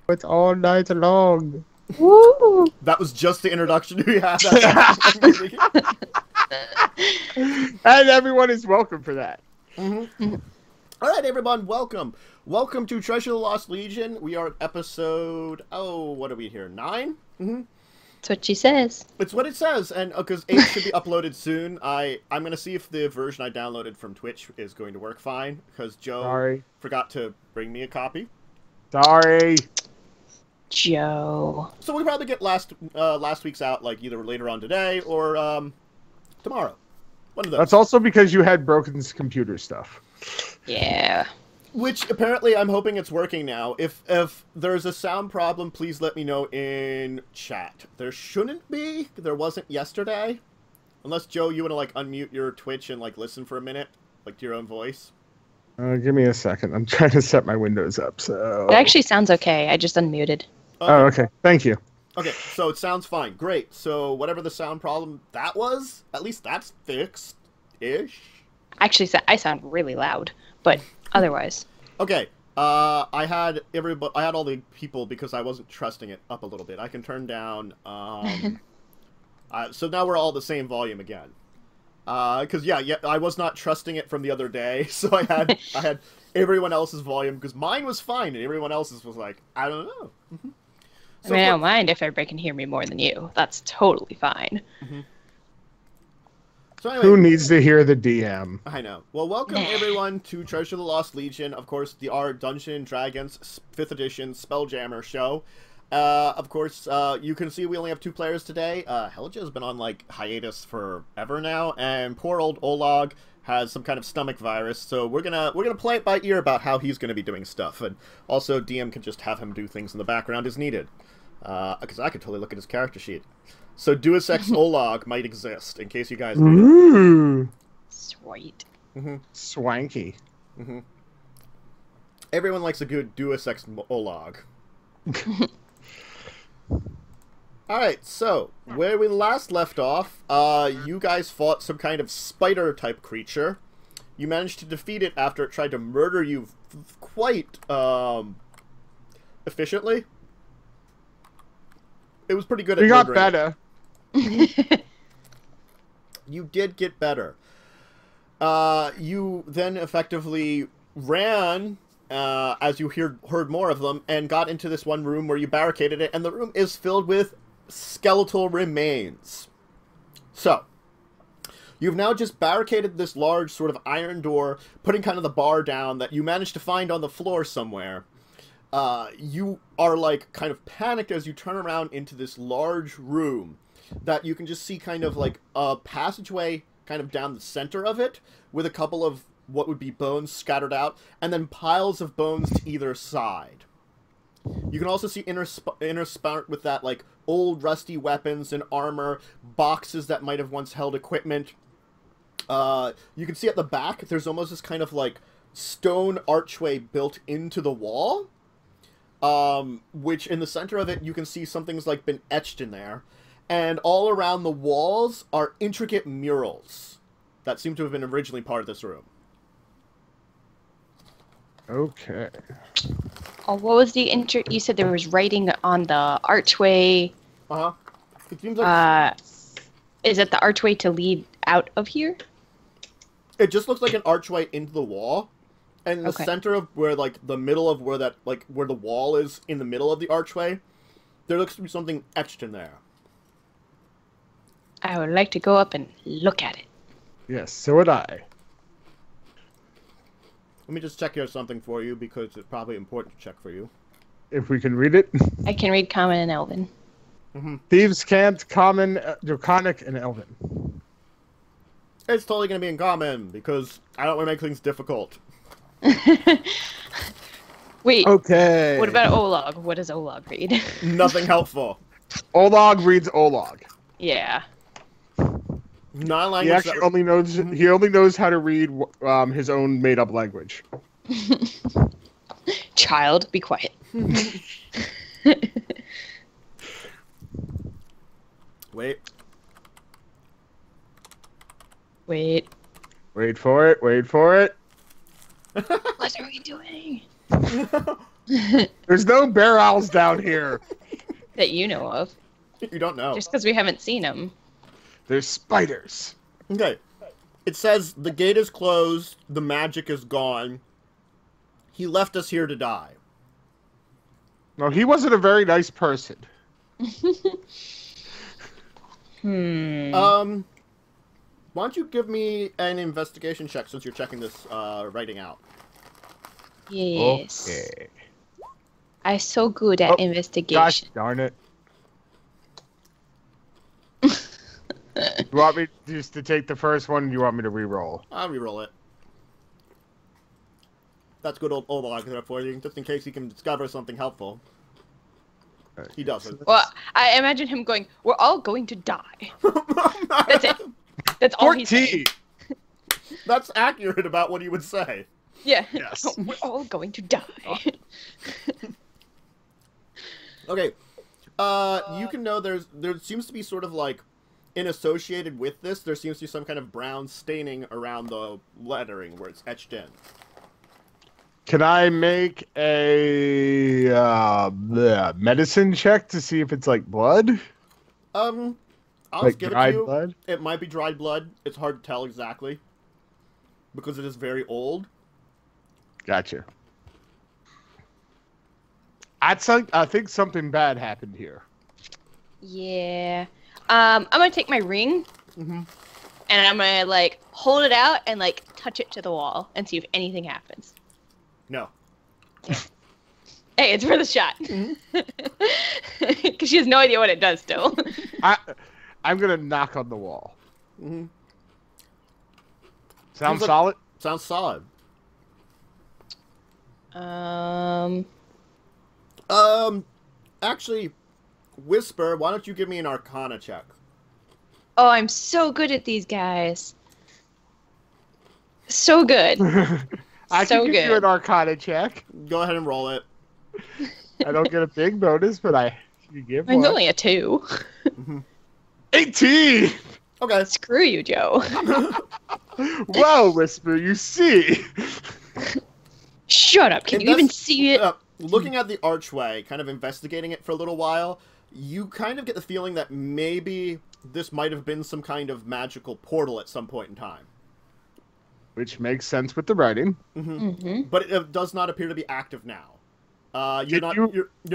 It's all night long. Woo! That was just the introduction we had. And everyone is welcome for that. Mm-hmm. All right, everyone, welcome. Welcome to Treasure of the Lost Legion. We are at episode, what are we here, 9? Mm-hmm. That's what she says. It's what it says, and because 8 should be uploaded soon. I'm going to see if the version I downloaded from Twitch is going to work fine, because Joe forgot to bring me a copy. Sorry. Joe. So we'll probably get last week's out, like, either later on today or tomorrow. One of those. That's also because you had broken computer stuff. Yeah. Which, apparently, I'm hoping it's working now. If there's a sound problem, please let me know in chat. There shouldn't be. There wasn't yesterday. Unless, Joe, you want to, like, unmute your Twitch and, like, listen for a minute? Like, to your own voice? Give me a second. I'm trying to set my windows up, so... It actually sounds okay. I just unmuted. Okay. Oh, okay. Thank you. Okay, so it sounds fine. Great. So whatever the sound problem that was, at least that's fixed-ish. Actually, I sound really loud, but otherwise. Okay. I had all the people because I wasn't trusting it up a little bit. I can turn down. So now we're all the same volume again. Because yeah, I was not trusting it from the other day, so I had everyone else's volume because mine was fine and everyone else's was like, I don't know. Mm-hmm. I mean, I don't mind if everybody can hear me more than you. That's totally fine. Mm-hmm. So anyway, who needs to hear the DM? I know. Well, welcome everyone to Treasure of the Lost Legion. Of course, our Dungeons & Dragons 5th edition Spelljammer show. Of course, you can see we only have 2 players today. Helja has been on, like, hiatus forever now, and poor old Olag has some kind of stomach virus, so we're gonna play it by ear about how he's gonna be doing stuff, and also DM can just have him do things in the background as needed. Because I could totally look at his character sheet. So Deus Ex Olag might exist, in case you guys need it. Sweet. Mm-hmm. Swanky. Mm-hmm. Everyone likes a good Deus Ex Olag. Alright, so, where we last left off, you guys fought some kind of spider-type creature. You managed to defeat it after it tried to murder you quite, efficiently. It was pretty good at murdering. You got better. You did get better. You then effectively ran, as you heard more of them, and got into this one room where you barricaded it, and the room is filled with skeletal remains. So, you've now just barricaded this large sort of iron door, putting kind of the bar down that you managed to find on the floor somewhere. You are, like, kind of panicked as you turn around into this large room that you can just see kind of like a passageway kind of down the center of it with a couple of what would be bones scattered out and then piles of bones to either side. You can also see interspersed with that, like, old rusty weapons and armor, boxes that might have once held equipment. You can see at the back there's almost this kind of, like, stone archway built into the wall. Which in the center of it, you can see something's, like, been etched in there. And all around the walls are intricate murals that seem to have been originally part of this room. Okay. Oh, what was the you said there was writing on the archway. Uh-huh. It seems like... is it the archway to lead out of here? It just looks like an archway into the wall. And in the center of where, like, the middle of where that, like, where the wall is in the middle of the archway, there looks to be something etched in there. I would like to go up and look at it. Yes, so would I. Let me just check here something for you, because it's probably important to check for you. If we can read it. I can read Common and Elven. Mm-hmm. Thieves can't, Common, Draconic, and Elven. It's totally going to be in Common, because I don't want to make things difficult. Wait. Okay. What about Olag? What does Olag read? Nothing helpful. Olag reads Olag. Yeah. Non-language. He actually only knows. He only knows how to read his own made-up language. Child, be quiet. Wait. Wait. Wait for it. Wait for it. What are we doing? There's no bear owls down here. That you know of. You don't know. Just because we haven't seen them. There's spiders. Okay. It says the gate is closed, the magic is gone. He left us here to die. No, he wasn't a very nice person. Why don't you give me an investigation check since you're checking this writing out? Yes. Okay. I'm so good at Gosh investigation. darn it. You want me just to take the first one, or do you want me to re-roll? I'll reroll it. That's good old Olog there for you, just in case he can discover something helpful. He doesn't. Well, I imagine him going, we're all going to die. That's it. That's all he's 14! saying. That's accurate about what he would say. Yeah. Yes. We're all going to die. Okay. You can know there seems to be sort of like, associated with this, there seems to be some kind of brown staining around the lettering where it's etched in. Can I make a medicine check to see if it's like blood? I'll Like give it to dried you. blood? It might be dried blood. It's hard to tell exactly. Because it is very old. Gotcha. I think something bad happened here. Yeah. I'm gonna take my ring, and I'm gonna, like, hold it out and, like, touch it to the wall and see if anything happens. No. Hey, it's worth a shot. Because she has no idea what it does still. I'm gonna knock on the wall. Mm-hmm. Sound like- solid? Sounds solid. Actually, Whisper, why don't you give me an Arcana check? Oh, I'm so good at these guys. So good. I So can give you good. an Arcana check. Go ahead and roll it. I don't get a big bonus, but you give Mine's one. only a 2. 18! Okay. Screw you, Joe. Well, Whisper, you see. Shut up. Can you even see it? Looking at the archway, kind of investigating it for a little while, you kind of get the feeling that maybe this might have been some kind of magical portal at some point in time. Which makes sense with the writing. But it does not appear to be active now. You're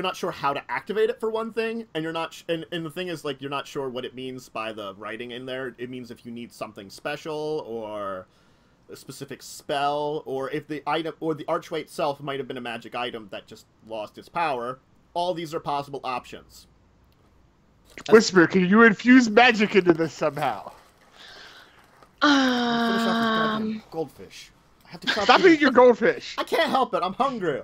not sure how to activate it for one thing, and you're not and the thing is, like, you're not sure what it means by the writing in there. It means if you need something special or a specific spell, or if the item or the archway itself might have been a magic item that just lost its power. All these are possible options. Whisper, can you infuse magic into this somehow? Finish off this goddamn goldfish. I have to Stop eating your goldfish. I can't help it. I'm hungry.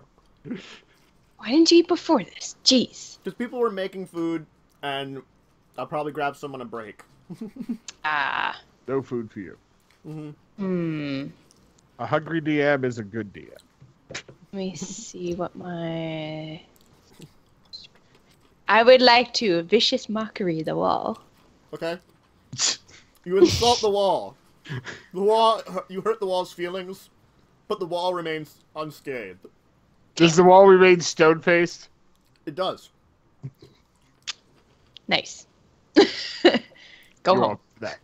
Why didn't you eat before this? Jeez. Because people were making food, and I'll probably grab some on a break. No food for you. Hmm. A hungry DM is a good DM. Let me see what my... I would like to vicious mockery the wall. Okay. You insult the wall. The wall. You hurt the wall's feelings, but the wall remains unscathed. Does the wall remain stone-faced? It does. Nice. Go You're home. welcome for that.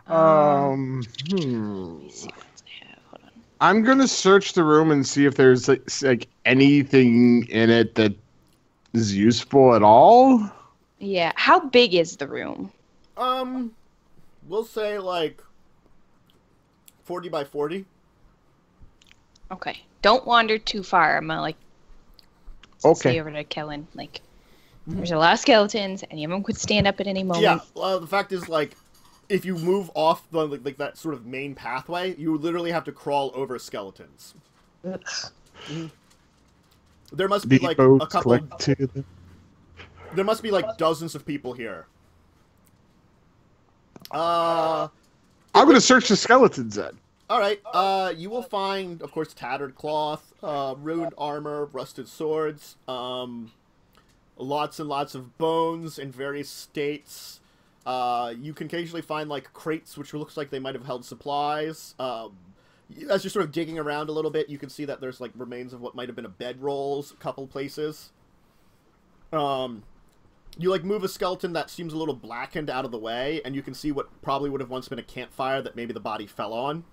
Let me see what else I have. Hold on. I'm gonna search the room and see if there's like anything in it that is useful at all. Yeah. How big is the room? We'll say like 40 by 40. Okay. Don't wander too far. I'm gonna, like, stay over to Kellen. Like, there's a lot of skeletons. Any of them could stand up at any moment. Yeah. Well, the fact is, like, if you move off the like that sort of main pathway, you literally have to crawl over skeletons. There must be like a couple. There must be like dozens of people here. I'm gonna search the skeletons then. All right. You will find, of course, tattered cloth, ruined armor, rusted swords, lots and lots of bones in various states. You can occasionally find like crates, which looks like they might have held supplies. As you're sort of digging around a little bit, you can see that there's like remains of what might have been a bedrolls a couple places. You like move a skeleton that seems a little blackened out of the way, and you can see what probably would have once been a campfire that maybe the body fell on.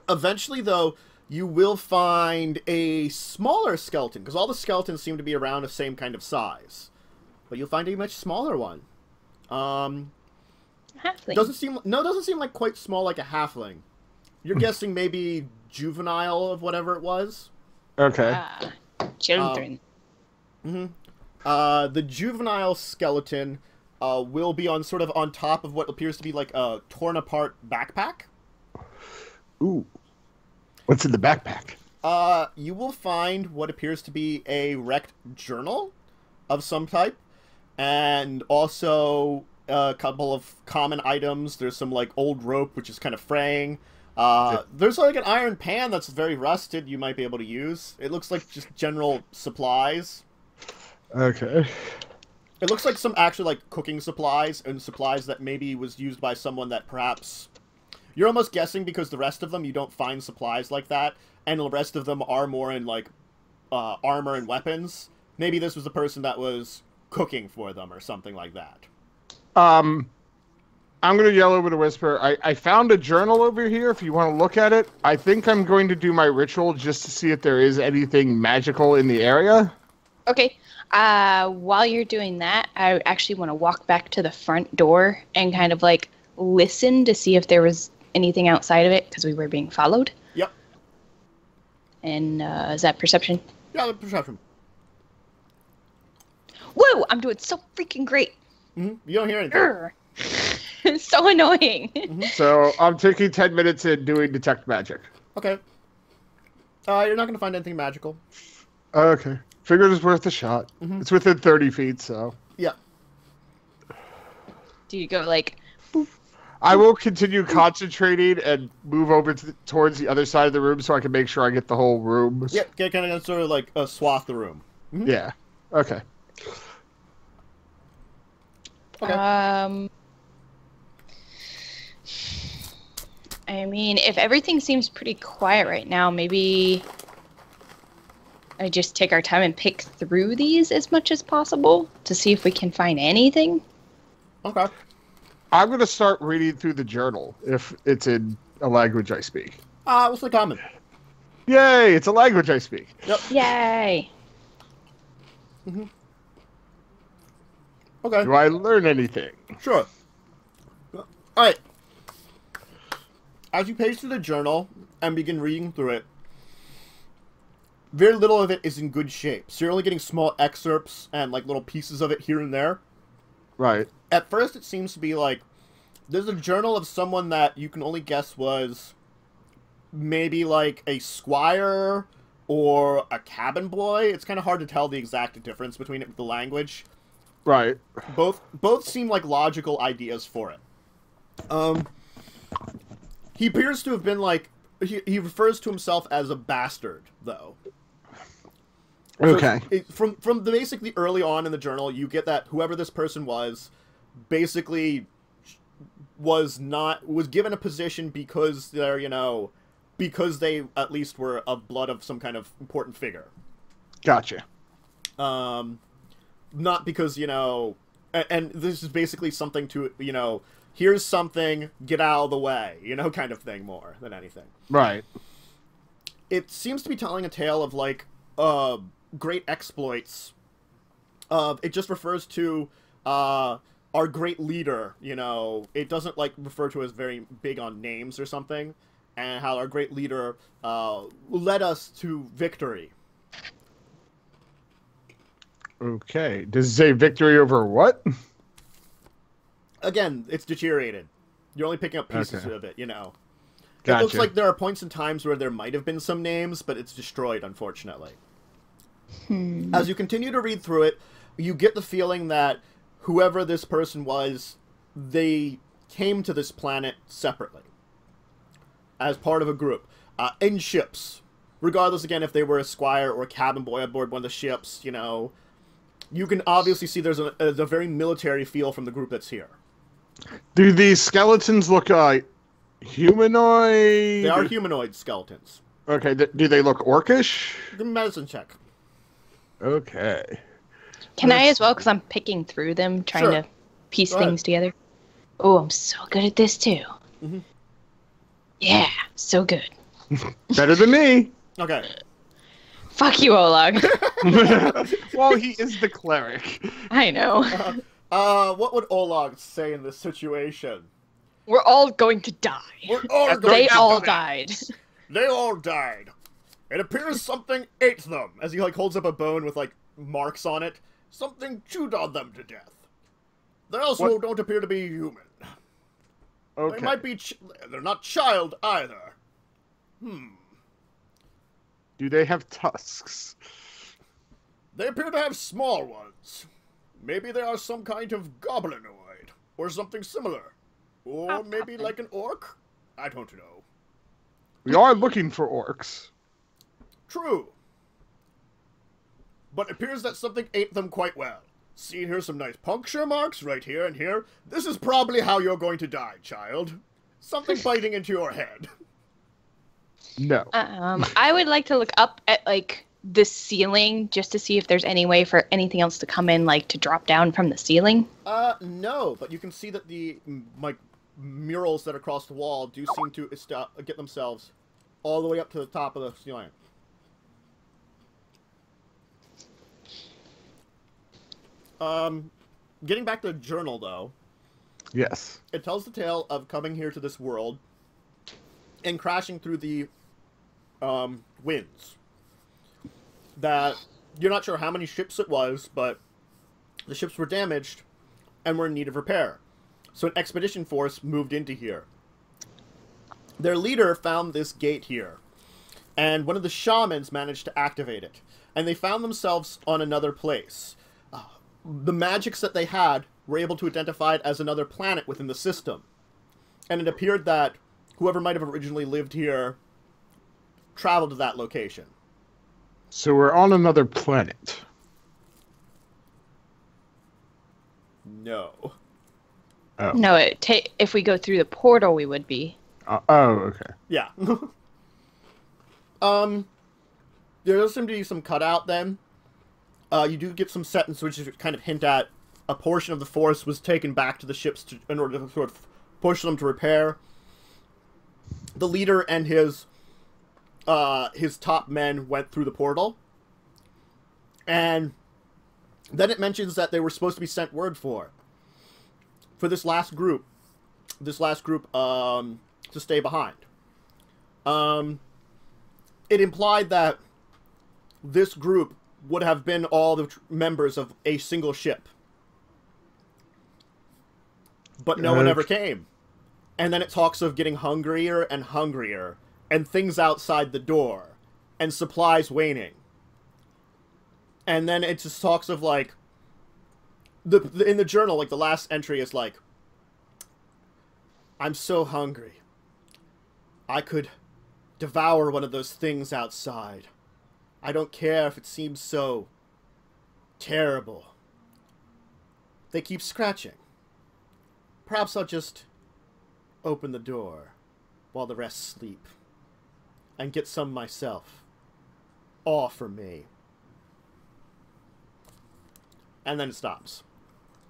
Eventually, though, you will find a smaller skeleton, because all the skeletons seem to be around the same kind of size. But you'll find a much smaller one. Halfling. Doesn't seem like quite small like a halfling. You're guessing maybe juvenile of whatever it was. Okay. Children. The juvenile skeleton will be on sort of on top of what appears to be like a torn apart backpack. Ooh. What's in the backpack? You will find what appears to be a wrecked journal of some type, and also a couple of common items. There's some like old rope which is kind of fraying. There's like an iron pan that's very rusted you might be able to use. It looks like just general supplies. Okay. It looks like some actually like cooking supplies and supplies that maybe was used by someone that perhaps... You're almost guessing because the rest of them you don't find supplies like that, and the rest of them are more in like armor and weapons. Maybe this was the person that was cooking for them or something like that. I'm going to yell over to Whisper. I found a journal over here if you want to look at it. I think I'm going to do my ritual just to see if there is anything magical in the area. Okay. While you're doing that, I actually want to walk back to the front door and kind of like listen to see if there was anything outside of it, because we were being followed. Yep. And is that perception? Yeah, perception. Whoa! I'm doing so freaking great. You don't hear anything. It's so annoying. So I'm taking 10 minutes and doing detect magic. Okay. You're not going to find anything magical. Okay. Figured it's worth a shot. It's within 30 feet, so... Yeah. Do you go like... Boop, I will continue concentrating and move over towards the other side of the room so I can make sure I get the whole room. Yeah, kind of sort of like swath the room. Yeah. Okay. Okay. I mean, if everything seems pretty quiet right now, maybe I just take our time and pick through these as much as possible to see if we can find anything. Okay. I'm going to start reading through the journal if it's in a language I speak. What's the common? Yay! It's a language I speak. Yep. Yay! Okay. Do I learn anything? Sure. Alright. As you page through the journal and begin reading through it, very little of it is in good shape. So you're only getting small excerpts and like little pieces of it here and there. Right. At first it seems to be like there's a journal of someone that you can only guess was maybe like a squire or a cabin boy. It's kind of hard to tell the exact difference between it with the language. Right. Both seem like logical ideas for it. He appears to have been like he refers to himself as a bastard, though. Okay. So from the basically early on in the journal, you get that whoever this person was, basically was given a position because they're because they at least were of blood of some kind of important figure. Gotcha. Not because, and this is basically something to, here's something, get out of the way, kind of thing more than anything. Right. It seems to be telling a tale of, like, great exploits. It just refers to, our great leader, it doesn't, like, refer to as very big on names or something, and how our great leader, led us to victory. Okay. Does it say victory over what? Again, it's deteriorated. You're only picking up pieces Okay. of it, Gotcha. It looks like there are points in times where there might have been some names, but it's destroyed, unfortunately. As you continue to read through it, you get the feeling that whoever this person was, they came to this planet separately. As part of a group. In ships. Regardless, again, if they were a squire or a cabin boy aboard one of the ships, you can obviously see there's a very military feel from the group that's here. Do these skeletons look Humanoid. They are humanoid skeletons. Okay, do they look orcish? Give me a medicine check. Okay. Can I as well? Because I'm picking through them, trying Sure. to piece Go ahead. things together. Oh, I'm so good at this too. Mm-hmm. Yeah, so good. Better than me. Okay. Fuck you, Olag. Well, he is the cleric. I know. What would Olag say in this situation? We're all going to die. We're all going They to all die. died. They all died. It appears something ate them. As he like holds up a bone with like marks on it. Something chewed on them to death. They also don't appear to be human. Okay. They might be. They're not child either. Do they have tusks? They appear to have small ones. Maybe they are some kind of goblinoid or something similar, or maybe like an orc. I don't know. We are looking for orcs. True. But it appears that something ate them quite well. See, here's some nice puncture marks right here and here. This is probably how you're going to die, child. Something biting into your head. No. I would like to look up at like the ceiling just to see if there's any way for anything else to come in, like to drop down from the ceiling. No, but you can see that the like murals that are across the wall do seem to get themselves all the way up to the top of the ceiling. Getting back to the journal, though. Yes. It tells the tale of coming here to this world and crashing through the winds. That you're not sure how many ships it was, but the ships were damaged and were in need of repair. So an expedition force moved into here. Their leader found this gate here, and one of the shamans managed to activate it. And they found themselves on another place. The magics that they had were able to identify it as another planet within the system. And it appeared that whoever might have originally lived here traveled to that location. So we're on another planet. No. Oh. No, if we go through the portal, we would be. Okay. Yeah. There does seem to be some cutout then. You do get some sentences which kind of hint at a portion of the force was taken back to the ships in order to sort of push them to repair. The leader and his top men went through the portal. And then it mentions that they were supposed to be sent word for this last group to stay behind. It implied that this group would have been all the members of a single ship. But no one ever came. And then it talks of getting hungrier and hungrier, and things outside the door, and supplies waning. And then it just talks of, like, in the journal, like, the last entry is like, I'm so hungry. I could devour one of those things outside. I don't care if it seems so terrible. They keep scratching. Perhaps I'll just open the door while the rest sleep and get some myself. All for me. And then it stops.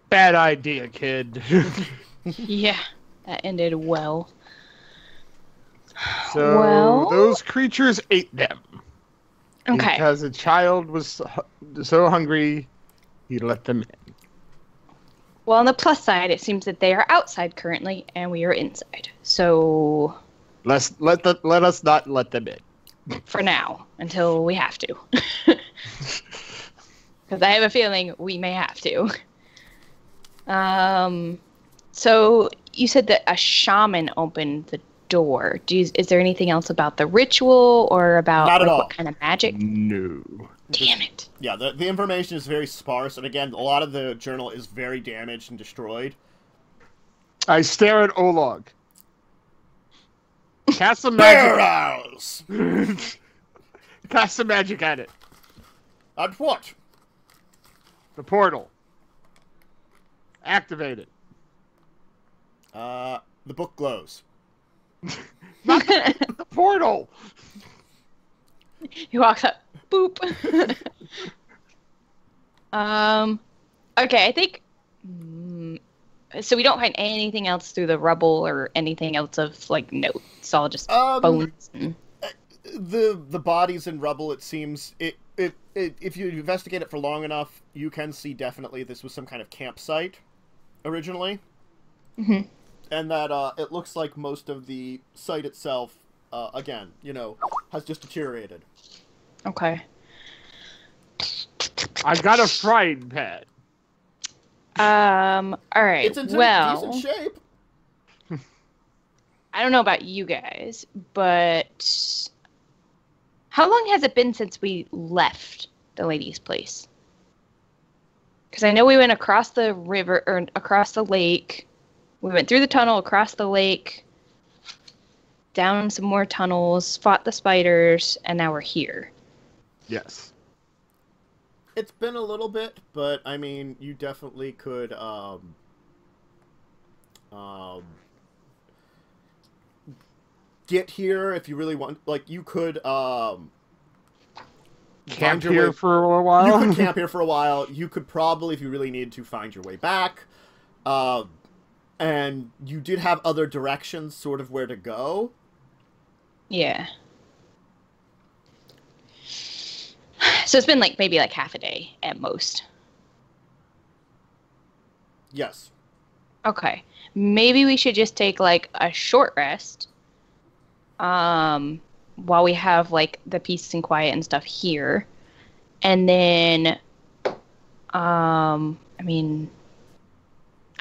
Bad idea, kid. Yeah, that ended well. So Well- those creatures ate them. Okay. Because a child was so hungry, he let them in. Well, on the plus side, it seems that they are outside currently, and we are inside. So, Let us not let them in. for now, until we have to. Because I have a feeling we may have to. So, you said that a shaman opened the door. Is there anything else about the ritual or about Not at all. what kind of magic? No. Damn it. Yeah, the information is very sparse, and again, a lot of the journal is very damaged and destroyed. I stare at Olog. Cast some Bear magic. Owls! Cast some magic at it. At what? The portal. Activate it. The book glows. Not the portal! He walks up. Boop. Okay, I think... So we don't find anything else through the rubble or anything else of, like, note. It's all just bones. And... The bodies and rubble, it seems... if you investigate it for long enough, you can see definitely this was some kind of campsite originally. Mm-hmm. And that it looks like most of the site itself, again, has just deteriorated. Okay. I got a frying pan. All right. It's in decent shape. I don't know about you guys, but how long has it been since we left the lady's place? Because I know we went across the river, or across the lake. We went through the tunnel, across the lake, down some more tunnels, fought the spiders, and now we're here. Yes. It's been a little bit, but, I mean, you definitely could, get here if you really want. Like, you could, camp here for a while? You could camp here for a while. You could probably, if you really needed to, find your way back. And you did have other directions, sort of, where to go. Yeah. So it's been, like, maybe, like, half a day at most. Yes. Okay. Maybe we should just take, like, a short rest. While we have, like, the peace and quiet and stuff here. And then, I mean,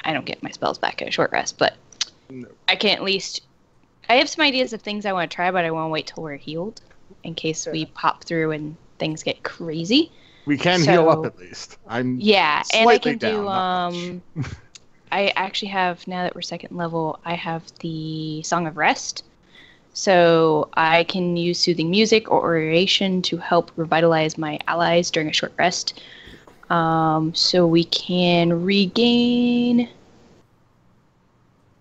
I don't get my spells back at a short rest, but no. I can at least... I have some ideas of things I want to try, but I want to wait till we're healed in case we pop through and things get crazy. We can heal up at least. Yeah, and I can down, do... I actually have, now that we're second level, I have the Song of Rest. So I can use soothing music or oration to help revitalize my allies during a short rest. So we can regain...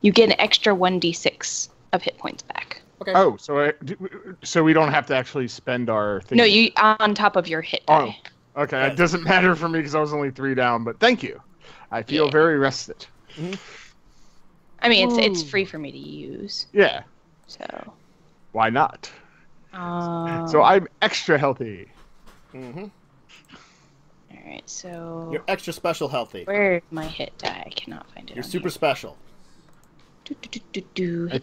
You get an extra 1d6 of hit points back. Okay. Oh, so we don't have to actually spend our thing. No, you on top of your hit die. Oh, okay. It doesn't matter for me because I was only 3 down, but thank you. I feel very rested. Mm-hmm. I mean, it's free for me to use. Yeah. So... Why not? So I'm extra healthy. Mm-hmm. Alright, so... You're extra special healthy. Where's my hit die? I cannot find it. You're super special. I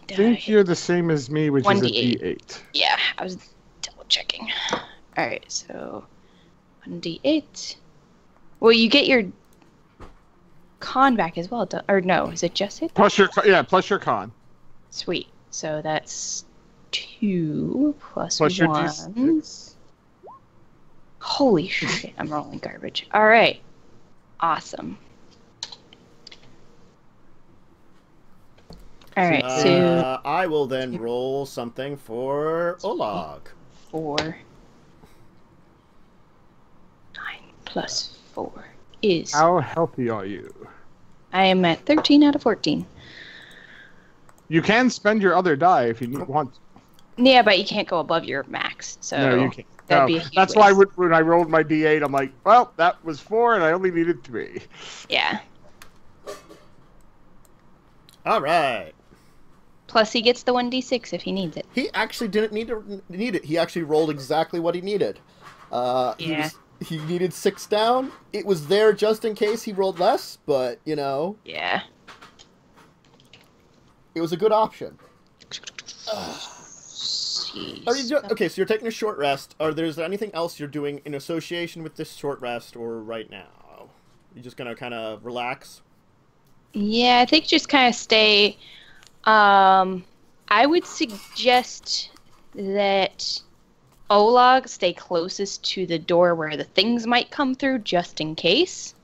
think you're the same as me, which is a D8. Yeah, I was double checking. Alright, so 1d8. Well, you get your con back as well, or no, is it just hit? Plus your con. Sweet. So that's 2 plus 1. Your D6. Holy shit, I'm rolling garbage. Alright. Awesome. Alright, so... I will then roll something for Olag. 4. 9 plus 4 is... How healthy are you? I am at 13 out of 14. You can spend your other die if you want. Yeah, but you can't go above your max, so... No, you can't. That'd be a huge that's waste. why when I rolled my D8, I'm like, well, that was 4 and I only needed 3. Yeah. Alright. Plus he gets the 1d6 if he needs it. He actually didn't need it. He actually rolled exactly what he needed. Yeah. He needed 6 down. It was there just in case he rolled less, but, Yeah. it was a good option. Jeez. Okay, so you're taking a short rest. Is there anything else you're doing in association with this short rest or right now? You're just going to kind of relax? Yeah, I think just kind of stay... I would suggest that Olag stay closest to the door where the things might come through, just in case.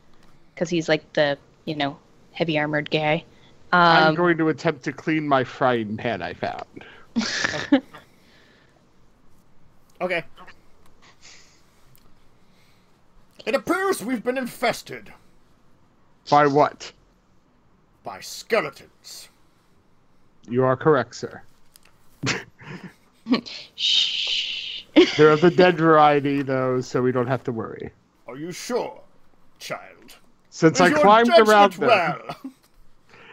Because he's like the, heavy armored guy. I'm going to attempt to clean my frying pan I found. Okay. It appears we've been infested. By what? By skeletons. You are correct, sir. Shh. They're of the dead variety, though, so we don't have to worry. Are you sure, child? Since Is I your climbed around judgment them. well?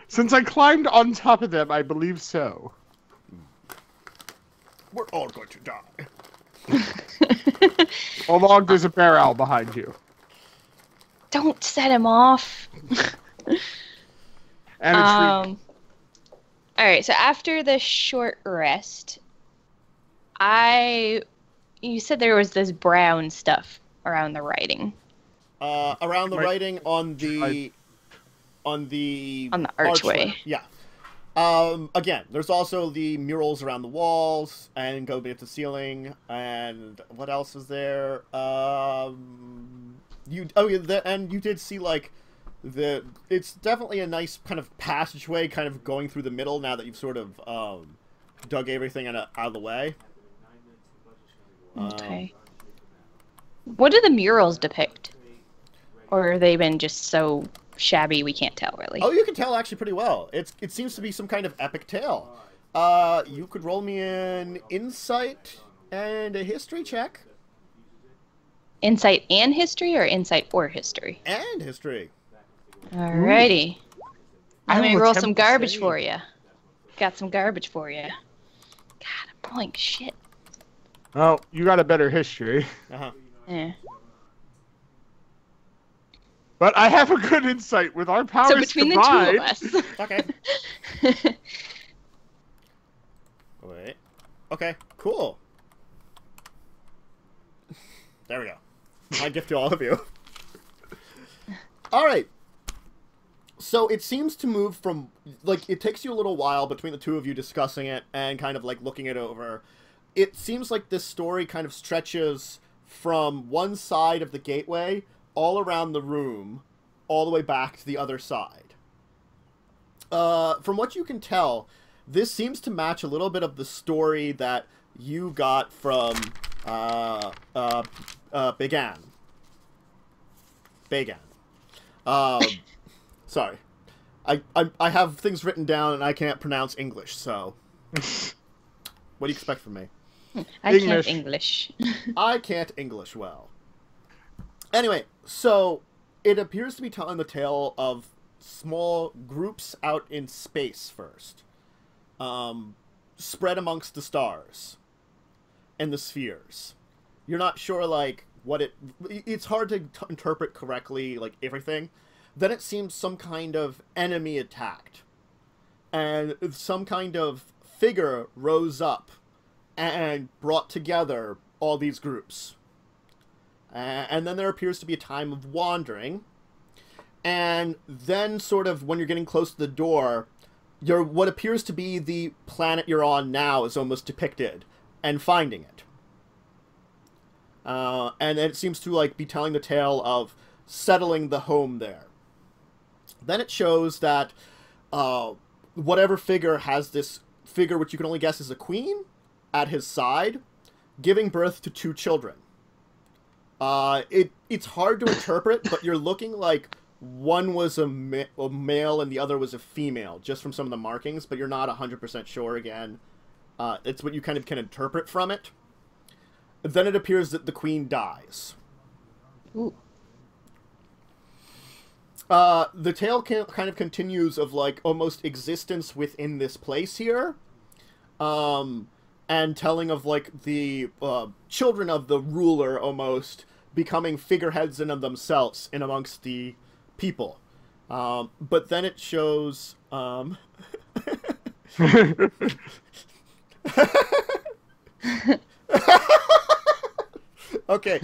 Since I climbed on top of them, I believe so. We're all going to die. Along, there's a bear owl behind you. Don't set him off. And a tree. All right. So after the short rest, you said there was this brown stuff around the writing. Around the writing on the archway. Yeah. Again, there's also the murals around the walls and go bit the ceiling. And what else is there? You did see like it's definitely a nice kind of passageway, kind of going through the middle now that you've sort of dug everything out of the way. Okay. What do the murals depict? Or have they been just so shabby we can't tell, really? Oh, you can tell actually pretty well. It seems to be some kind of epic tale. You could roll me an insight and a history check. Insight and history, or insight or history? And history. Alrighty. Let me will roll attempt some to garbage save. for you. Got some garbage for you. God, I'm rolling shit. Oh, you got a better history. Uh-huh. Yeah. But I have a good insight with our powers So between combined. the two of us. Okay. Wait. Okay, cool. There we go. My gift to all of you. Alright. So it seems to move from, like, it takes you a little while between the two of you discussing it and kind of, like, looking it over. It seems like this story kind of stretches from one side of the gateway all around the room, all the way back to the other side. From what you can tell, this seems to match a little bit of the story that you got from Began. Sorry. I have things written down and I can't pronounce English, so... What do you expect from me? I can't English. I can't English well. Anyway, so it appears to be telling the tale of small groups out in space first. Spread amongst the stars and the spheres. You're not sure, like, what it's hard to interpret correctly, like, everything. Then it seems some kind of enemy attacked. And some kind of figure rose up and brought together all these groups. And then there appears to be a time of wandering. And then, sort of, when you're getting close to the door, what appears to be the planet you're on now is almost depicted, and finding it. And it seems to, like, be telling the tale of settling the home there. Then it shows that whatever figure has this figure, which you can only guess is a queen, at his side, giving birth to 2 children. It's hard to interpret, but you're looking like one was a male and the other was a female, just from some of the markings, but you're not 100% sure again. It's what you kind of can interpret from it. Then it appears that the queen dies. Ooh. The tale kind of continues of, like, almost existence within this place here. And telling of, like, the children of the ruler almost becoming figureheads in of themselves in amongst the people. But then it shows... Okay.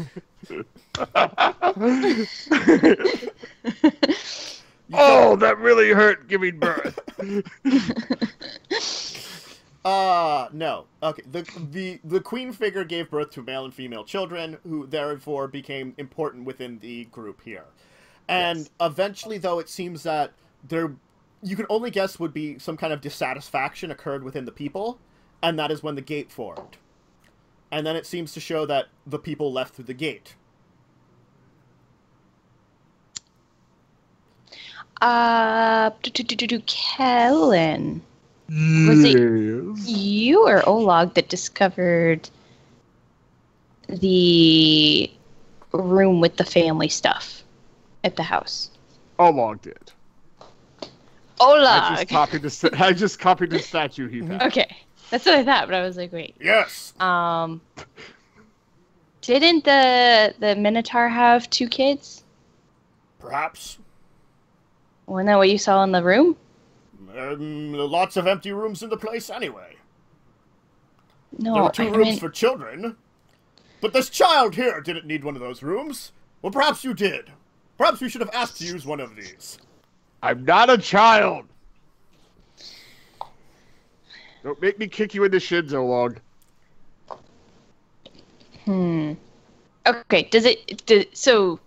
Oh, that really hurt giving birth. No. Okay. The queen figure gave birth to male and female children, who therefore became important within the group here. And yes. Eventually, though, it seems that you can only guess would be some kind of dissatisfaction occurred within the people, and that is when the gate formed. And then it seems to show that the people left through the gate. Kellen. Was it Yes. you or Olag that discovered the room with the family stuff at the house? Olog did. Olag! I just copied the statue he found. Okay, that's what I thought, but I was like, wait. Yes. Didn't the Minotaur have 2 kids? Perhaps. Wasn't that what you saw in the room? Lots of empty rooms in the place anyway. No, There were 2 I rooms mean, for children. But this child here didn't need one of those rooms. Well, perhaps you did. Perhaps we should have asked to use one of these. I'm not a child. Don't make me kick you in the shins, Olog. Okay, so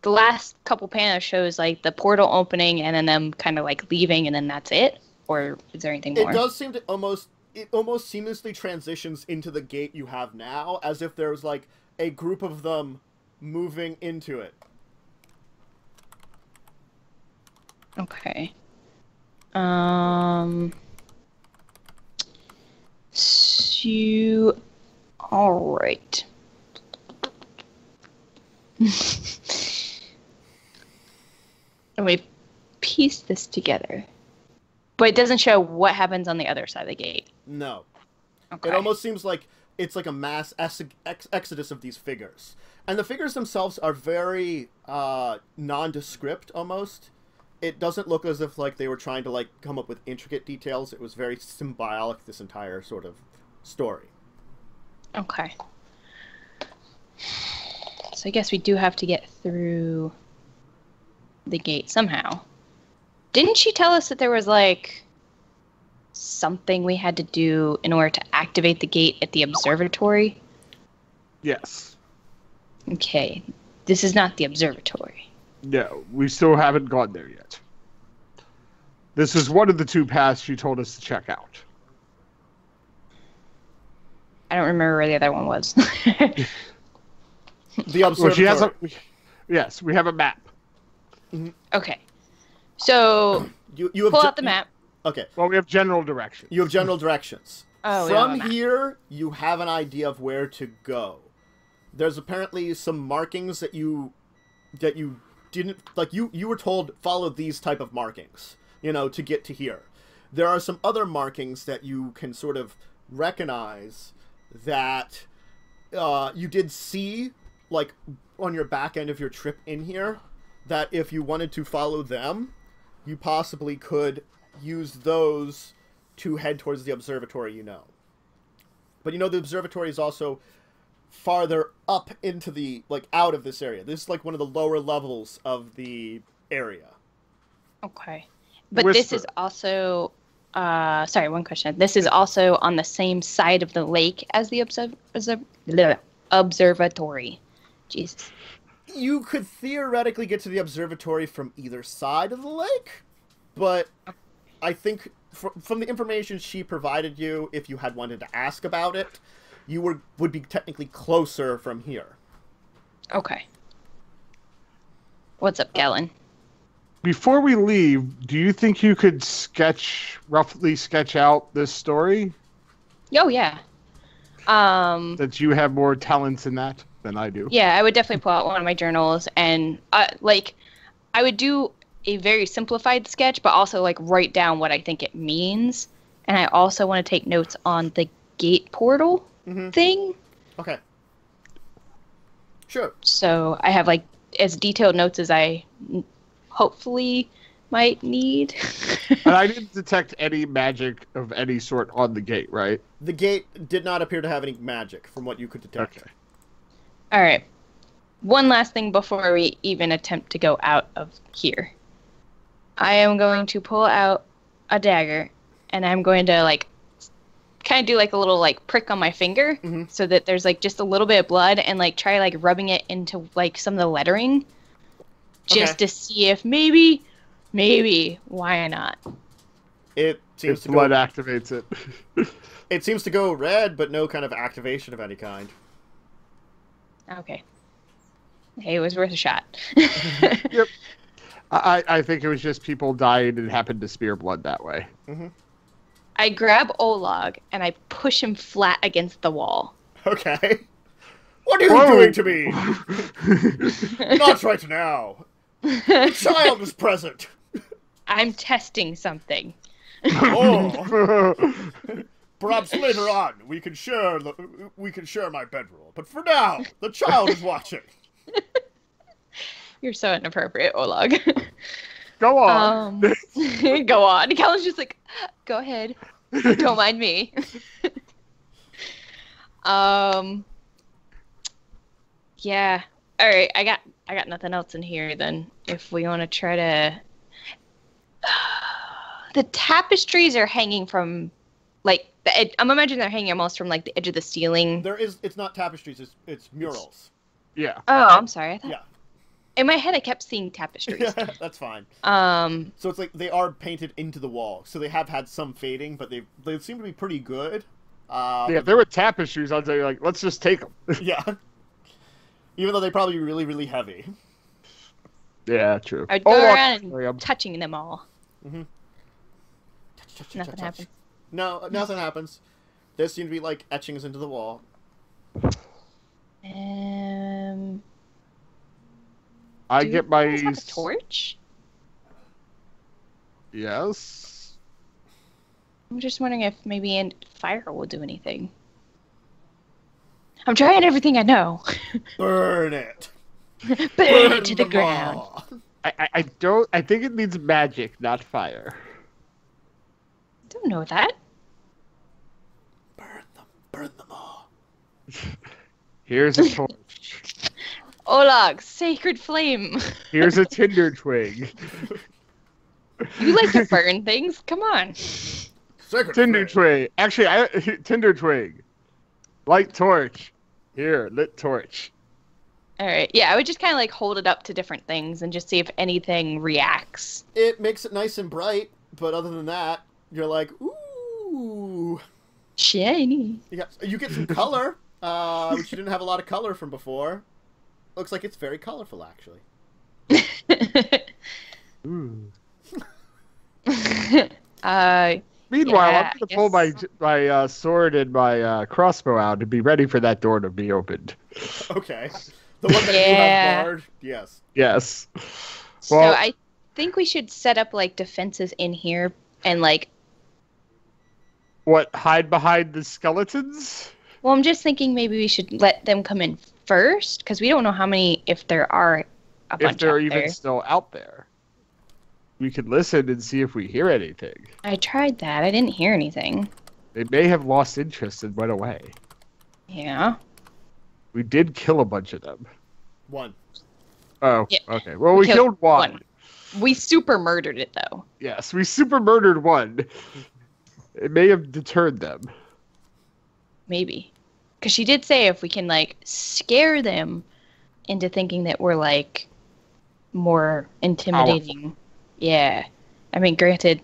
the last couple panels shows like the portal opening and then them kind of like leaving and then that's it? Or is there anything more? It does seem to almost seamlessly transitions into the gate you have now, as if there was like a group of them moving into it. Okay. All right. Let me piece this together. But it doesn't show what happens on the other side of the gate. No. Okay. It almost seems like it's like a mass exodus of these figures. And the figures themselves are very nondescript almost. It doesn't look as if like they were trying to like come up with intricate details. It was very symbolic, this entire sort of story. Okay. So I guess we do have to get through the gate somehow. Didn't she tell us that there was like something we had to do in order to activate the gate at the observatory? Yes. Okay. This is not the observatory. No, we still haven't gone there yet. This is one of the 2 paths she told us to check out. I don't remember where the other one was. The observatory. Well, yes, we have a map. Okay. So, you have pull out the map. Okay. Well, we have general directions. You have general directions. Oh, we don't have a From map. here, you have an idea of where to go. There's apparently some markings that you didn't like. You were told follow these type of markings, to get to here. There are some other markings that you can sort of recognize that you did see, like on your back end of your trip in here. That if you wanted to follow them, you possibly could use those to head towards the observatory, But the observatory is also farther up into the, out of this area. This is like one of the lower levels of the area. Okay. But this is also, sorry, one question. This is also on the same side of the lake as the observatory. Jesus. You could theoretically get to the observatory from either side of the lake, but I think from the information she provided you, if you had wanted to ask about it, you would be technically closer from here. Okay. What's up, Galen? Before we leave, do you think you could roughly sketch out this story? Oh, yeah. That you have more talents in that than I do. Yeah, I would definitely pull out one of my journals and, I would do a very simplified sketch, but also, write down what I think it means. And I also want to take notes on the gate portal thing. Okay. Sure. So I have, as detailed notes as I hopefully might need. And I didn't detect any magic of any sort on the gate, right? The gate did not appear to have any magic from what you could detect. Okay. All right. One last thing before we even attempt to go out of here. I am going to pull out a dagger, and I'm going to, kind of do, a little, prick on my finger, so that there's, just a little bit of blood, and, try, rubbing it into, some of the lettering, just to see if maybe, why not? It seems to blood activates it. It seems to go red, but no kind of activation of any kind. Okay. Hey, it was worth a shot. Yep. I think it was just people died and happened to smear blood that way. I grab Olag and I push him flat against the wall. Okay. What are you doing to me? Not right now. The child is present. I'm testing something. Oh. Perhaps later on we can share my bedroll. But for now, the child is watching. You're so inappropriate, Olag. Go on. Go on. Callan's just like, go ahead. Don't mind me. Yeah. All right. I got nothing else in here. Then, if we want to try to, the tapestries are hanging from, like, the edge. I'm imagining they're hanging almost from like the edge of the ceiling. It's not tapestries. It's murals. Yeah. Oh, I'm sorry. I thought, Yeah. in my head, I kept seeing tapestries. Yeah, that's fine. So it's like they are painted into the wall, so they have had some fading, but they seem to be pretty good. Yeah, if there were tapestries, I'd say, like, let's just take them. Yeah. Even though they're probably really, really heavy. Yeah, true. I'd go around and touching them all. Mm-hmm. Nothing happens. No, nothing happens. There seem to be, like, etchings into the wall. I get my... Do you have a torch? Yes. I'm just wondering if maybe fire will do anything. I'm trying everything I know. Burn it. Burn it to the ground. I think it needs magic, not fire. Don't know that. Burn them all. Here's a torch. Olag, sacred flame. Here's a tinder twig. You like to burn things? Come on. Sacred Tinder flame. twig. Actually, tinder twig. Light torch. Here, lit torch. All right. Yeah, I would just kind of like hold it up to different things and just see if anything reacts. It makes it nice and bright, but other than that, you're like, ooh. Shiny. You get some color, which you didn't have a lot of color from before. Looks like it's very colorful, actually. Ooh. Yeah, Meanwhile, I'm going to pull my sword and my crossbow out to be ready for that door to be opened. Okay. The one that you have barred? Yes. Yes. So Well, I think we should set up like defenses in here and like... What, hide behind the skeletons? Well, I'm just thinking maybe we should let them come in first because we don't know how many, if there are a bunch If they're out even there. still out there. We could listen and see if we hear anything. I tried that. I didn't hear anything. They may have lost interest and went away. Yeah. We did kill a bunch of them. One. Oh, Yeah. okay. Well, we killed one. We super murdered it, though. Yes, we super murdered one. It may have deterred them. Maybe. Because she did say if we can, like, scare them into thinking that we're, like, more intimidating. Powerful. Yeah. I mean, granted,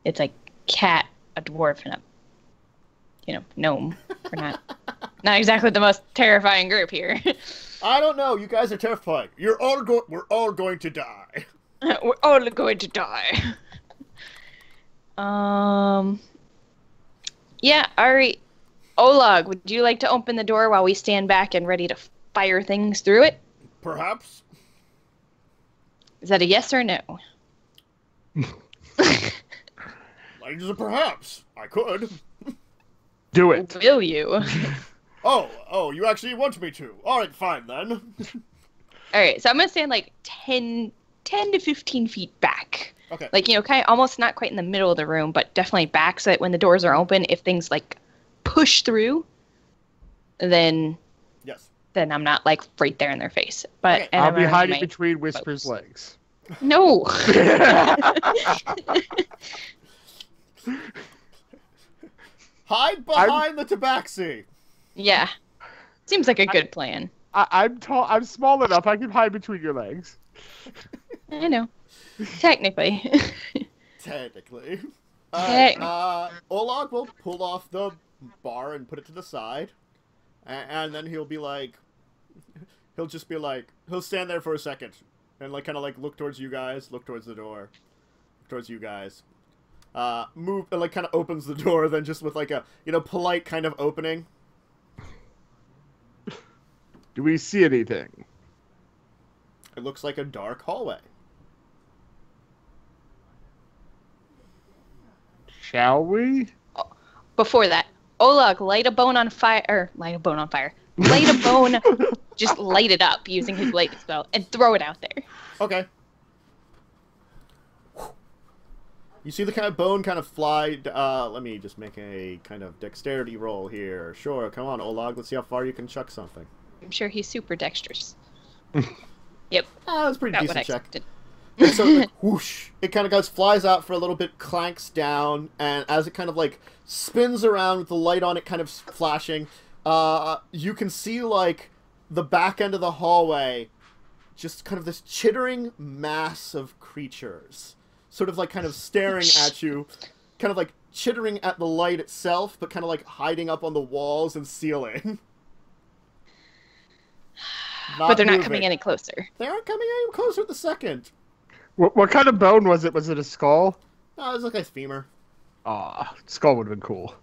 it's like cat, a dwarf, and a, gnome. We're not exactly the most terrifying group here. I don't know. You guys are terrifying. We're all going to die. We're all going to die. Yeah, alright. Olag, would you like to open the door while we stand back and ready to fire things through it? Perhaps. Is that a yes or no? Ladies, perhaps. I could. Do it. Will you? Oh, you actually want me to. Alright, fine then. Alright, so I'm gonna stand like 10 to 15 feet back. Okay. Like, kind of almost not quite in the middle of the room, but definitely back so that when the doors are open, if things like push through, then Yes. I'm not like right there in their face. But Okay. and I'll I'm be around hiding my between Whisper's boats. legs. No. Hide behind the tabaxi. Yeah. Seems like a good plan. I'm tall. I'm small enough. I can hide between your legs. I know. Technically. Technically. Technically. Olag will pull off the bar and put it to the side. And then he'll just be like, he'll stand there for a second. And like kind of like look towards you guys, look towards the door. Look towards you guys. move and like kind of opens the door, then just with like a polite kind of opening. Do we see anything? It looks like a dark hallway. Shall we? Before that, Oleg, light a bone on fire. Light a bone, just light it up using his light spell and throw it out there. Okay. You see the kind of bone kind of fly. Let me just make a kind of dexterity roll here. Sure, come on, Oleg. Let's see how far you can chuck something. I'm sure he's super dexterous. Yep. That's a pretty Not decent check. expected. And so, like, whoosh, it kind of goes, flies out for a little bit, clanks down, and as it kind of, like, spins around with the light on it kind of flashing, you can see, like, the back end of the hallway, just kind of this chittering mass of creatures, sort of, like, kind of staring at you, kind of, like, chittering at the light itself, but kind of, like, hiding up on the walls and ceiling. But they're not moving. coming any closer. They aren't coming any closer at the second. What kind of bone was it? Was it a skull? Oh, it was like a femur. Aw, skull would have been cool.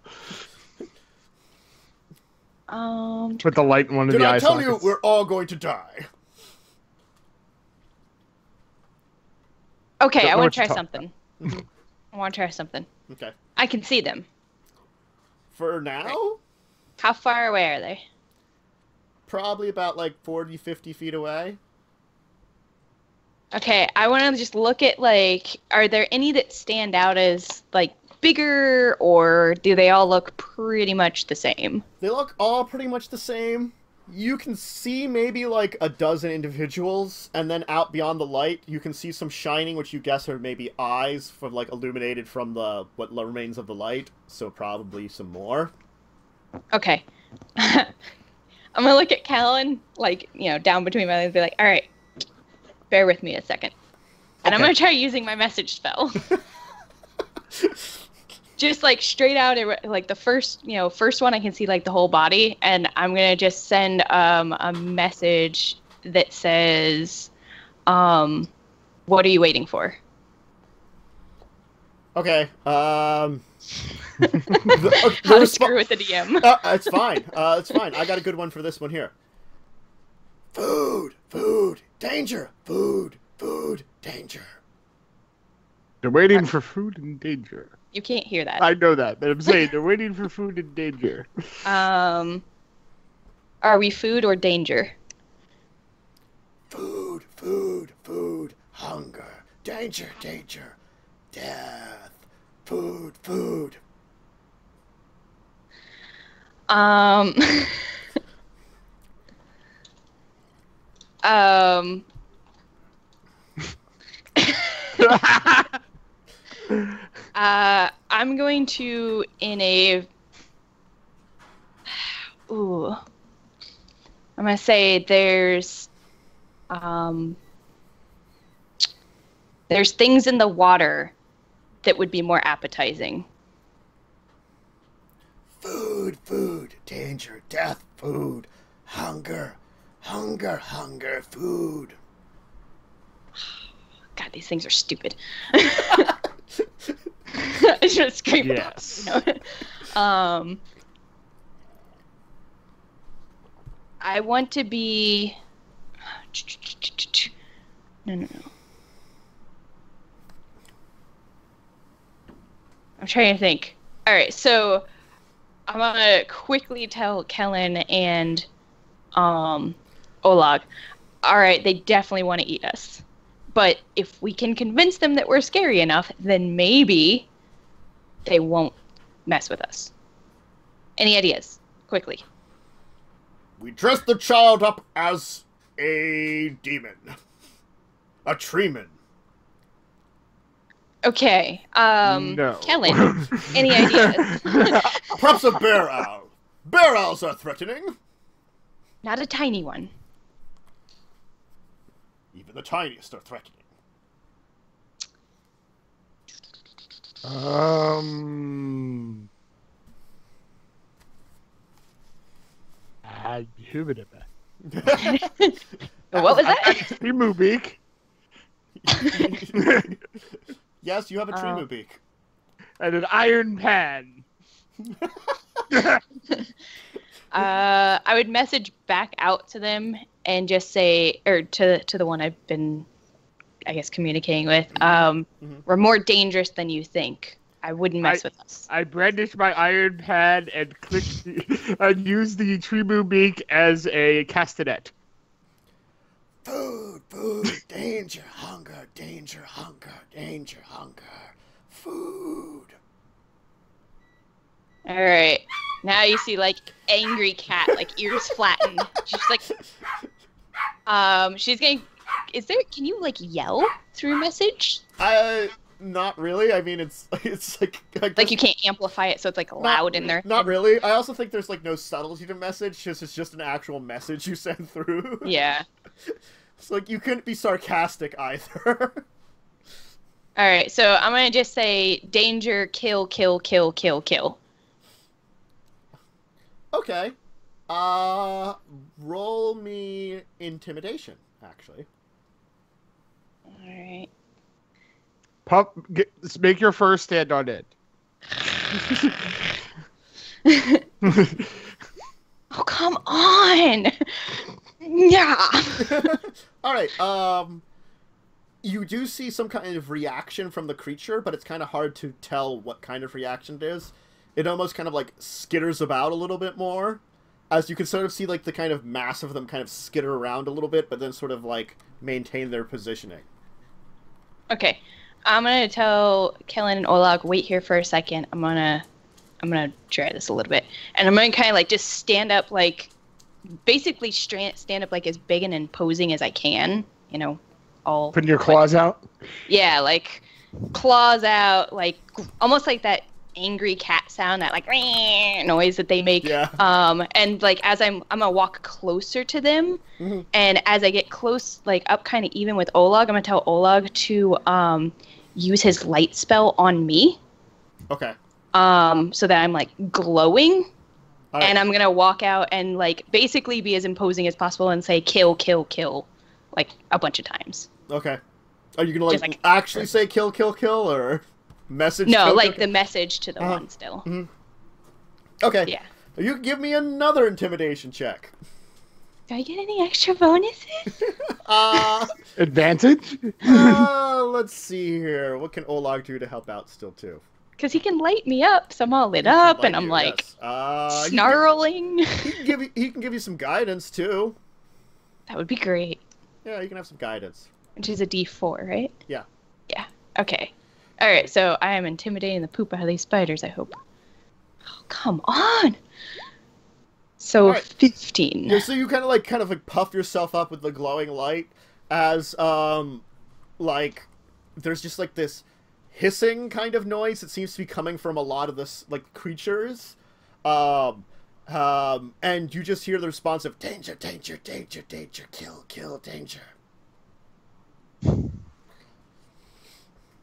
With the light in one of Did the I eye tell you sockets. we're all going to die? Okay, Don't I know want what to you're try talking something. I want to try something. Okay. I can see them. For now, Right. How far away are they? probably about like 40, 50 feet away. Okay, I want to just look at, like, are there any that stand out as, like, bigger, or do they all look pretty much the same? They look all pretty much the same. You can see maybe like a dozen individuals, and then out beyond the light, you can see some shining, which you guess are maybe eyes from like illuminated from the what remains of the light. So probably some more. Okay. I'm going to look at Callan, like, down between my legs and be like, all right, bear with me a second. And I'm going to try using my message spell. Just, like, straight out, like, the first one I can see, like, the whole body. And I'm going to just send a message that says, what are you waiting for? Okay, How to screw with the DM. It's fine. It's fine. I got a good one for this one here. Food, food, danger, food, food, danger. They're waiting for food and danger. You can't hear that. I know that, but I'm saying they're waiting for food and danger. Are we food or danger? Food, food, food, hunger, danger, danger, death, food, food. I'm going to I'm gonna say there's things in the water that would be more appetizing. Food, food, danger, death, food, hunger, hunger, hunger, food. God, these things are stupid. I should scream. Yes. I want to be. No. I'm trying to think. All right, so I'm gonna quickly tell Kellen and Olag. All right, they definitely want to eat us, but if we can convince them that we're scary enough, then maybe they won't mess with us. Any ideas? Quickly. We dress the child up as a demon. A treeman. Okay. No. Kellen, any ideas? Perhaps a bear owl. Bear owls are threatening. Not a tiny one. Even the tiniest are threatening. What was that? Emu beak. Yes, you have a treeman beak. and an iron pan. I would message back out to them and just say, or to the one I've been, I guess, communicating with. We're more dangerous than you think. I wouldn't mess with us. I brandish my iron pan and and use the Tribu beak as a castanet. Food, food, danger, hunger, danger, hunger, danger, hunger, food. All right. Now you see, like, angry cat, like, ears flattened. She's like, she's getting, can you, like, yell through message? Not really. I mean, it's like... Like, you can't amplify it so it's, like, loud in there. Not really. I also think there's, like, no subtlety to message. It's just an actual message you send through. Yeah. It's like, you couldn't be sarcastic either. Alright, so I'm gonna just say, danger, kill, kill, kill, kill, kill. Okay. Roll me intimidation, actually. Alright. Pup, make your first stand on it. Oh, come on! Yeah! Alright, you do see some kind of reaction from the creature, but it's kind of hard to tell what kind of reaction it is. It almost kind of, like, skitters about a little bit more, as you can sort of see, like, the kind of mass of them kind of skitter around a little bit, but then sort of, like, maintain their positioning. Okay. I'm gonna tell Kellen and Olag, wait here for a second. I'm gonna try this a little bit. And I'm gonna kind of, like, just stand up, like, basically stand up, like, as big and imposing as I can, you know, all... Putting your claws out? Yeah, like, claws out, like, almost like that angry cat sound, that, like, noise that they make. Yeah. And, like, as I'm gonna walk closer to them, and as I get close, like, up kind of even with Olag, I'm gonna tell Olag to, use his light spell on me. Okay. So that I'm, like, glowing. All right. And I'm gonna walk out and, like, basically be as imposing as possible and say, kill, kill, kill, like, a bunch of times. Okay. Are you gonna, Just, like, actually say kill, kill, kill, or message? No, kill, like, kill, the message to the one still. kill? Okay. Yeah. You can give me another intimidation check. Do I get any extra bonuses? Advantage? Let's see here. What can Olag do to help out still, too? Because he can light me up, so I'm all lit up, and I'm, like, yes. snarling. He can give you some guidance, too. That would be great. Yeah, you can have some guidance. Which is a D4, right? Yeah. Yeah. Okay. Alright, so I am intimidating the poop out of these spiders, I hope. Oh, come on! So, right. 15. Yeah, so you kind of puff yourself up with the glowing light as, like, there's just, like, this hissing kind of noise that seems to be coming from a lot of this, like, creatures. And you just hear the response of, danger, danger, danger, danger, kill, kill, danger.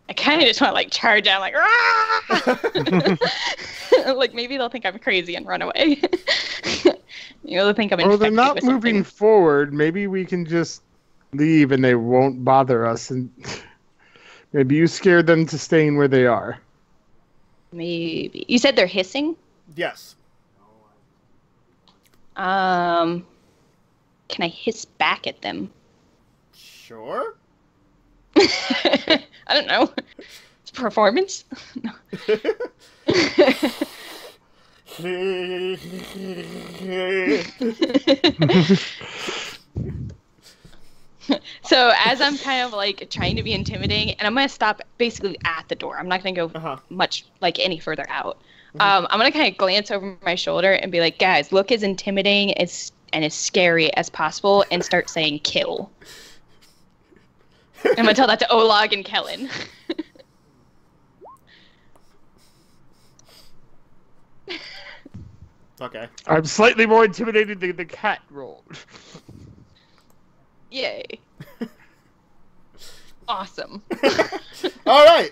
I kind of just want to, like, charge out, like, Rah! Like, maybe they'll think I'm crazy and run away. You know, they'll think I'm infected. Well, they're not with moving something. forward. Maybe we can just leave and they won't bother us. And maybe you scared them to staying where they are. Maybe. You said they're hissing? Yes. Can I hiss back at them? Sure. I don't know. It's performance? No. So as I'm kind of like trying to be intimidating, and I'm going to stop basically at the door. I'm not going to go much like any further out. I'm going to kind of glance over my shoulder and be like, guys, look as intimidating and as scary as possible and start saying kill. I'm going to tell that to Olag and Kellen. Okay. I'm slightly more intimidated than the cat rolled. Yay. Awesome. All right.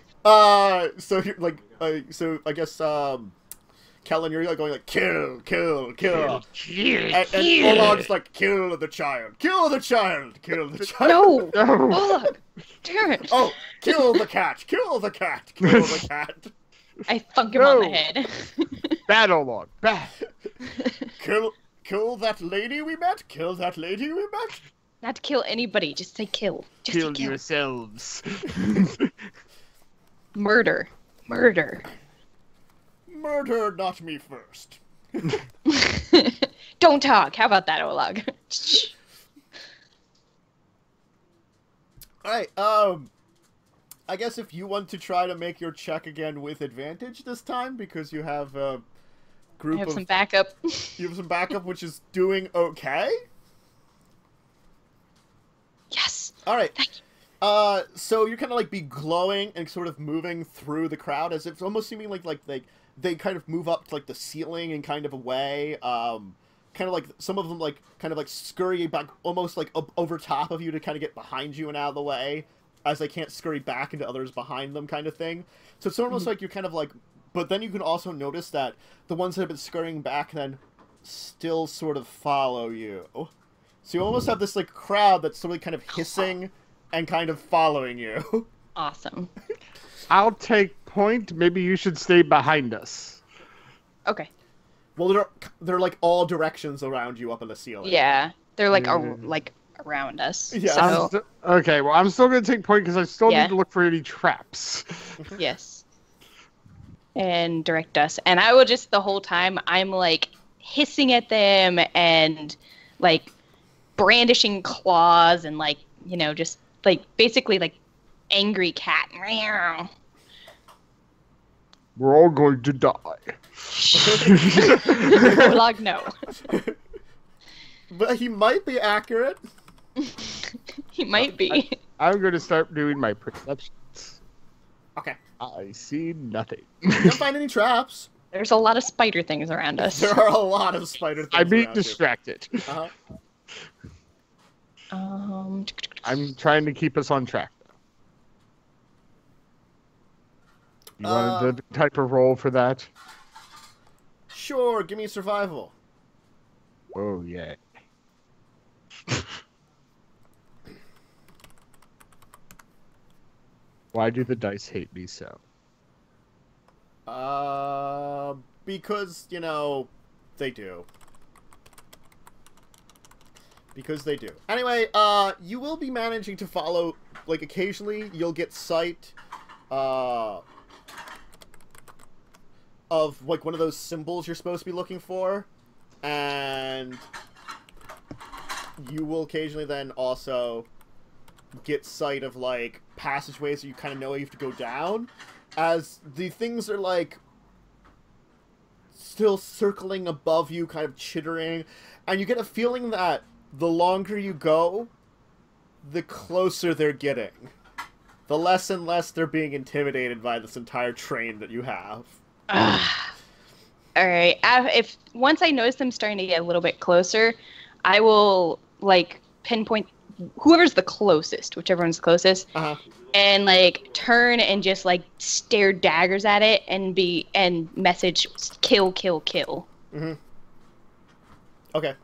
So you're like, so I guess, Kellen, you're like going like kill, kill, kill, and Olag's like kill the child, kill the child, kill the child. No. Olag. Damn it. Oh, kill the cat, kill the cat, kill the cat. I thunk him on the head. Bad Olog. Bad. Kill that lady we met? Kill that lady we met? Not to kill anybody, just say kill. Just Kill say kill. yourselves. Murder. Murder. Murder, not me first. Don't talk. How about that, Olag? Alright, I guess if you want to try to make your check again with advantage this time, because you have a group I have some backup. You have some backup, which is doing okay? Yes. Alright. Thank you. So you're kind of like be glowing and sort of moving through the crowd as if it's almost seeming like they kind of move up to like the ceiling and kind of away. Kind of like some of them like kind of like scurry back almost like up over top of you to kind of get behind you and out of the way as they can't scurry back into others behind them kind of thing. So it's almost like you're kind of like, but then you can also notice that the ones that have been scurrying back then still sort of follow you. So you almost have this like crowd that's sort of kind of hissing and kind of following you. Awesome. I'll take point. Maybe you should stay behind us. Okay. Well, they're like all directions around you up in the ceiling. Yeah, they're like around us. Yeah. So, Okay, well, I'm still going to take point because I still Yeah. need to look for any traps. yes. And direct us. And I will just the whole time I'm like hissing at them and like brandishing claws and like, you know, just like basically like angry cat. We're all going to die. Log no. But he might be accurate. He might be. I'm going to start doing my perceptions. Okay. I see nothing. You don't find any traps. There's a lot of spider things around us. There are a lot of spider things I'm being around you. distracted. Uh-huh. I'm trying to keep us on track. You wanted the type of roll for that? Sure, give me survival. Oh, yeah. Why do the dice hate me so? Because, you know, they do. Because they do. Anyway, you will be managing to follow, like, occasionally you'll get sight, of, like, one of those symbols you're supposed to be looking for, and you will occasionally then also get sight of, like, passageways that you kind of know you have to go down, as the things are, like, still circling above you, kind of chittering, and you get a feeling that the longer you go, the closer they're getting. The less and less they're being intimidated by this entire train that you have. Alright, if once I notice them starting to get a little bit closer, I will, like, pinpoint whoever's the closest, whichever one's closest, and, like, turn and just, like, stare daggers at it and message kill, kill, kill. Mm-hmm. Okay.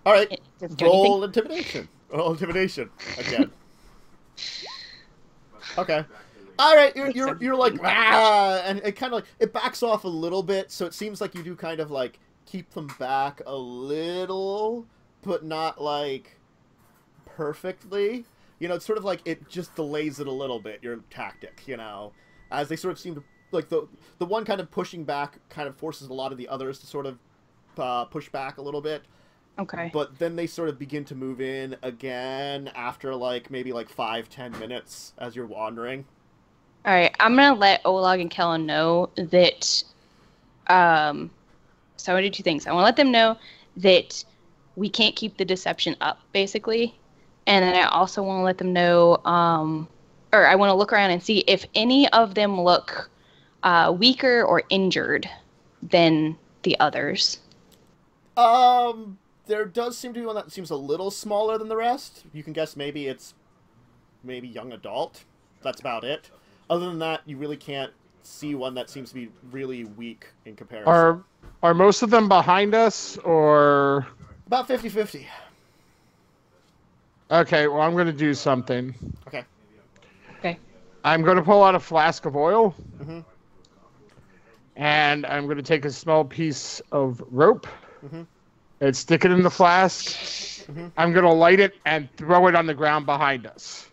Alright, roll intimidation. Roll intimidation again. Okay. Alright, you're like, ah, and it kind of like, it backs off a little bit, so it seems like you do kind of like keep them back a little, but not like perfectly. You know, it's sort of like it just delays it a little bit, your tactic, you know, as they sort of seem to, like the one kind of pushing back kind of forces a lot of the others to sort of push back a little bit. Okay. But then they sort of begin to move in again after like maybe like 5-10 minutes as you're wandering. All right, I'm gonna let Olag and Kellen know that. So I want to do two things. I want to let them know that we can't keep the deception up, basically, and then I also want to let them know, or I want to look around and see if any of them look weaker or injured than the others. There does seem to be one that seems a little smaller than the rest. You can guess maybe it's young adult. That's about it. Other than that, you really can't see one that seems to be really weak in comparison. Are most of them behind us, or... About 50-50. Okay, well, I'm going to do something. Okay. Okay. I'm going to pull out a flask of oil. Mm-hmm. And I'm going to take a small piece of rope Mm-hmm. and stick it in the flask. Mm-hmm. I'm going to light it and throw it on the ground behind us.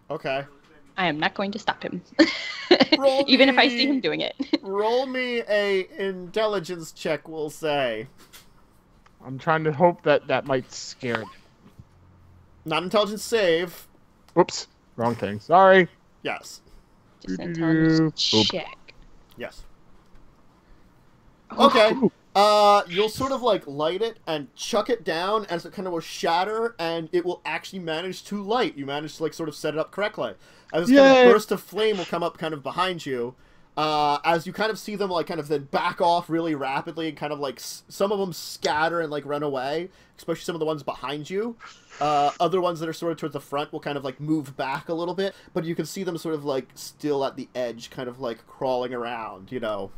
Okay. I am not going to stop him. Even if I see him doing it. Roll me a intelligence check, we'll say. I'm trying to hope that might scare him. Not intelligence save. Whoops. Wrong thing. Sorry. Yes. Just an intelligence check. Yes. Oh. Okay. You'll sort of like light it and chuck it down as it kind of will shatter, and it will actually manage to light. You manage to like sort of set it up correctly. As this kind of burst of flame will come up kind of behind you, as you kind of see them like kind of then back off really rapidly and kind of like some of them scatter and like run away, especially some of the ones behind you. Other ones that are sort of towards the front will kind of like move back a little bit, but you can see them sort of like still at the edge, kind of like crawling around, you know.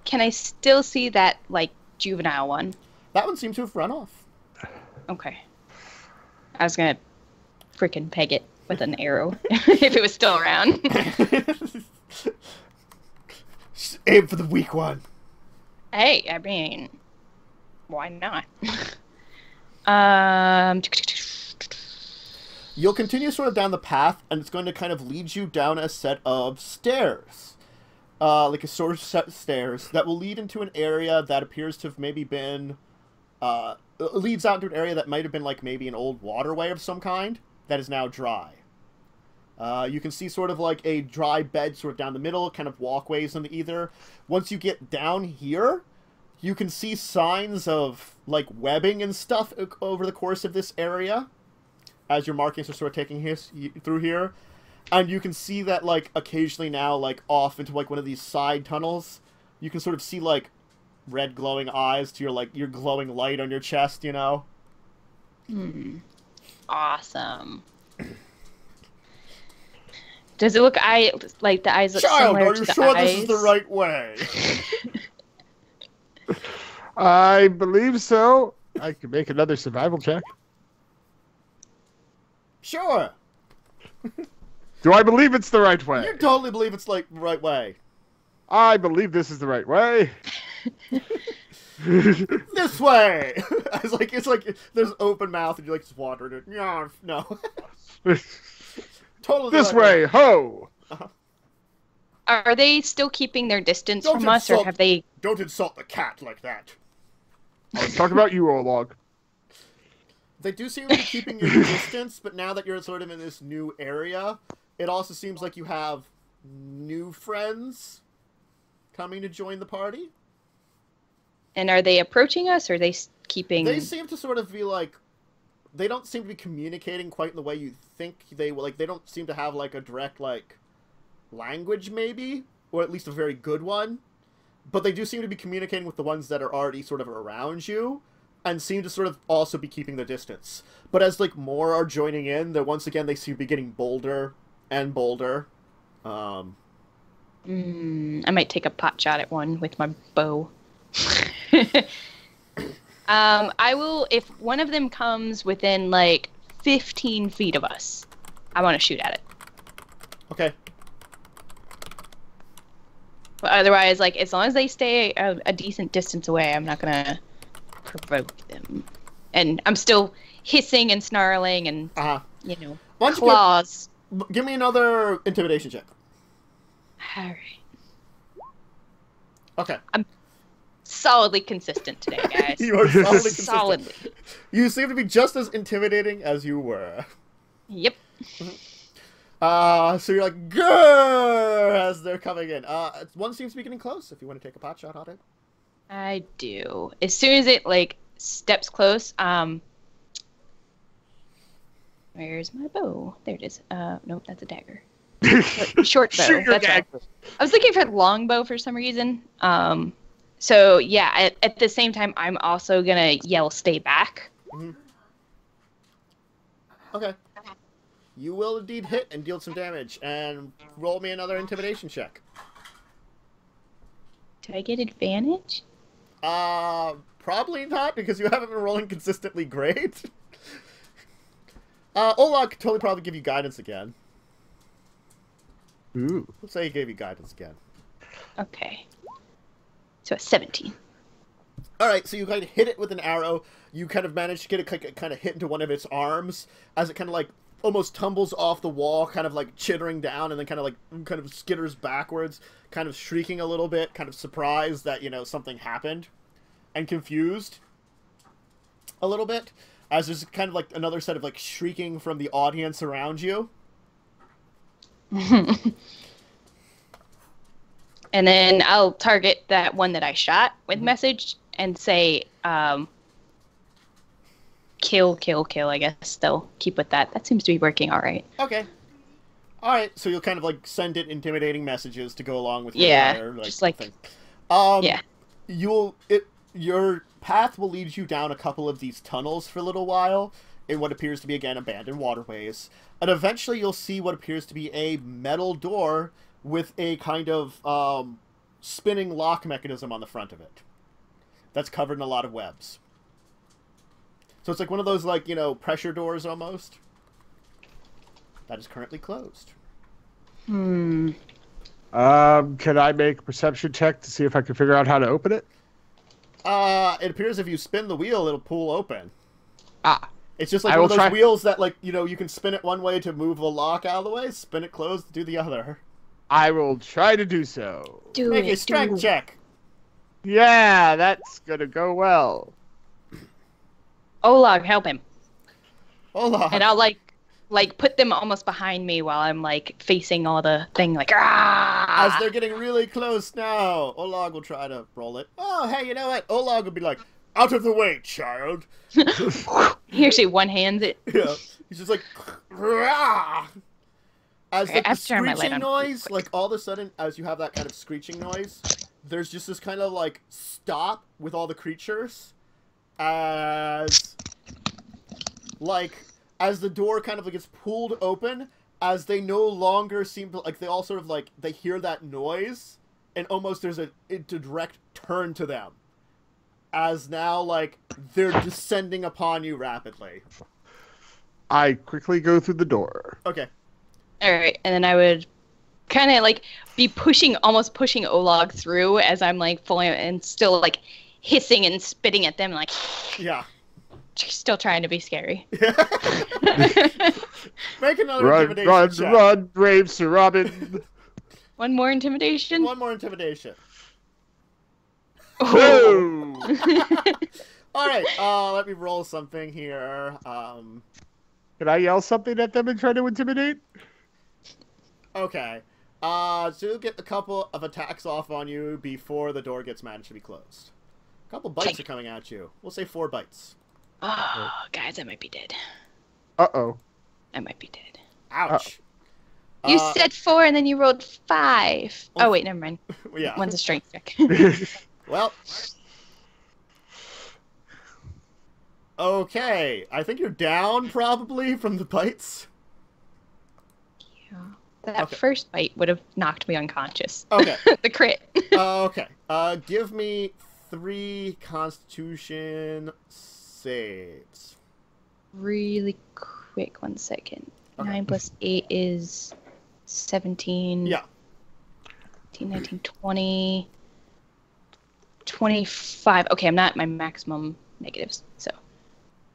Can I still see that, like, juvenile one? That one seems to have run off. Okay. I was gonna freaking peg it with an arrow if it was still around. Aim for the weak one. Hey, I mean, why not? You'll continue sort of down the path, and it's going to kind of lead you down a set of stairs. Like a sort of set of stairs that will lead into an area that appears to have maybe been, leads out to an area that might have been like maybe an old waterway of some kind that is now dry. You can see sort of like a dry bed sort of down the middle, kind of walkways on either. Once you get down here, you can see signs of like webbing and stuff over the course of this area as your markings are sort of taking through here. And you can see that, like, occasionally now, like, off into, like, one of these side tunnels, you can sort of see, like, red glowing eyes to your, like, your glowing light on your chest, you know? Awesome. Does it look like the eyes look similar to the eyes? Child, are you sure this is the right way? I believe so. I can make another survival check. Sure. Do I believe it's the right way? You totally believe it's, like, the right way. I believe this is the right way. This way! It's like there's open mouth and you like just water it. No. Totally this way, ho! Uh-huh. Are they still keeping their distance from us, or have they... Don't insult the cat like that. Let's talk about you, Olog. They do seem to be keeping your distance, but now that you're sort of in this new area, it also seems like you have new friends coming to join the party. And are they approaching us, or are they keeping... They seem to sort of be like... They don't seem to be communicating quite in the way you think they will. Like, they don't seem to have, like, a direct, like, language, maybe? Or at least a very good one. But they do seem to be communicating with the ones that are already sort of around you, and seem to sort of also be keeping their distance. But as, like, more are joining in, that once again they seem to be getting bolder and bolder. I might take a pot shot at one with my bow. I will, if one of them comes within, like, 15 feet of us, I want to shoot at it. Okay. But otherwise, like, as long as they stay a decent distance away, I'm not going to provoke them. And I'm still hissing and snarling and, you know, claws. Give me another intimidation check. Alright. Okay. I'm solidly consistent today, guys. You are solidly consistent. Solidly. You seem to be just as intimidating as you were. Yep. So you're like, grrr, as they're coming in. One seems to be getting close, if you want to take a pot shot on it. I do. As soon as it, like, steps close, where's my bow? There it is. Nope, that's a dagger. Short bow. Shoot your That's dagger. right. I was looking for long bow for some reason. So yeah, at the same time, I'm also gonna yell, "Stay back!" Mm-hmm. Okay. You will indeed hit and deal some damage, and roll me another intimidation check. Do I get advantage? Probably not, because you haven't been rolling consistently great. Olog could totally probably give you guidance again. Ooh. Let's say he gave you guidance again. Okay. So a 17. All right, so you kind of hit it with an arrow. You kind of manage to get it kind of hit into one of its arms as it kind of like almost tumbles off the wall, kind of like chittering down, and then kind of skitters backwards, kind of shrieking a little bit, kind of surprised that, you know, something happened, and confused a little bit, as there's kind of like another set of like shrieking from the audience around you. And then I'll target that one that I shot with message and say, kill, I guess. They'll keep with that. That seems to be working all right. Okay. All right, so you'll kind of like send it intimidating messages to go along with your entire, like, just like thing. yeah. Your path will lead you down a couple of these tunnels for a little while in what appears to be, again, abandoned waterways, and eventually you'll see what appears to be a metal door with a kind of spinning lock mechanism on the front of it that's covered in a lot of webs. So it's like one of those, like, you know, pressure doors almost. That is currently closed. Can I make a perception check to see if I can figure out how to open it? It appears if you spin the wheel, it'll pull open. Ah. It's just like one of those wheels that, like, you know, you can spin it one way to move the lock out of the way, spin it closed to do the other. I will try to do so. Make a strength check. Yeah, that's gonna go well. Olag, help him. Olag. And I'll like put them almost behind me while I'm like facing all the thing, like as they're getting really close now. Olag will try to roll it. Oh, hey, you know what? Olag will be like, out of the way, child. He actually one-hands it. Yeah, he's just like, Rah! As like, the screeching noise, like all of a sudden, as you have that kind of screeching noise, there's just this kind of like stop with all the creatures, as the door kind of like gets pulled open, as they no longer seem to, like, they all sort of like, they hear that noise, and almost there's a direct turn to them, as now like they're descending upon you rapidly. I quickly go through the door. Okay. All right, and then I would kind of like be almost pushing Olag through as I'm like fully and still like hissing and spitting at them, like yeah, still trying to be scary. Make another intimidation check. Run, brave Sir Robin. One more intimidation. One more intimidation. Oh. All right, let me roll something here. Can I yell something at them and try to intimidate? Okay. So you'll get a couple of attacks off on you before the door gets managed to be closed. A couple bites are coming at you. We'll say 4 bites. Oh, guys, I might be dead. Uh-oh. I might be dead. Ouch. You said 4 and then you rolled 5. Oh, wait, never mind. Yeah. One's a strength check. Well. Okay. I think you're down, probably, from the bites. Yeah. That first bite would have knocked me unconscious. Okay. The crit. Okay. Give me 3 Constitution saves. Really quick, 1 second. Okay. 9 plus 8 is 17. Yeah. 18, 19, 20. 25. Okay, I'm not at my maximum negatives, so.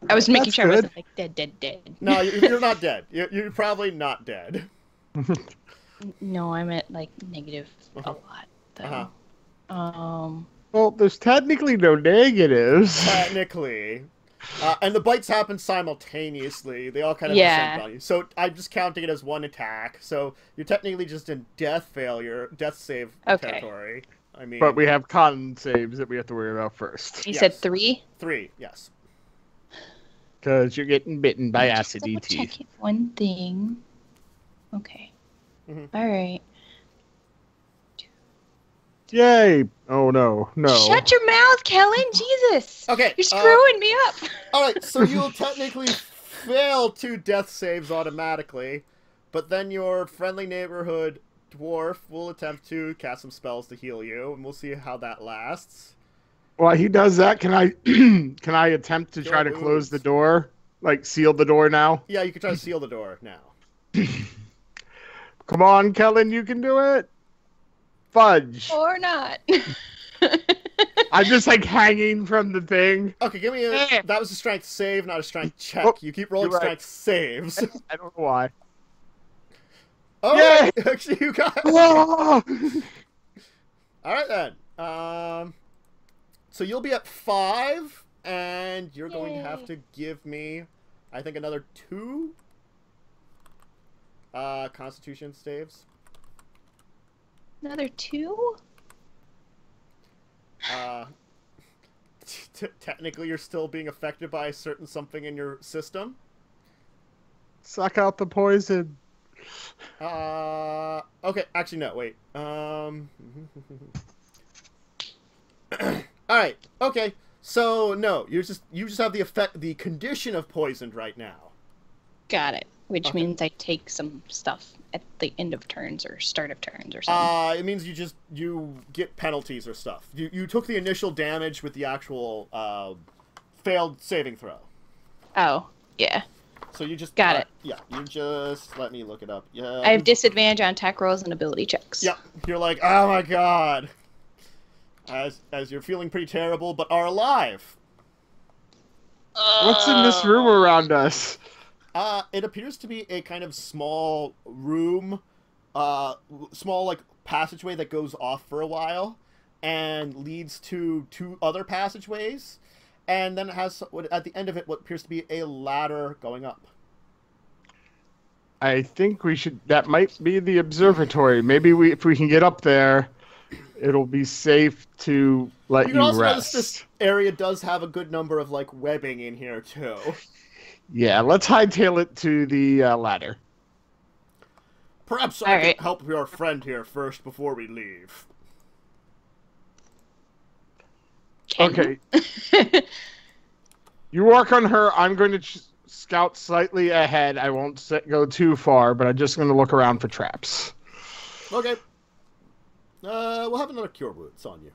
I was making sure I wasn't like dead. No, you're not dead. You're probably not dead. No, I'm at like negative a lot, though. Well, there's technically no negatives. Technically. And the bites happen simultaneously. They all kind of descend on you. So I'm just counting it as 1 attack. So you're technically just in death save territory. I mean, but we have con saves that we have to worry about first. You said 3? 3, yes. Because you're getting bitten by acid teeth. Checking one thing. Okay. All right. Yay! Oh no. Shut your mouth, Kellen! Jesus! Okay. You're screwing me up! Alright, so you'll technically fail 2 death saves automatically, but then your friendly neighborhood dwarf will attempt to cast some spells to heal you, and we'll see how that lasts. While he does that, can I attempt to try to close the door? Like, seal the door now? Yeah, you can try to seal the door now. Come on, Kellen, you can do it. Fudge. Or not. I'm just like hanging from the thing. Okay, give me a... That was a strength save, not a strength check. Oh, you keep rolling you're right. strength saves. I don't know why. Oh, Yay! actually, you got... Whoa! Alright then. So you'll be at 5, and you're going to have to give me, I think, another 2 Constitution saves. Another 2? Technically, you're still being affected by a certain something in your system. Suck out the poison. Okay, actually, no, wait. Alright, okay. So, no, you just have the condition of poisoned right now. Got it. Which means I take some stuff at the end of turns or start of turns or something. It means you get penalties or stuff. You took the initial damage with the actual failed saving throw. Oh, yeah. So you just got it. Yeah, you just let me look it up. Yeah. I have disadvantage on attack rolls and ability checks. Yep. You're like, oh my god. As you're feeling pretty terrible, but are alive. What's in this room around us? It appears to be a kind of small room, small like passageway that goes off for a while, and leads to 2 other passageways, and then it has at the end of it what appears to be a ladder going up. I think we should. That might be the observatory. Maybe if we can get up there, it'll be safe to let You you can also rest. notice this area does have a good number of like webbing in here too. Yeah, let's hightail it to the ladder. Perhaps I can help your friend here first before we leave. Okay. You work on her. I'm going to scout slightly ahead. I won't go too far, but I'm just going to look around for traps. Okay. We'll have another cure wounds on you.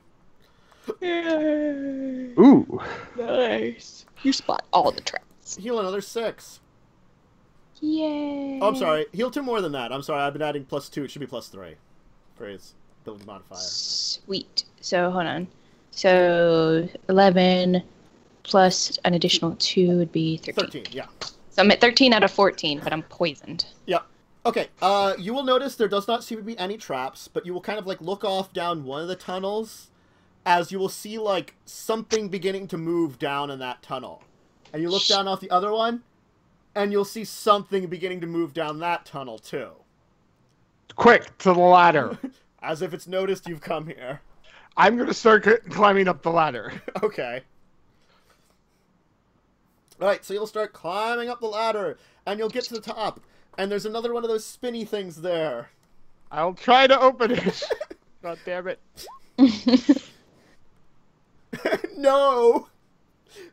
Yay. Ooh. Nice. You spot all the traps. Heal another 6. Yay. Oh, I'm sorry. Heal 2 more than that. I'm sorry. I've been adding +2. It should be +3 for his ability modifier. Sweet. So, hold on. So, 11 plus an additional 2 would be 13. 13, yeah. So I'm at 13 out of 14, but I'm poisoned. Yeah. Okay, you will notice there does not seem to be any traps, but you will kind of, like, look off down one of the tunnels as you will see, like, something beginning to move down in that tunnel. And you look down off the other one, and you'll see something beginning to move down that tunnel, too. Quick, to the ladder. As if it's noticed you've come here. I'm going to start climbing up the ladder. Okay. Alright, so you'll start climbing up the ladder, and you'll get to the top, and there's another one of those spinny things there. I'll try to open it. God damn it. No!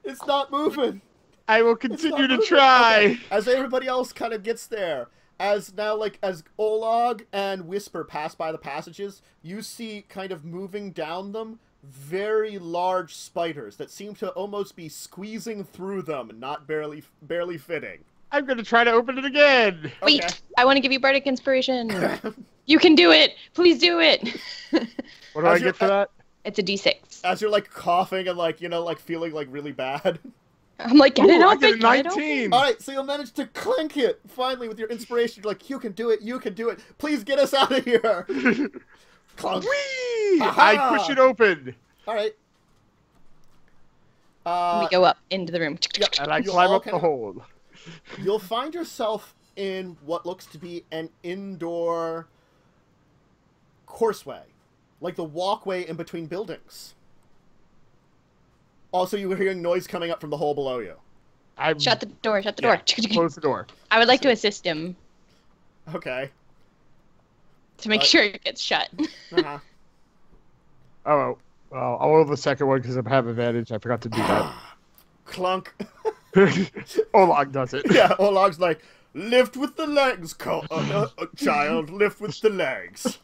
It's not moving! I will continue to try. Okay. As everybody else kind of gets there, as Olag and Whisper pass by the passages, you see kind of moving down them very large spiders that seem to almost be squeezing through them, not barely fitting. I'm going to try to open it again. Wait, Okay. I want to give you bardic inspiration. You can do it. Please do it. What do I get for that? It's a d6. As you're like coughing and like, you know, like feeling like really bad. I'm like, get it Ooh, I open. get a Get it 19. Alright, so you'll manage to clink it, finally, with your inspiration. You're like, you can do it, you can do it. Please get us out of here. Clunk. Whee! Aha! I push it open. Alright. We go up into the room. And I You'll climb all up the kind of- hole. You'll find yourself in what looks to be an indoor courseway. Like the walkway in between buildings. Also, you were hearing noise coming up from the hole below you. Shut the door. Shut the door. Close the door. I would like to assist him Okay. to make sure it gets shut. Uh-huh. Oh, well, I'll roll the second one because I have advantage. I forgot to do that. Clunk. Olag does it. Yeah, Olag's like, lift with the legs, child, lift with the legs.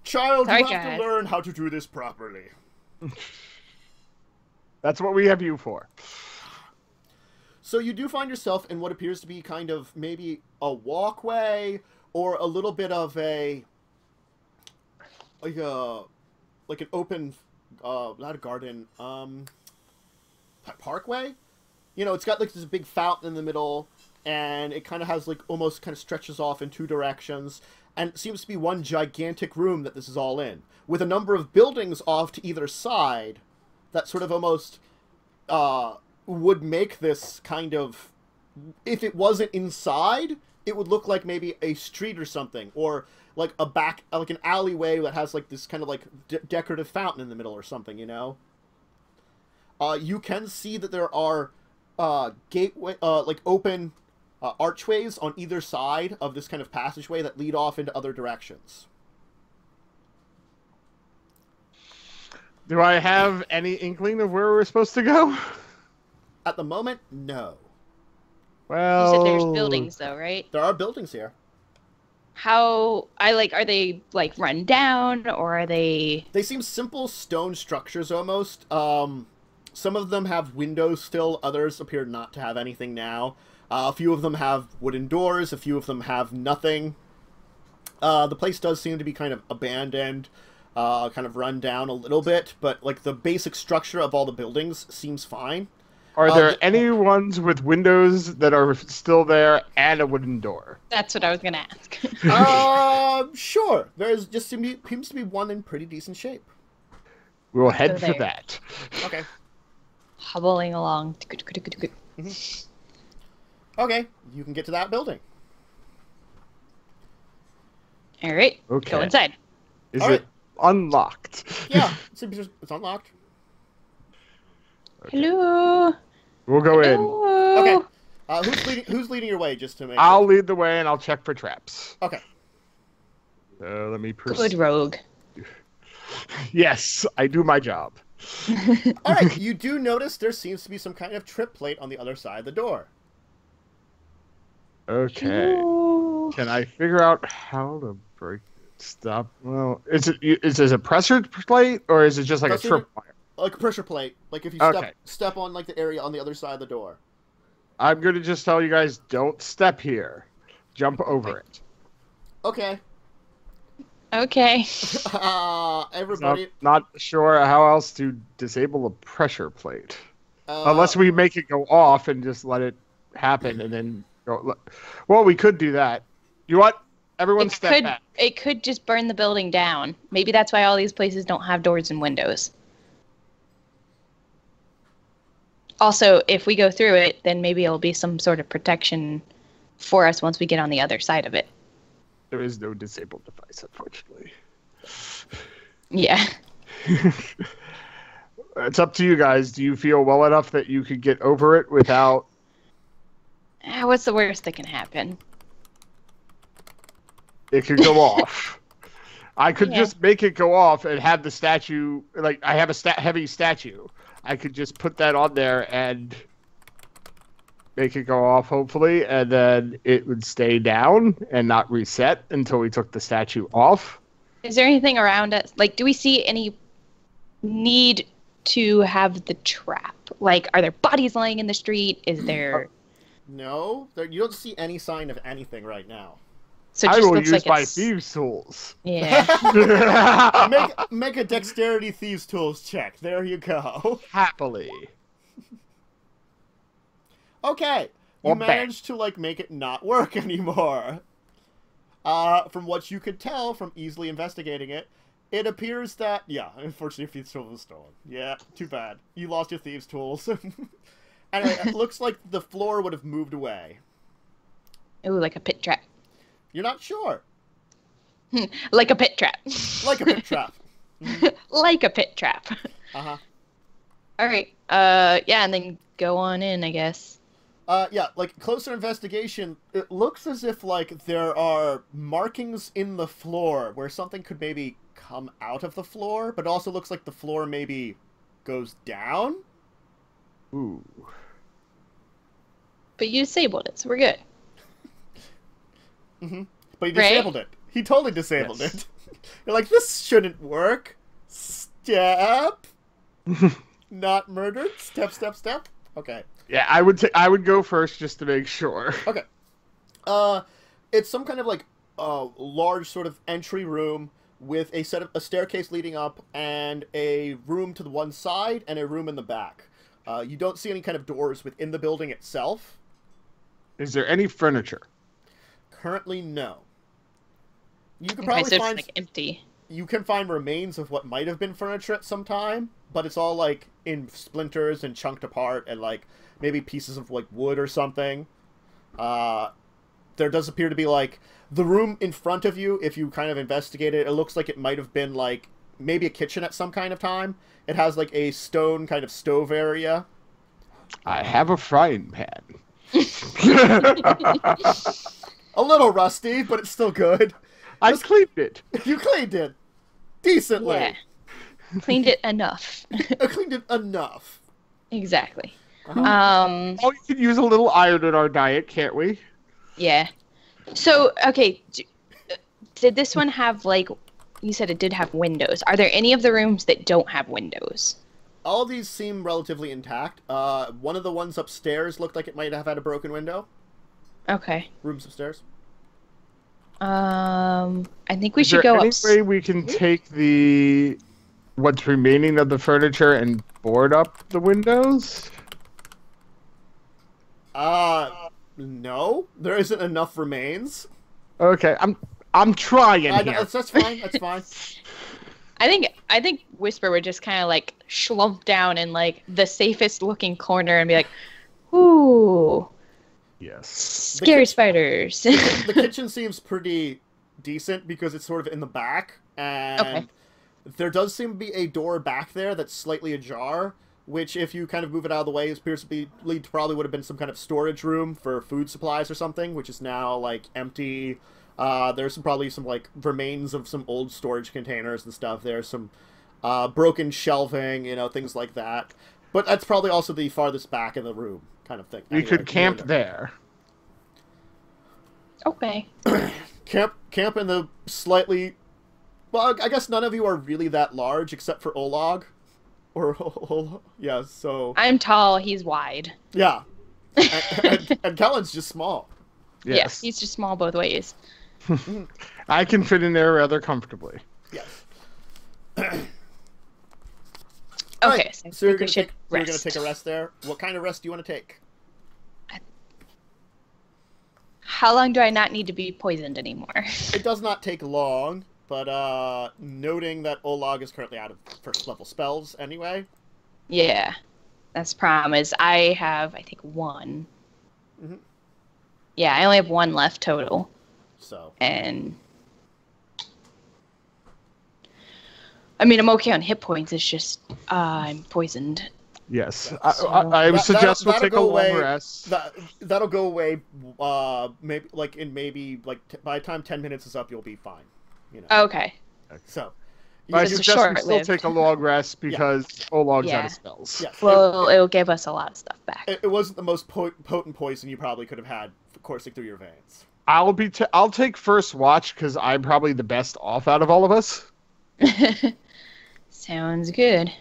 Child, Sorry, you have guys. to learn how to do this properly. That's what we have you for. So you do find yourself in what appears to be kind of maybe a walkway or a little bit of a like an open not a garden parkway. You know, it's got like this big fountain in the middle, and it kind of has like almost kind of stretches off in 2 directions, and it seems to be one gigantic room that this is all in, with a number of buildings off to either side that sort of almost would make this kind of, if it wasn't inside, it would look like maybe a street or something, or like a back, like an alleyway that has like this kind of like decorative fountain in the middle or something, you know? You can see that there are like open archways on either side of this kind of passageway that lead off into other directions. Do I have any inkling of where we're supposed to go? At the moment, no. Well, You said there's buildings though, right? There are buildings here. Are they like run down, or are they... They seem simple stone structures almost. Some of them have windows still, others appear not to have anything now. A few of them have wooden doors, a few of them have nothing. The place does seem to be kind of abandoned, kind of run down a little bit, but like the basic structure of all the buildings seems fine. Are there any ones with windows that are still there and a wooden door? That's what I was gonna ask. Sure. There's just seems to be one in pretty decent shape. We'll head Go for there. that. Okay. Hobbling along. Okay, you can get to that building. All right. Okay. Go inside. Is All it right. unlocked? Yeah, it's unlocked. Okay. Hello. We'll go in. Hello. Okay. Who's leading your way, just to make I'll lead the way and I'll check for traps. Okay. Let me Good rogue. Yes, I do my job. Alright, you do notice there seems to be some kind of trip plate on the other side of the door. Okay. Hello. Can I figure out how to break it? Stop. Well, is it a pressure plate or is it just like Pressure- a trip wire? Like a pressure plate. Like if you Okay. step on like the area on the other side of the door. I'm going to just tell you guys, don't step here. Jump over it. Okay. Okay. Everybody. I'm not sure how else to disable a pressure plate. Unless we make it go off and just let it happen and then go. Well, we could do that. You what? Everyone step back. It could just burn the building down. Maybe that's why all these places don't have doors and windows. Also, if we go through it, then maybe it'll be some sort of protection for us once we get on the other side of it. There is no disabled device, unfortunately. Yeah. It's up to you guys. Do you feel well enough that you could get over it without... What's the worst that can happen? It could go off. I could Yeah. just make it go off and have the statue... Like, I have a heavy statue. I could just put that on there and make it go off, hopefully, and then it would stay down and not reset until we took the statue off. Is there anything around us? Like, do we see any need to have the trap? Like, are there bodies lying in the street? Is there... No, you don't see any sign of anything right now. So it I just will looks use like my it's... thieves' tools. Yeah. Make a dexterity thieves tools check. There you go. Happily. Okay, you Or bad. managed to like make it not work anymore. From what you could tell from easily investigating it, it appears that unfortunately, your thieves' tool was stolen. Yeah, too bad. You lost your thieves' tools. Anyway, it looks like the floor would have moved away. Ooh, like a pit trap. You're not sure. Like a pit trap. Like a pit trap. Like a pit trap. Uh-huh. All right. Yeah, and then go on in, I guess. Yeah, like closer investigation, it looks as if like there are markings in the floor where something could maybe come out of the floor, but it also looks like the floor maybe goes down. Ooh. But you disabled it, so we're good. Mm-hmm. But he Right? disabled it. He totally disabled Yes. it. You're like, this shouldn't work. Step. Not murdered. Step, step, step. Okay. Yeah, I would go first just to make sure. Okay. It's some kind of like large sort of entry room with a staircase leading up and a room to the one side and a room in the back. You don't see any kind of doors within the building itself. Is there any furniture? Currently, no. You can Okay, probably so it's find like empty. you can find remains of what might have been furniture at some time, but it's all like in splinters and chunked apart and like maybe pieces of like wood or something. There does appear to be like the room in front of you. If you kind of investigate it, it looks like it might have been like maybe a kitchen at some kind of time. It has like a stone kind of stove area. I have a frying pan. A little rusty, but it's still good. I cleaned it. You cleaned it decently. Yeah. Cleaned it enough. I cleaned it enough. Exactly. Uh-huh. Oh, you could use a little iron in our diet, can't we? Yeah. So, okay, did this one have, like, you said it did have windows. Are there any of the rooms that don't have windows? All of these seem relatively intact. One of the ones upstairs looked like it might have had a broken window. Okay. Rooms upstairs. I think we Is should there go any up. way we can take what's remaining of the furniture and board up the windows? No. There isn't enough remains. Okay, I'm trying here. That's fine. That's fine. I think Whisper would just kind of like slump down in like the safest looking corner and be like, "Ooh, Yes. scary spiders." The kitchen seems pretty decent because it's sort of in the back, and there does seem to be a door back there that's slightly ajar, which, if you kind of move it out of the way, appears to lead to probably would have been some kind of storage room for food supplies or something, which is now like empty. There's probably some like remains of some old storage containers and stuff. There's some broken shelving, things like that. But that's probably also the farthest back in the room kind of thing. We could camp there. Okay. Camp in the slightly... Well, I guess none of you are really that large except for Olag. Yeah, so... I'm tall, he's wide. Yeah. And Kellen's just small. Yes. Yeah, he's just small both ways. I can fit in there rather comfortably. Yes. Okay, Right, so so you're we going should to take a rest there. What kind of rest do you want to take? How long do I not need to be poisoned anymore? It does not take long, but noting that Olag is currently out of first level spells anyway. Yeah, that's the problem. Is I have, I think, one. Mm-hmm. Yeah, I only have one left total. So. And I mean, I'm okay on hit points. It's just I'm poisoned. Yes. Yeah, so- I would suggest we'll take a long rest. That'll go away. Maybe by the time 10 minutes is up, you'll be fine. Okay. So. I It's suggest we still short-lived. take a long rest because Olag's Yeah. out of spells. Yes. Well, it'll give us a lot of stuff back. It wasn't the most potent poison you probably could have had coursing through your veins. I'll take first watch because I'm probably the best off out of all of us. Sounds good.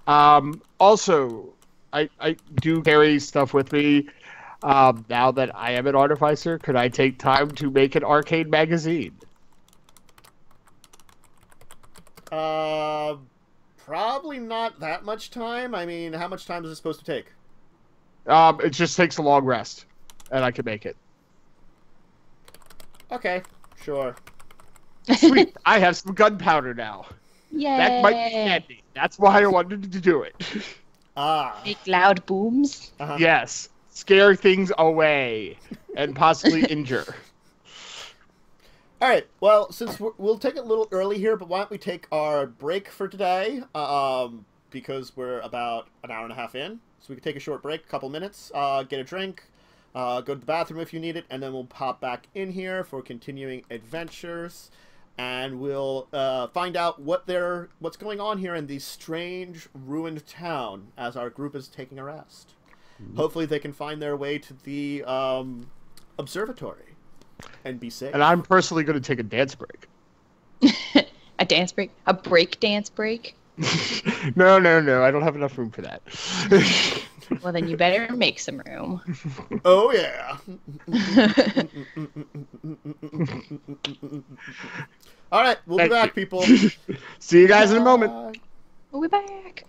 Also, I do carry stuff with me. Now that I am an artificer, could I take time to make an arcade magazine? Probably not that much time. I mean, how much time is it supposed to take? It just takes a long rest, and I can make it. Okay, sure. Sweet, I have some gunpowder now. Yay! That might be handy. That's why I wanted to do it. Ah. Make loud booms. Uh-huh. Yes, scare things away and possibly injure. All right. Well, since we'll take it a little early here, but why don't we take our break for today? Because we're about an hour and a half in, so we can take a short break, a couple minutes, get a drink, go to the bathroom if you need it, and then we'll pop back in here for continuing adventures, and we'll find out what's going on here in the strange ruined town as our group is taking a rest. Mm-hmm. Hopefully, they can find their way to the observatory. And be safe. And I'm personally going to take a dance break. A dance break? A break dance break? No. I don't have enough room for that. Well, then you better make some room. Oh yeah. All right, we'll be Thank back, you. people. See you guys in a moment. Bye. We'll be back.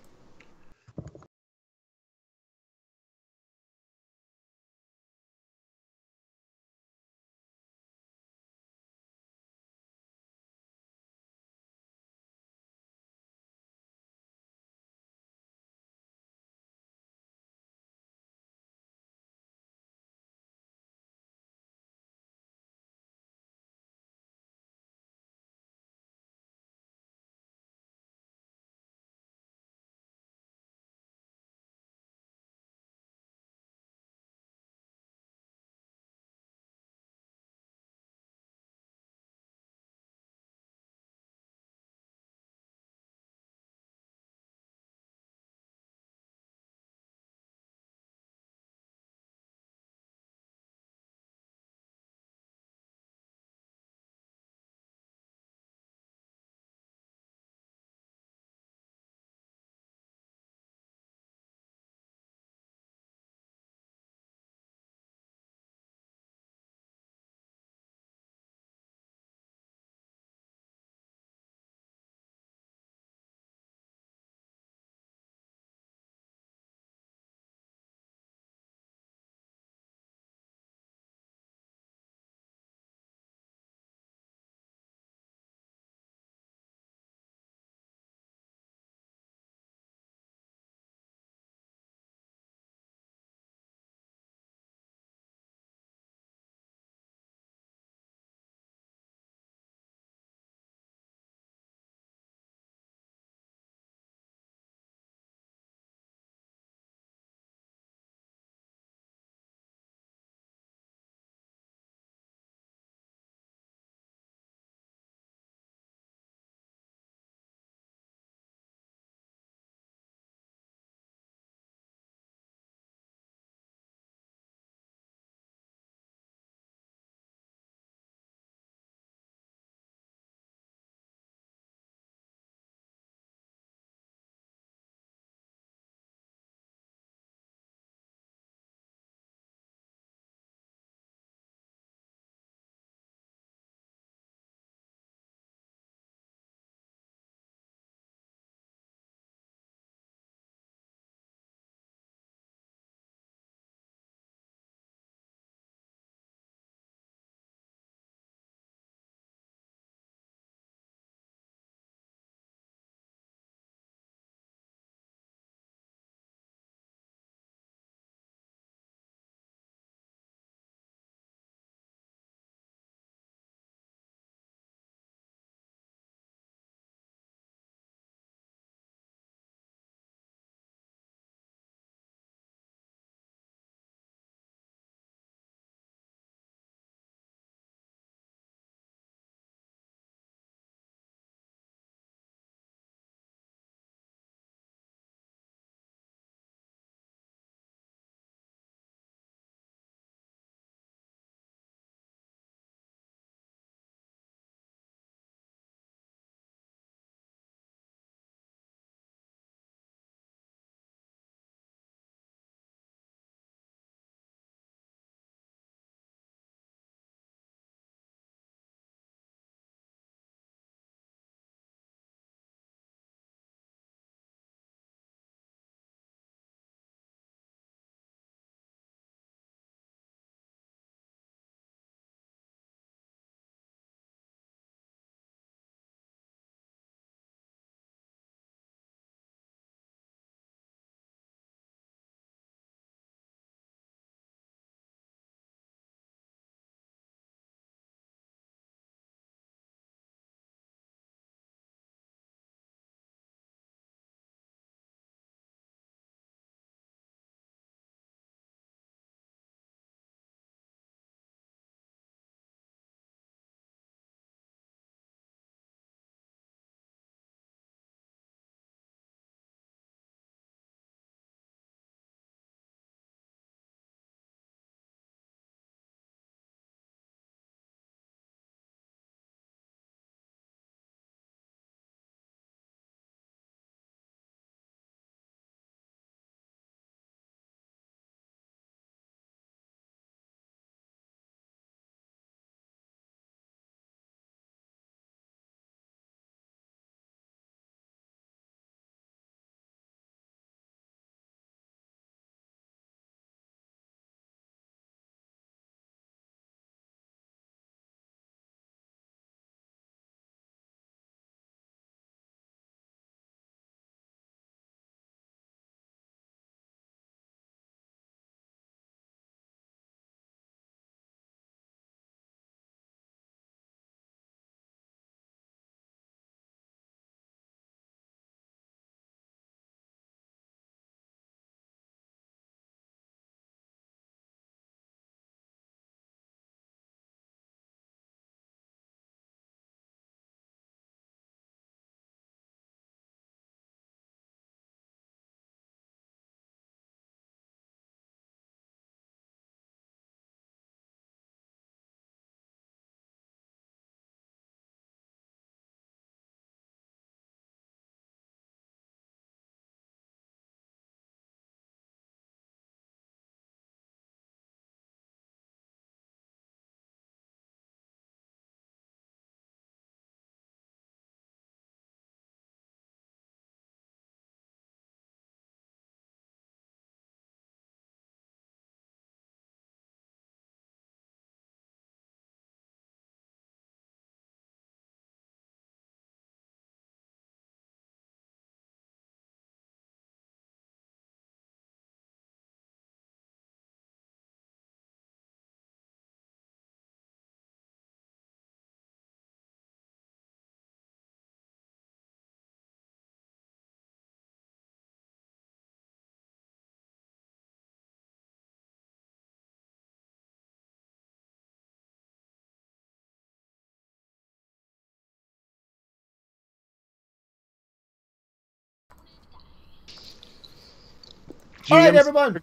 All right, everyone.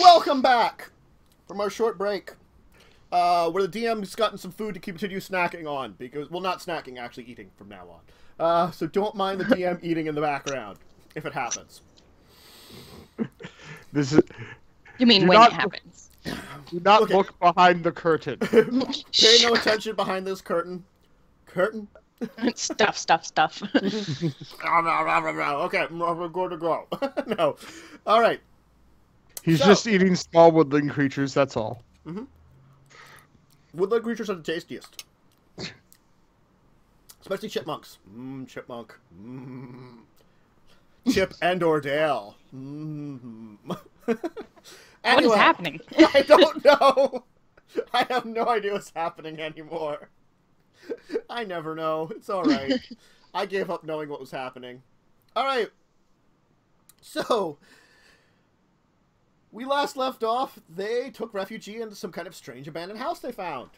Welcome back from our short break, where the DM's gotten some food to continue snacking on, because, well, not snacking, actually eating from now on. So don't mind the DM eating in the background, if it happens. This is. You mean when it happens? Do not look behind the curtain. Pay no attention behind this curtain. Curtain? Stuff. Okay, we're going to go. No. All right. He's just eating small woodland creatures, that's all. Mm-hmm. Woodland creatures are the tastiest. Especially chipmunks. Chipmunk. Chip and or Dale. What is happening? I don't know. I have no idea what's happening anymore. I never know. It's alright. I gave up knowing what was happening. Alright. So, we last left off, they took refugee into some kind of strange abandoned house they found.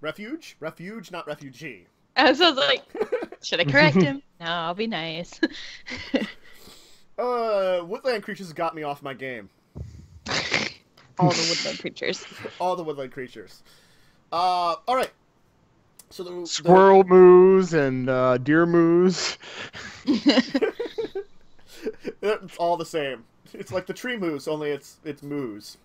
Refuge? Refuge, not refugee. I was like, should I correct him? No, I'll be nice. Woodland creatures got me off my game. All the woodland creatures. All the woodland creatures. Alright. So the squirrel moose and deer moose. It's all the same. It's like the tree moose, only it's moose.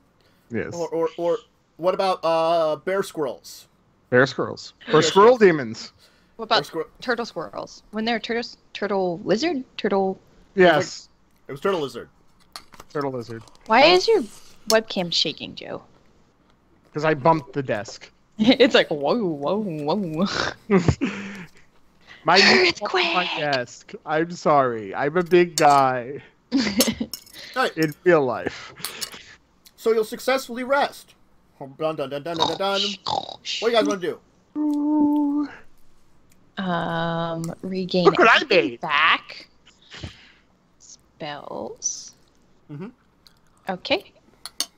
Yes. Or what about bear squirrels? Bear squirrels. Or squirrel demons. What about turtle squirrels? When they're turtle lizard? Turtle... Yes. It was turtle lizard. Turtle lizard. Why is your webcam shaking, Joe? Because I bumped the desk. It's like, whoa. My Earthquake! my desk. I'm sorry. I'm a big guy. Right. In real life. So you'll successfully rest. Dun, dun, dun, dun, dun, dun. What do you guys want to do? Regain Look what I everything made. back. Spells. Mm-hmm. Okay. Look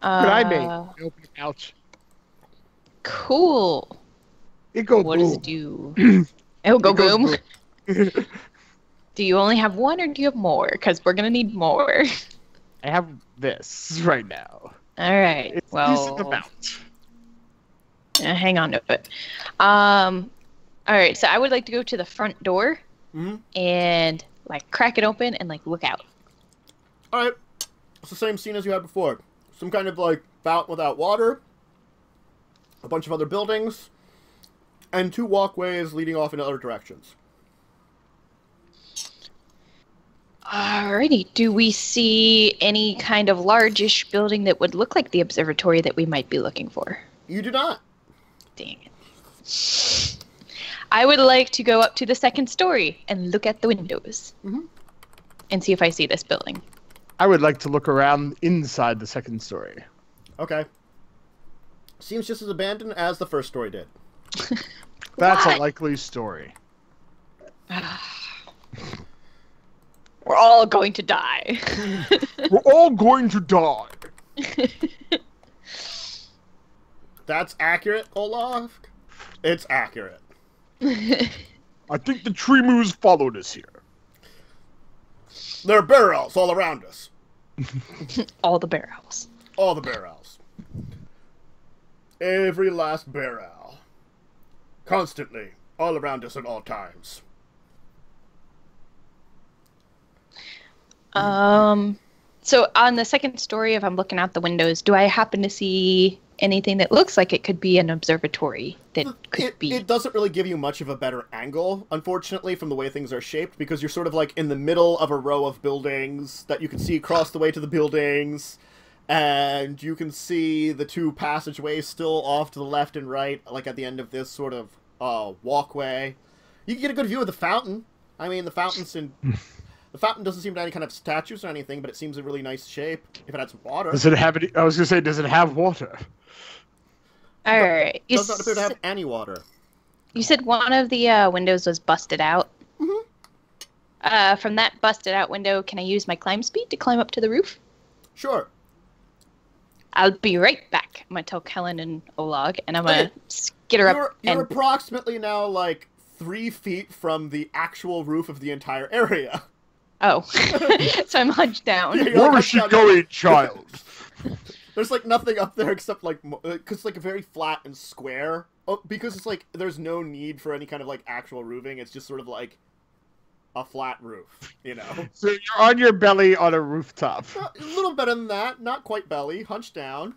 what I made. Open couch. Cool. It go What boom. does it do? It'll go boom. Do you only have one or do you have more? Because we're gonna need more. I have this right now. All right. It's Well, decent amount. hang on to it. All right. So I would like to go to the front door and like crack it open and like look out. All right. It's the same scene as you had before. Some kind of like fountain without water. A bunch of other buildings. And 2 walkways leading off in other directions. Alrighty. Do we see any kind of largish building that would look like the observatory that we might be looking for? You do not. Dang it. I would like to go up to the second story and look at the windows and see if I see this building. I would like to look around inside the second story. Okay. Seems just as abandoned as the first story did. That's What? a likely story. We're all going to die. We're all going to die. That's accurate, Olaf? It's accurate. I think the tree moose followed us here. There are barrels all around us. All the barrels. All the barrels. Every last barrel. Constantly. All around us at all times. So on the second story, if I'm looking out the windows, do I happen to see anything that looks like it could be an observatory that could be? It doesn't really give you much of a better angle, unfortunately, from the way things are shaped, because you're sort of like in the middle of a row of buildings that you can see across the way to the buildings, and you can see the 2 passageways still off to the left and right, like at the end of this sort of walkway. You can get a good view of the fountain. I mean, the fountain's in... The fountain doesn't seem to have any kind of statues or anything, but it seems in really nice shape. If it had some water. Does it have any... I was going to say, does it have water? Alright. It does not appear to have any water. You said one of the windows was busted out. From that busted out window, can I use my climb speed to climb up to the roof? Sure. I'll be right back. I'm going to tell Kellen and Olag, and I'm going to skitter up. You're approximately now, like, 3 feet from the actual roof of the entire area. Oh, so I'm hunched down. Yeah, you're Where like, was she "I'm down." going, child? There's like nothing up there except like because it's like very flat and square. Oh, because it's like there's no need for any kind of like actual roofing. It's just sort of like a flat roof, you know. So you're on your belly on a rooftop. A little better than that. Not quite belly. Hunched down.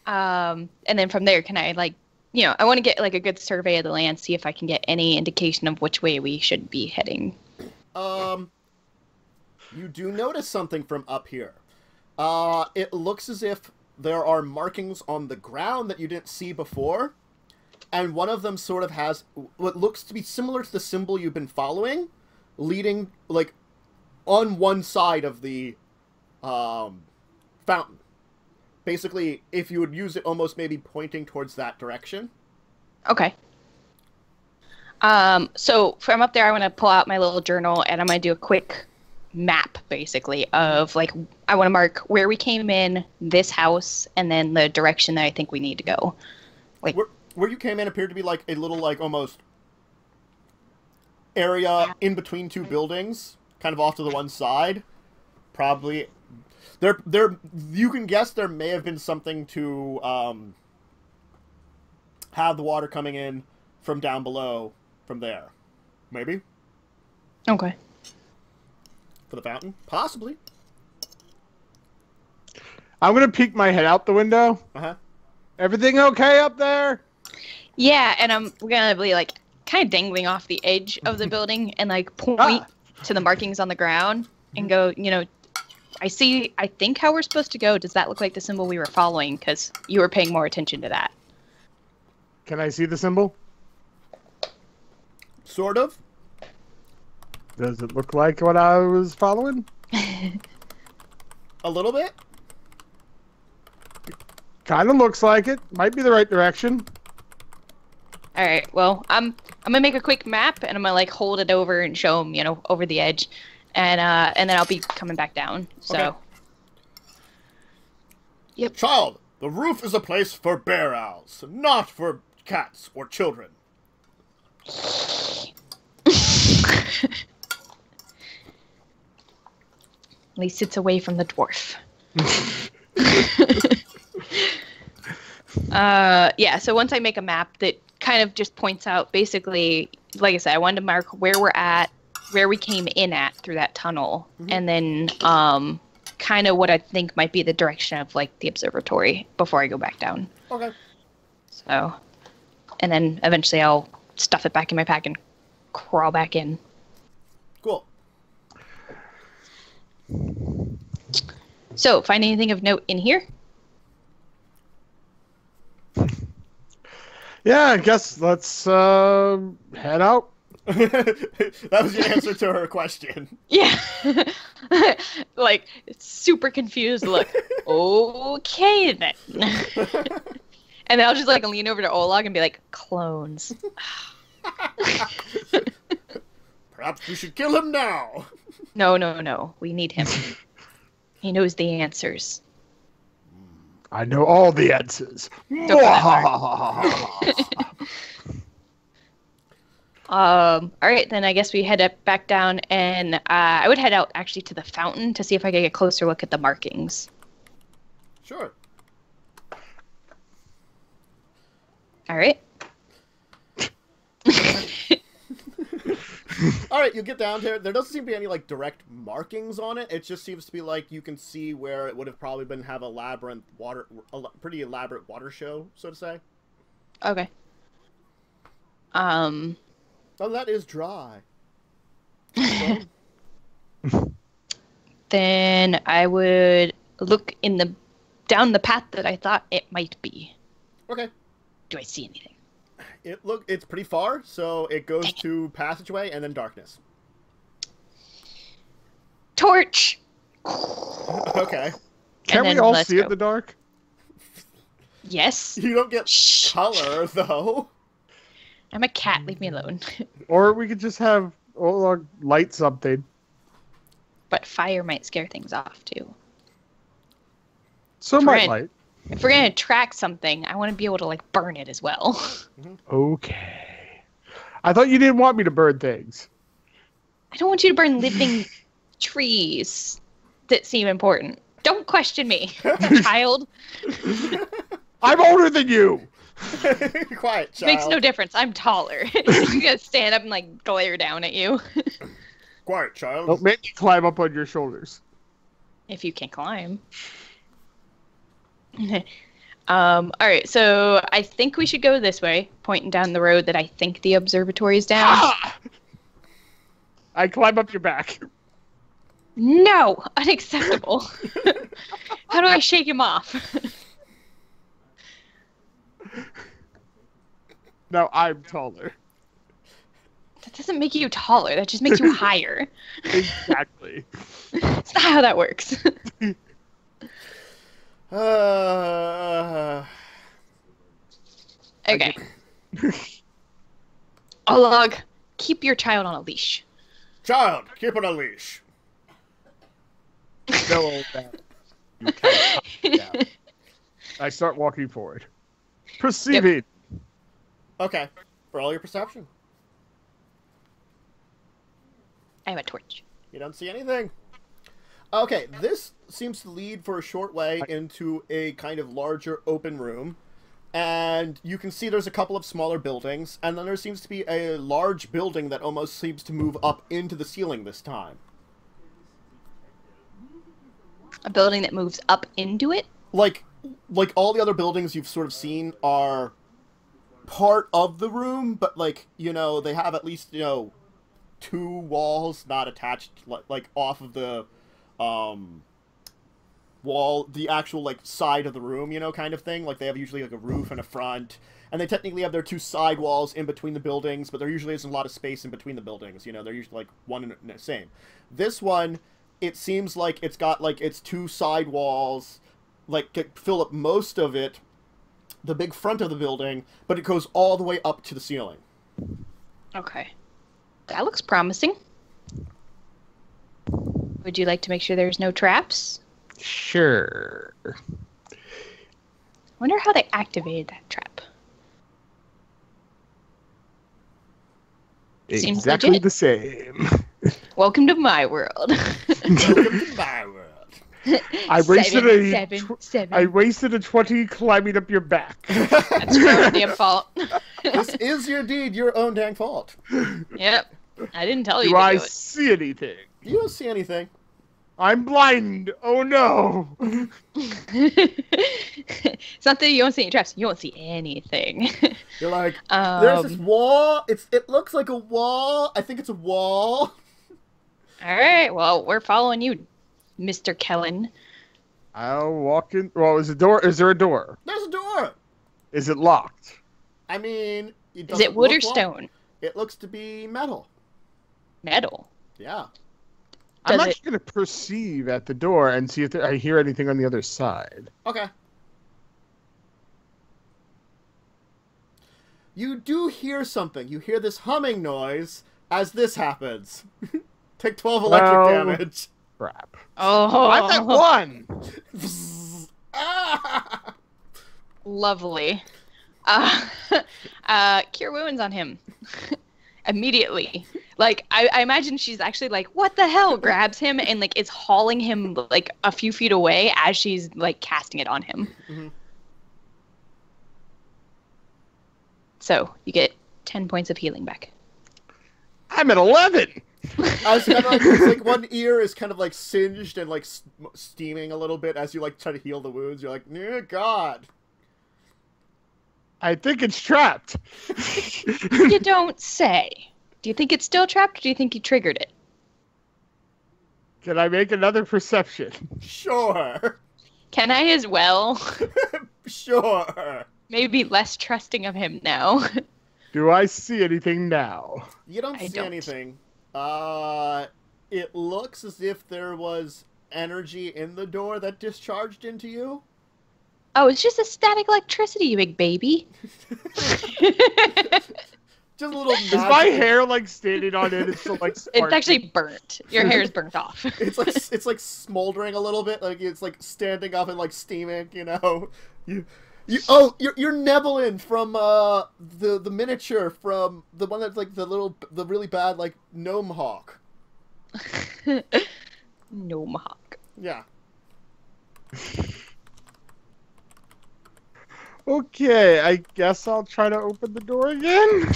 And then from there, can I like, I want to get like a good survey of the land, see if I can get any indication of which way we should be heading. You do notice something from up here. It looks as if there are markings on the ground that you didn't see before, and one of them sort of has what looks to be similar to the symbol you've been following, leading, like, on one side of the fountain. Basically, if you would use it almost maybe pointing towards that direction. Okay. So from up there, I want to pull out my little journal, and I'm going to do a quick map, basically, of, like, I want to mark where we came in, this house, and then the direction that I think we need to go. Like, where you came in appeared to be, like, a little, like, almost area in between two buildings, kind of off to the one side. Probably... There, you can guess there may have been something to have the water coming in from down below from there. Maybe? Okay. For the fountain? Possibly. I'm gonna peek my head out the window. Uh-huh. Everything okay up there? Yeah, and I'm gonna be like kind of dangling off the edge of the building and like point to the markings on the ground and go, I think how we're supposed to go. Does that look like the symbol we were following? Because you were paying more attention to that. Can I see the symbol? Sort of. Does it look like what I was following? A little bit. Kind of looks like it. Might be the right direction. All right. Well, I'm gonna make a quick map and I'm gonna like hold it over and show them, over the edge, and then I'll be coming back down. So. Okay. Yep. Child, the roof is a place for bear owls, not for cats or children. At least it's away from the dwarf. Yeah, so once I make a map that kind of just points out, basically, like I said, I wanted to mark where we're at, where we came in at through that tunnel, and then kind of what I think might be the direction of, like, the observatory before I go back down. Okay. So, and then eventually I'll stuff it back in my pack and crawl back in. Cool. So, find anything of note in here? Yeah, I guess let's head out. That was your answer to her question. Yeah. Like, super confused look. Okay, then. And then I'll just, like, lean over to Oleg and be like, clones. Perhaps we should kill him now. No. We need him. He knows the answers. I know all the answers. All right, then I guess we head up back down, and I would head out actually to the fountain to see if I could get a closer look at the markings. Sure. All right. All right, you get down there. There doesn't seem to be any like direct markings on it. It just seems to be like you can see where it would have probably been have a pretty elaborate water show, so to say. Okay. Oh, that is dry. Then I would look down the path that I thought it might be. Okay. Do I see anything? It's pretty far, so it goes to passageway and then darkness. Torch. Okay. Can we all see in the dark? Yes. You don't get color though. I'm a cat. Leave me alone. Or we could just have light something. But fire might scare things off too. So might light. If we're gonna track something, I want to be able to like burn it as well. Okay. I thought you didn't want me to burn things. I don't want you to burn living trees that seem important. Don't question me, child. I'm older than you. Quiet, child. Makes no difference. I'm taller. I'm gonna stand up and like glare down at you. Quiet, child. Don't make me climb up on your shoulders. If you can climb. All right, so I think we should go this way, pointing down the road that I think the observatory is down. Ah! I climb up your back. No, unacceptable. How do I shake him off? No, I'm taller. That doesn't make you taller. That just makes you higher. Exactly. That's not how that works. Okay. Olog, keep your child on a leash. Child, keep it on a leash. No, old man. You can't calm down. I start walking forward. Proceeding. Yep. Okay. Roll your perception. I have a torch. You don't see anything. Okay, this seems to lead for a short way into a kind of larger open room. And you can see there's a couple of smaller buildings, and then there seems to be a large building that almost seems to move up into the ceiling this time. A building that moves up into it? Like all the other buildings you've sort of seen are part of the room, but like, you know, they have at least, you know, 2 walls not attached, like off of the wall, the actual like side of the room, you know, kind of thing. Like they have usually like a roof and a front, and they technically have their 2 side walls in between the buildings, but there usually isn't a lot of space in between the buildings, you know. They're usually like one and the same. This one, it seems like it's got like its 2 side walls like fill up most of it, the big front of the building, but it goes all the way up to the ceiling. Okay. That looks promising. Would you like to make sure there's no traps? Sure. I wonder how they activated that trap. Seems Exactly legit. the same. Welcome to my world. Welcome to my world. I wasted I a wasted a 20 climbing up your back. That's your own damn fault. This is your deed, your own dang fault. Yep. I didn't tell you Do to I do it. see anything? You don't see anything. I'm blind. Oh no. It's not that you don't see any traps. You don't see anything. You're like, there's this wall. It looks like a wall. I think it's a wall. All right. Well, we're following you, Mr. Kellen. I'll walk in. Well, is there a door? There's a door. Is it locked? I mean, Is it wood or look locked. stone? It looks to be metal. Metal. Yeah. I'm Does actually going to perceive at the door and see if I hear anything on the other side. Okay. You do hear something. You hear this humming noise as this happens. Take 12 electric damage. Crap. Oh, I'm at 1. Ah! Lovely. Cure wounds on him. Immediately. Like, I imagine she's actually like, what the hell? Grabs him and, like, is hauling him, like, a few feet away as she's, like, casting it on him. Mm-hmm. So, you get 10 points of healing back. I'm at 11. As kind of like, it's like one ear is kind of like singed and like steaming a little bit as you like try to heal the wounds. You're like, oh god. I think it's trapped. You don't say. Do you think it's still trapped, or do you think you triggered it? Can I make another perception? Sure. Can I as well? Sure. Maybe less trusting of him now. Do I see anything now? You don't I see don't. anything. It looks as if there was energy in the door that discharged into you. Oh, it's just a static electricity, you big baby. Just a little Is my hair like standing on it? It's still like It's sparkling? actually burnt. Your hair is burnt off. It's like smoldering a little bit, like it's like standing up and like steaming, you know. You're Nebelin from the miniature from the one that's like the really bad like gnome hawk. No mahawk. Yeah. Okay, I guess I'll try to open the door again.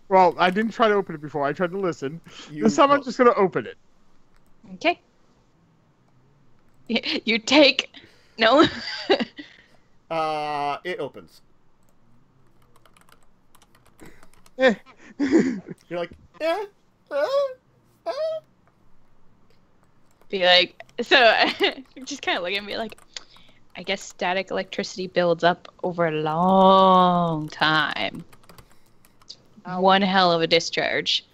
Well, I didn't try to open it before. I tried to listen. This time I'm just going to open it. Okay. You take... No. It opens. Eh. You're like, eh? Be like... So, just kind of look at me like... I guess static electricity builds up over a long time. One hell of a discharge.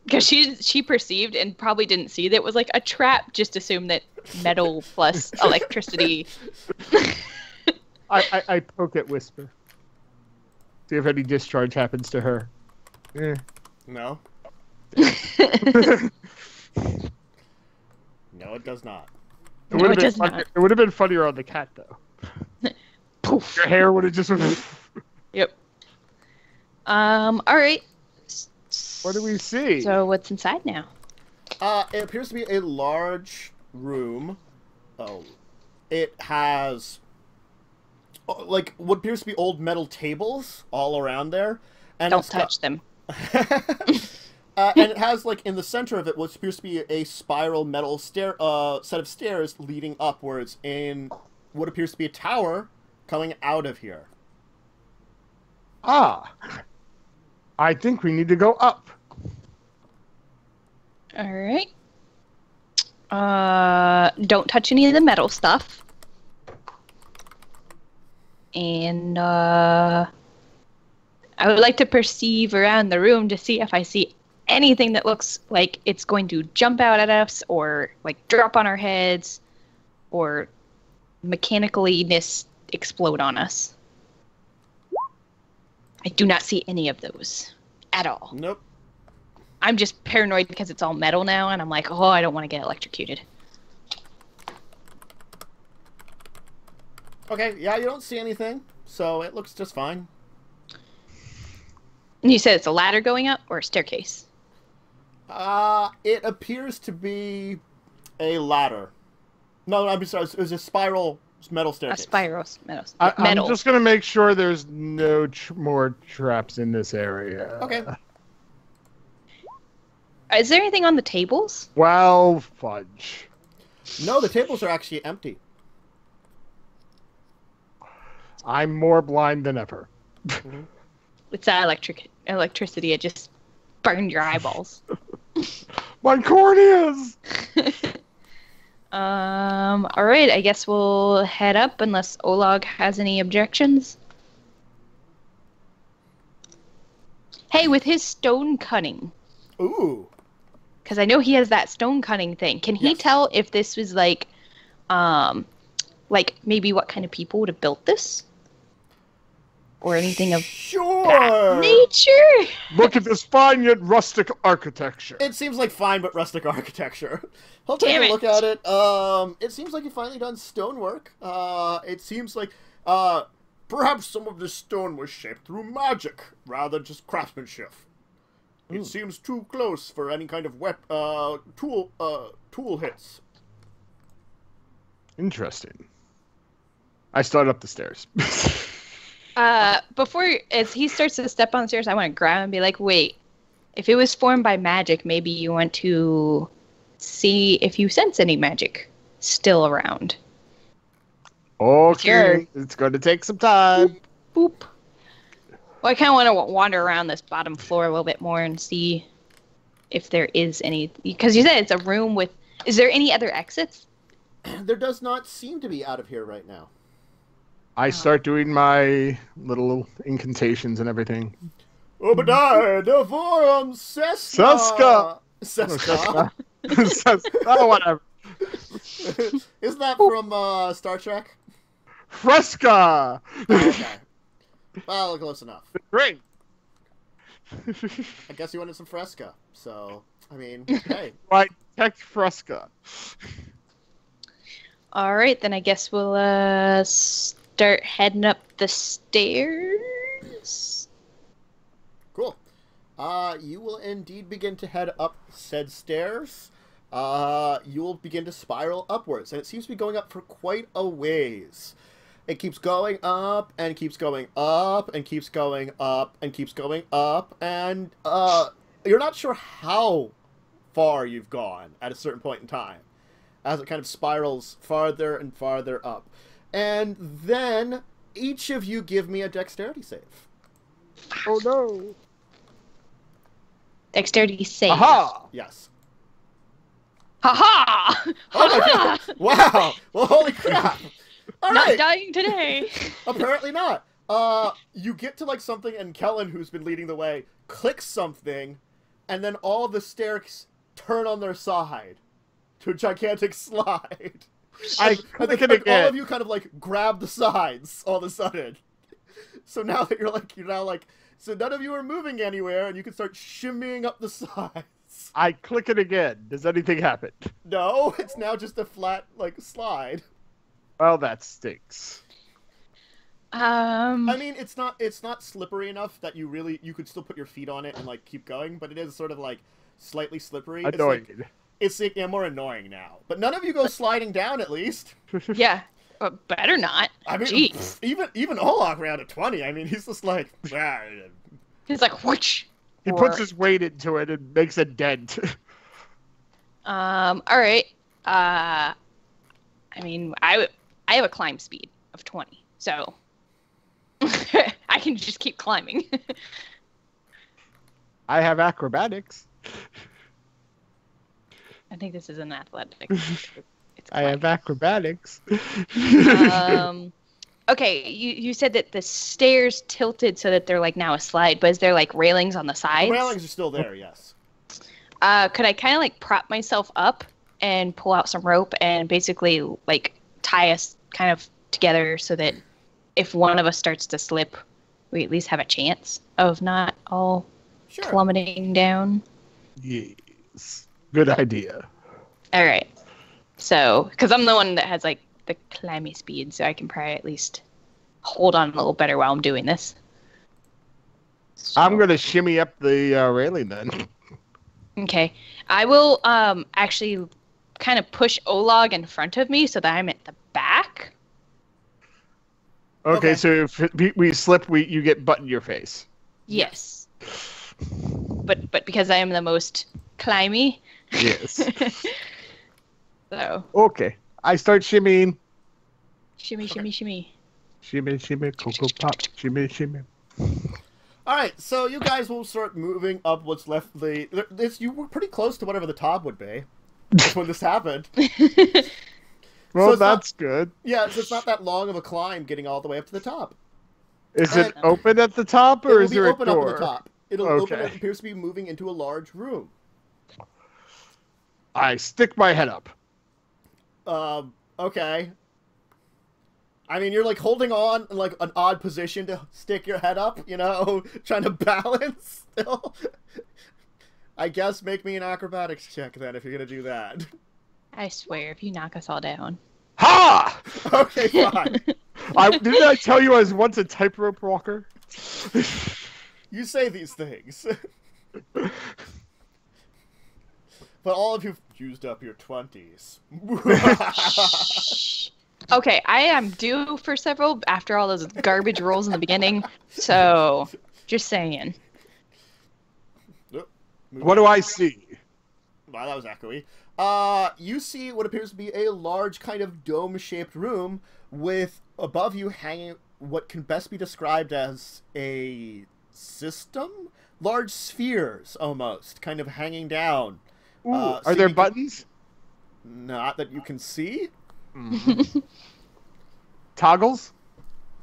Because she perceived and probably didn't see that it was like a trap, just assumed that metal plus electricity. I poke at Whisper. See if any discharge happens to her. Eh. No. No, it does not. No, it does not. It would have been funnier on the cat, though. Poof. Your hair would have just... Yep. Alright. What do we see? So what's inside now? It appears to be a large room. Oh. It has... like, what appears to be old metal tables all around there. And Don't touch them. And it has, like, in the center of it, what appears to be a spiral metal stair, set of stairs leading upwards in what appears to be a tower coming out of here. Ah. I think we need to go up. Alright. Don't touch any of the metal stuff. And, I would like to perceive around the room to see if I see anything that looks like it's going to jump out at us or like drop on our heads or mechanically-ness explode on us. I do not see any of those at all. Nope. I'm just paranoid because it's all metal now and I'm like, oh, I don't want to get electrocuted. Okay, yeah, you don't see anything, so it looks just fine. And you said it's a ladder going up or a staircase? It appears to be a ladder. No, I'm sorry, it was a spiral metal staircase. A spiral metal. I'm just going to make sure there's no more traps in this area. Okay. Is there anything on the tables? Well, fudge. No, the tables are actually empty. I'm more blind than ever. It's that electricity. It just burned your eyeballs. My corneas! All right. I guess we'll head up unless Olag has any objections. Hey, with his stone cutting. Ooh. Because I know he has that stone cutting thing. Can he tell if this was like maybe what kind of people would have built this? Or anything of that nature? Look at this fine yet rustic architecture. It seems like fine but rustic architecture. He'll take a look at it. It seems like you've finally done stonework. It seems like perhaps some of this stone was shaped through magic rather than just craftsmanship. It seems too close for any kind of tool hits. Interesting. I start up the stairs. As he starts to step on the stairs, I want to grab him and be like, wait, if it was formed by magic, maybe you want to see if you sense any magic still around. Okay, it's going to take some time. Boop. Well, I kind of want to wander around this bottom floor a little bit more and see if there is any, because you said it's a room with, is there any other exits? There does not seem to be out of here right now. I start doing my little incantations and everything. Obadiah, Devorum, Seska! Seska. Oh, whatever. Isn't that from Star Trek? Fresca! Oh, okay. Well, close enough. Great. I guess you wanted some Fresca, so, I mean, hey. Right, tech Fresca. All right, then I guess we'll start heading up the stairs. Cool. You will indeed begin to head up said stairs. You will begin to spiral upwards, and it seems to be going up for quite a ways. It keeps going up, and keeps going up, and keeps going up, and keeps going up, and you're not sure how far you've gone at a certain point in time, as it kind of spirals farther and farther up. And then, each of you give me a dexterity save. Oh no! Dexterity save. Aha! Yes. Ha-ha! Oh my god! Wow! Well, holy crap! All Not right. dying today. Apparently not. You get to, like, something, and Kellen, who's been leading the way, clicks something, and then all the stairs turn on their side to a gigantic slide. I And click then, it like, all again. of you kind of, like, grab the sides all of a sudden. So now that you're now, like, so none of you are moving anywhere, and you can start shimmying up the sides. I click it again. Does anything happen? No, it's now just a flat, like, slide. Well, that stinks. I mean, it's not slippery enough that you could still put your feet on it and, like, keep going, but it is sort of, like, slightly slippery. Annoying. It's like, more annoying now. But none of you go sliding down, at least. Yeah, but better not. I mean, Jeez. even Olaf ran a 20. I mean, he's just like, ah. He's like, whoosh. He puts his weight into it and makes a dent. All right. I mean, I have a climb speed of 20, so I can just keep climbing. I have acrobatics. I think this is an athletic. It's I have climbing. acrobatics. Okay, you said that the stairs tilted so that they're like now a slide, but is there like railings on the sides? The railings are still there, yes. Could I kind of like prop myself up and pull out some rope and basically like tie us kind of together so that if one of us starts to slip, we at least have a chance of not all Sure. plummeting down? Yes. Good idea. All right. So, because I'm the one that has like the climby speed, so I can probably at least hold on a little better while I'm doing this. So, I'm gonna shimmy up the railing then. Okay. I will actually kind of push Olag in front of me so that I'm at the back. Okay, Okay. so if we slip, you get butt in your face. Yes. But because I am the most climby. Yes. So Okay. I start shimmying. shimmy, shimmy, shimmy. Shimmy, shimmy, cocoa pop. Shimmy, shimmy. All right, so you guys will start moving up what's left. You were pretty close to whatever the top would be when this happened. Well, it's not- that's good. Yeah, so it's not that long of a climb getting all the way up to the top. Is it And- open at the top, It or will is be there a open up door? at the top. It'll open. Okay. It appears to be moving into a large room. I stick my head up. Okay. I mean, you're like holding on in like an odd position to stick your head up, you know, trying to balance still. I guess make me an acrobatics check then if you're gonna do that. I swear, if you knock us all down. Ha! Okay, fine. Didn't I tell you I was once a tightrope walker? You say these things. But all of you've used up your 20s. Okay, I am due for several after all those garbage rolls in the beginning. So, just saying. What do I see? Wow, that was echoey. You see what appears to be a large kind of dome-shaped room with above you hanging what can best be described as a system? Large spheres, almost, kind of hanging down. Ooh, are there seeming- buttons? Not that you can see. Toggles?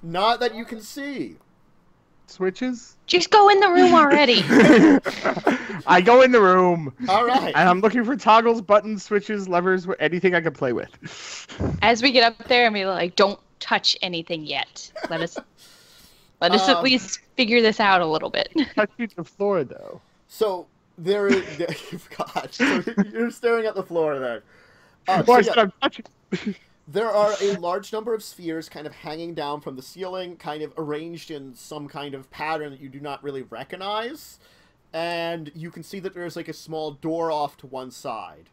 Not that you can see. Switches? Just go in the room already. I go in the room, All right. and I'm looking for toggles, buttons, switches, levers, anything I can play with. As we get up there and be like, don't touch anything yet. Let us at least figure this out a little bit. Touching the floor, though. So, there is... Gosh, so you're staring at the floor there. Well, So I yeah, said I'm touching. there are a large number of spheres kind of hanging down from the ceiling, kind of arranged in some kind of pattern that you do not really recognize. and you can see that there's like a small door off to one side.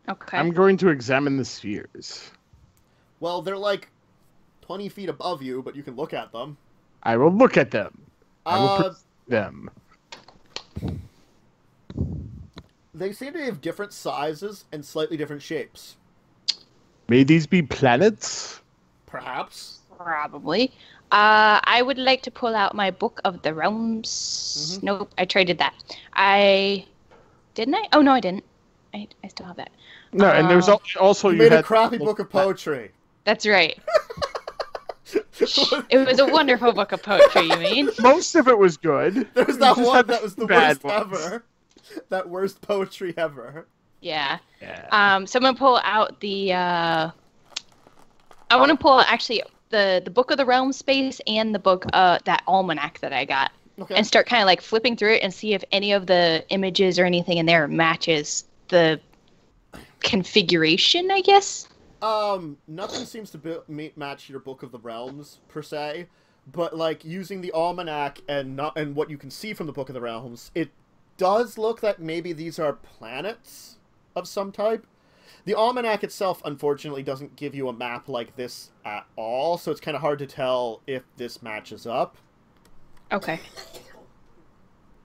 Okay. I'm going to examine the spheres. Well, they're like 20 feet above you, but you can look at them. I will look at them. I will perceive them. They seem to have different sizes and slightly different shapes. May these be planets? Perhaps. Probably. I would like to pull out my Book of the Realms. Mhm. Nope, I traded that. Didn't I? Oh, no, I didn't. I still have that. No, and there's also You made a had crappy book of poetry. That's right. It was a wonderful book of poetry, you mean? Most of it was good. There was We that just one had that was the bad worst ones. ever. That worst poetry ever. Yeah. Yeah. So I'm gonna pull out the. I want to pull actually the Book of the Realm space and the book that almanac that I got, Okay. and start kind of like flipping through it and see if any of the images or anything in there matches the configuration, I guess. Nothing seems to match your Book of the Realms per se, but like using the almanac and what you can see from the Book of the Realms, it does look that maybe these are planets of some type. The almanac itself, unfortunately, doesn't give you a map like this at all, so it's kind of hard to tell if this matches up. Okay.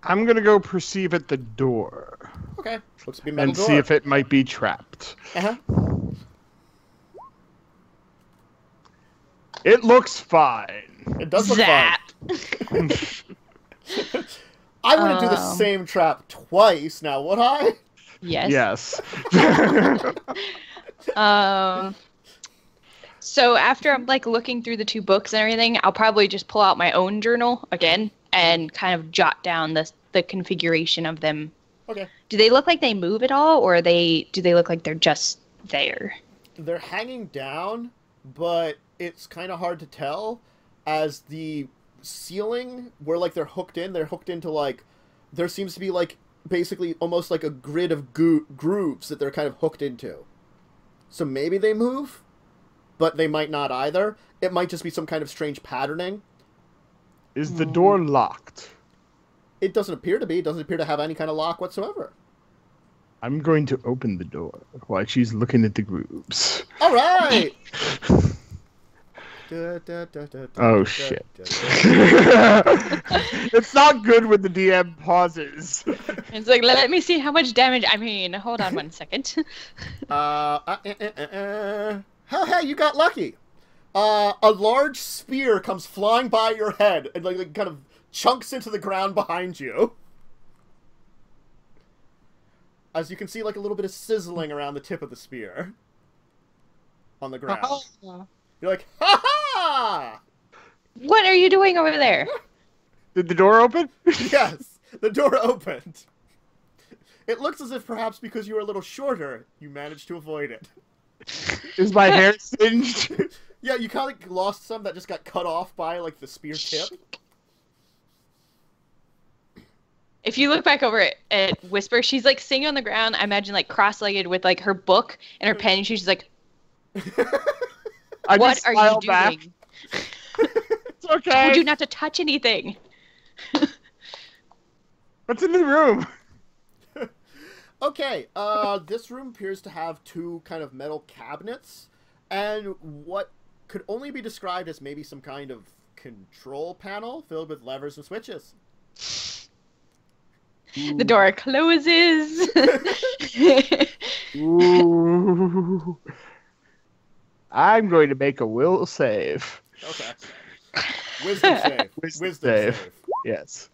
I'm gonna go perceive at the door Okay, looks to be a metal and door. see if it might be trapped. Uh-huh. It looks fine. It does look Zap. fine. I wouldn't do the same trap twice, now would I? Yes. Yes. So after I'm like looking through the two books and everything, I'll probably just pull out my own journal again and kind of jot down the configuration of them. Okay. Do they look like they move at all, or do they look like they're just there? They're hanging down, but it's kind of hard to tell, as the ceiling where like they're hooked into like, there seems to be like basically almost like a grid of grooves that they're kind of hooked into. So maybe they move, but they might not either. It might just be some kind of strange patterning. Is the door locked? It doesn't appear to be. It doesn't appear to have any kind of lock whatsoever. I'm going to open the door while she's looking at the grooves. All right. Oh shit. It's not good when the DM pauses. It's like, let me see how much damage. I mean, hold on one second. Hey, you got lucky. A large spear comes flying by your head and like kind of chunks into the ground behind you. As you can see, like a little bit of sizzling around the tip of the spear on the ground. You're like, ha ha! What are you doing over there? Did the door open? Yes, the door opened. It looks as if perhaps because you were a little shorter, you managed to avoid it. Is my hair singed? Yeah, you kind of like lost some that just got cut off by like the spear tip. If you look back over at Whisper, she's like sitting on the ground. I imagine like cross-legged with like her book and her pen. And she's like, I "What just are you smile doing? back. It's I okay. told you not to touch anything." What's in the room? Okay, this room appears to have two kind of metal cabinets, and what could only be described as maybe some kind of control panel filled with levers and switches. The door closes. Ooh. I'm going to make a will save. Okay. Wisdom save. Wisdom save. Yes.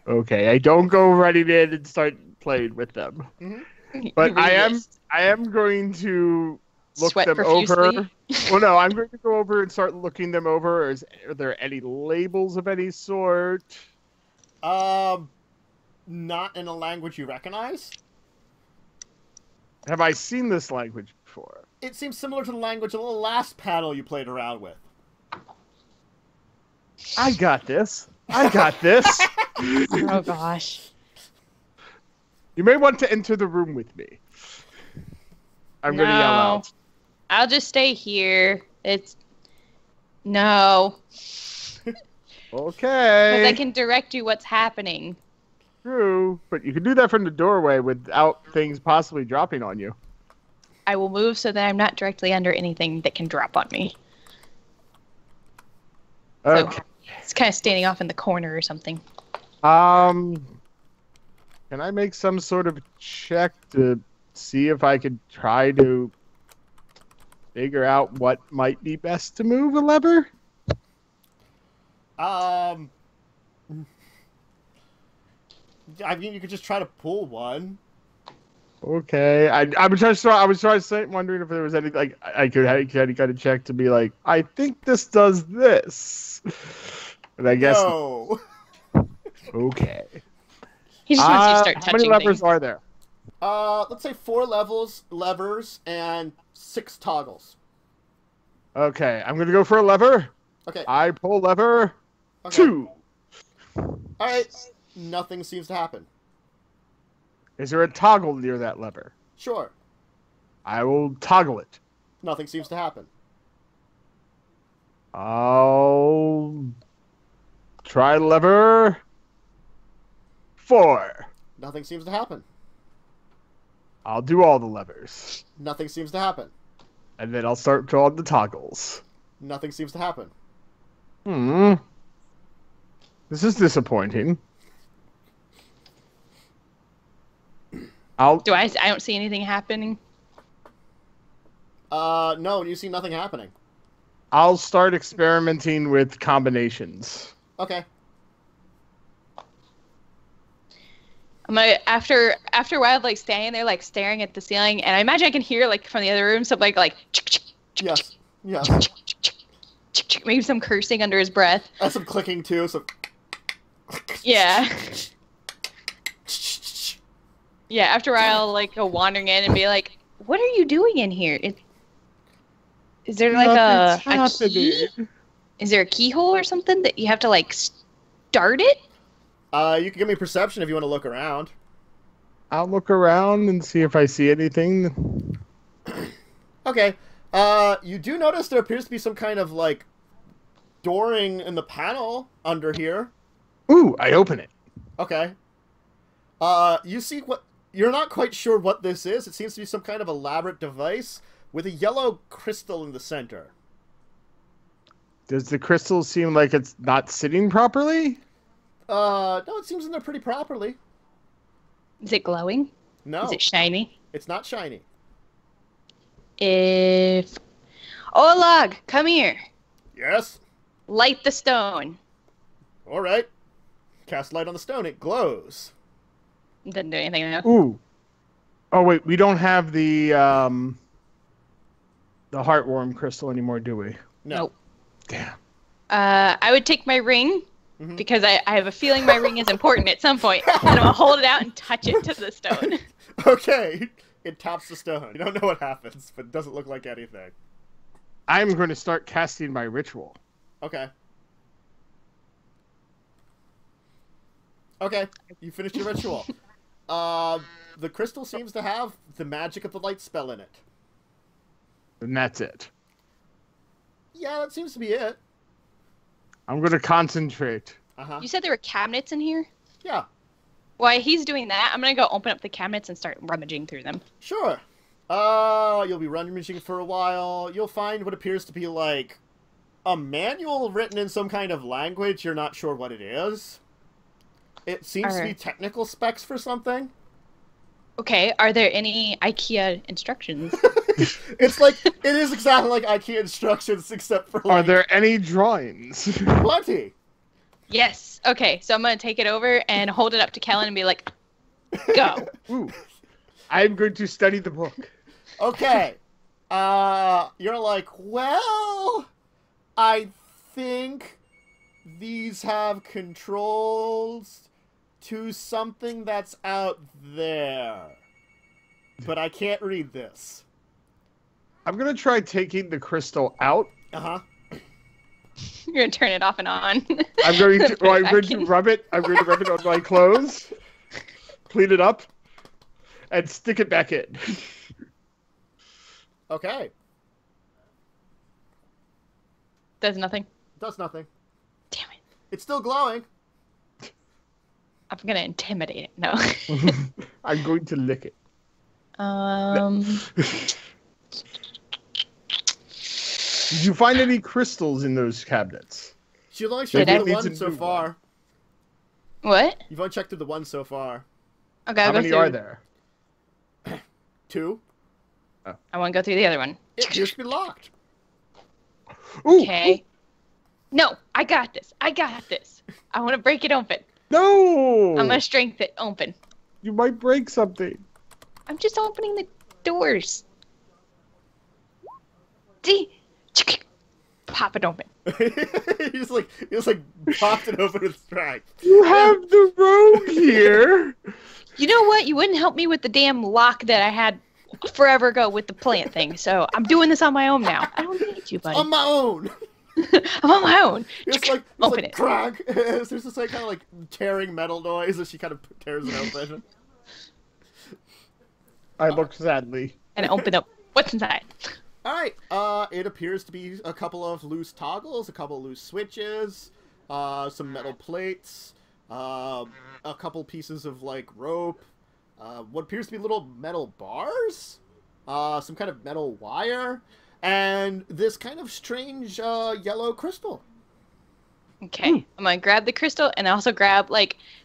Okay, I don't go running in and start playing with them. Mm-hmm. But You really I am going to look Sweat them profusely. over. Well, no, I'm going to go over and start looking them over. Are there any labels of any sort? Not in a language you recognize. Have I seen this language before? It seems similar to the language of the last panel you played around with. I got this. I got this. Oh gosh. You may want to enter the room with me. I'm going to yell No. out. I'll just stay here. No. Okay. Because I can direct you what's happening. True, but you can do that from the doorway without things possibly dropping on you. I will move so that I'm not directly under anything that can drop on me. Okay. So it's kind of standing off in the corner or something. Can I make some sort of check to see if I could try to figure out what might be best to move a lever? I mean, you could just try to pull one. Okay, I was trying to say, wondering if there was any like I could have any kind of check to be like, I think this does this, and I guess No. Okay. He just wants you to start how many touching levers things. are there? Let's say 4 levers and 6 toggles. Okay, I'm gonna go for a lever. Okay. I pull lever Okay. 2. All right. Nothing seems to happen. Is there a toggle near that lever? Sure. I will toggle it. Nothing seems to happen. I'll try lever 4. Nothing seems to happen. I'll do all the levers. Nothing seems to happen. And then I'll start drawing the toggles. Nothing seems to happen. This is disappointing. I don't see anything happening. No, you see nothing happening. I'll start experimenting with combinations. Okay. I'm gonna, after a while, like standing there, like staring at the ceiling, and I imagine I can hear like from the other room something like Yes. Yeah. maybe some cursing under his breath. And some clicking too. So. Yeah. Yeah. After a while, I'll like go wandering in and be like, "What are you doing in here? Is there like a key? Is there a keyhole or something that you have to like start it?" You can give me perception if you want to look around. I'll look around and see if I see anything. Okay. You do notice there appears to be some kind of, like, dooring in the panel under here. Ooh, I open it. Okay. You see what... You're not quite sure what this is. It seems to be some kind of elaborate device with a yellow crystal in the center. Does the crystal seem like it's not sitting properly? No, it seems in there pretty properly. Is it glowing? No. Is it shiny? It's not shiny. If Olag, come here. Yes. Light the stone. All right. Cast light on the stone. It glows. Doesn't do anything now. Ooh. Oh wait, we don't have the heartworm crystal anymore, do we? No. Nope. Damn. I would take my ring, because I have a feeling my ring is important at some point, and I'm going to hold it out and touch it to the stone. Okay. It taps the stone. You don't know what happens, but it doesn't look like anything. I'm going to start casting my ritual. Okay. Okay. You finished your ritual. The crystal seems to have the magic of the light spell in it. And that's it. Yeah, that seems to be it. I'm going to concentrate. Uh-huh. You said there were cabinets in here? Yeah. While he's doing that, I'm going to go open up the cabinets and start rummaging through them. Sure. You'll be rummaging for a while. You'll find what appears to be like a manual written in some kind of language. You're not sure what it is. It seems to be technical specs for something. Okay, are there any IKEA instructions? It's like, it is exactly like IKEA instructions, except for like... Are there any drawings? Plenty. Yes. Okay, so I'm going to take it over and hold it up to Kellen and be like, go. Ooh. I'm going to study the book. Okay. You're like, well, I think these have controls to something that's out there. But I can't read this. I'm going to try taking the crystal out. Uh-huh. You're going to turn it off and on. I'm going to rub it. I'm going to rub it on my clothes, clean it up, and stick it back in. Okay. Does nothing. Does nothing. Damn it. It's still glowing. I'm gonna intimidate it. No. I'm going to lick it. Did you find any crystals in those cabinets? You've only checked Maybe it the needs one a so new far. What? You've only checked through the one so far. Okay, I'll How go many through. are there? 2. I want to go through the other one. It appears to be locked. Ooh, Okay. No, I got this. I got this. I want to break it open. No! I'm gonna strength it open. You might break something. I'm just opening the doors. See? Pop it open. he just popped it open with strength. You have the rogue here. You know what? You wouldn't help me with the damn lock that I had forever ago with the plant thing, so I'm doing this on my own now. I don't need you, buddy. On my own. I'm on my own. Open it. Crack. There's this like kind of like tearing metal noise as she kind of tears it open. I look sadly. And I open up. What's inside? All right. It appears to be a couple of loose toggles, a couple of loose switches, some metal plates, a couple pieces of like rope, what appears to be little metal bars, some kind of metal wire, and this kind of strange yellow crystal. Okay. I'm gonna grab the crystal and also grab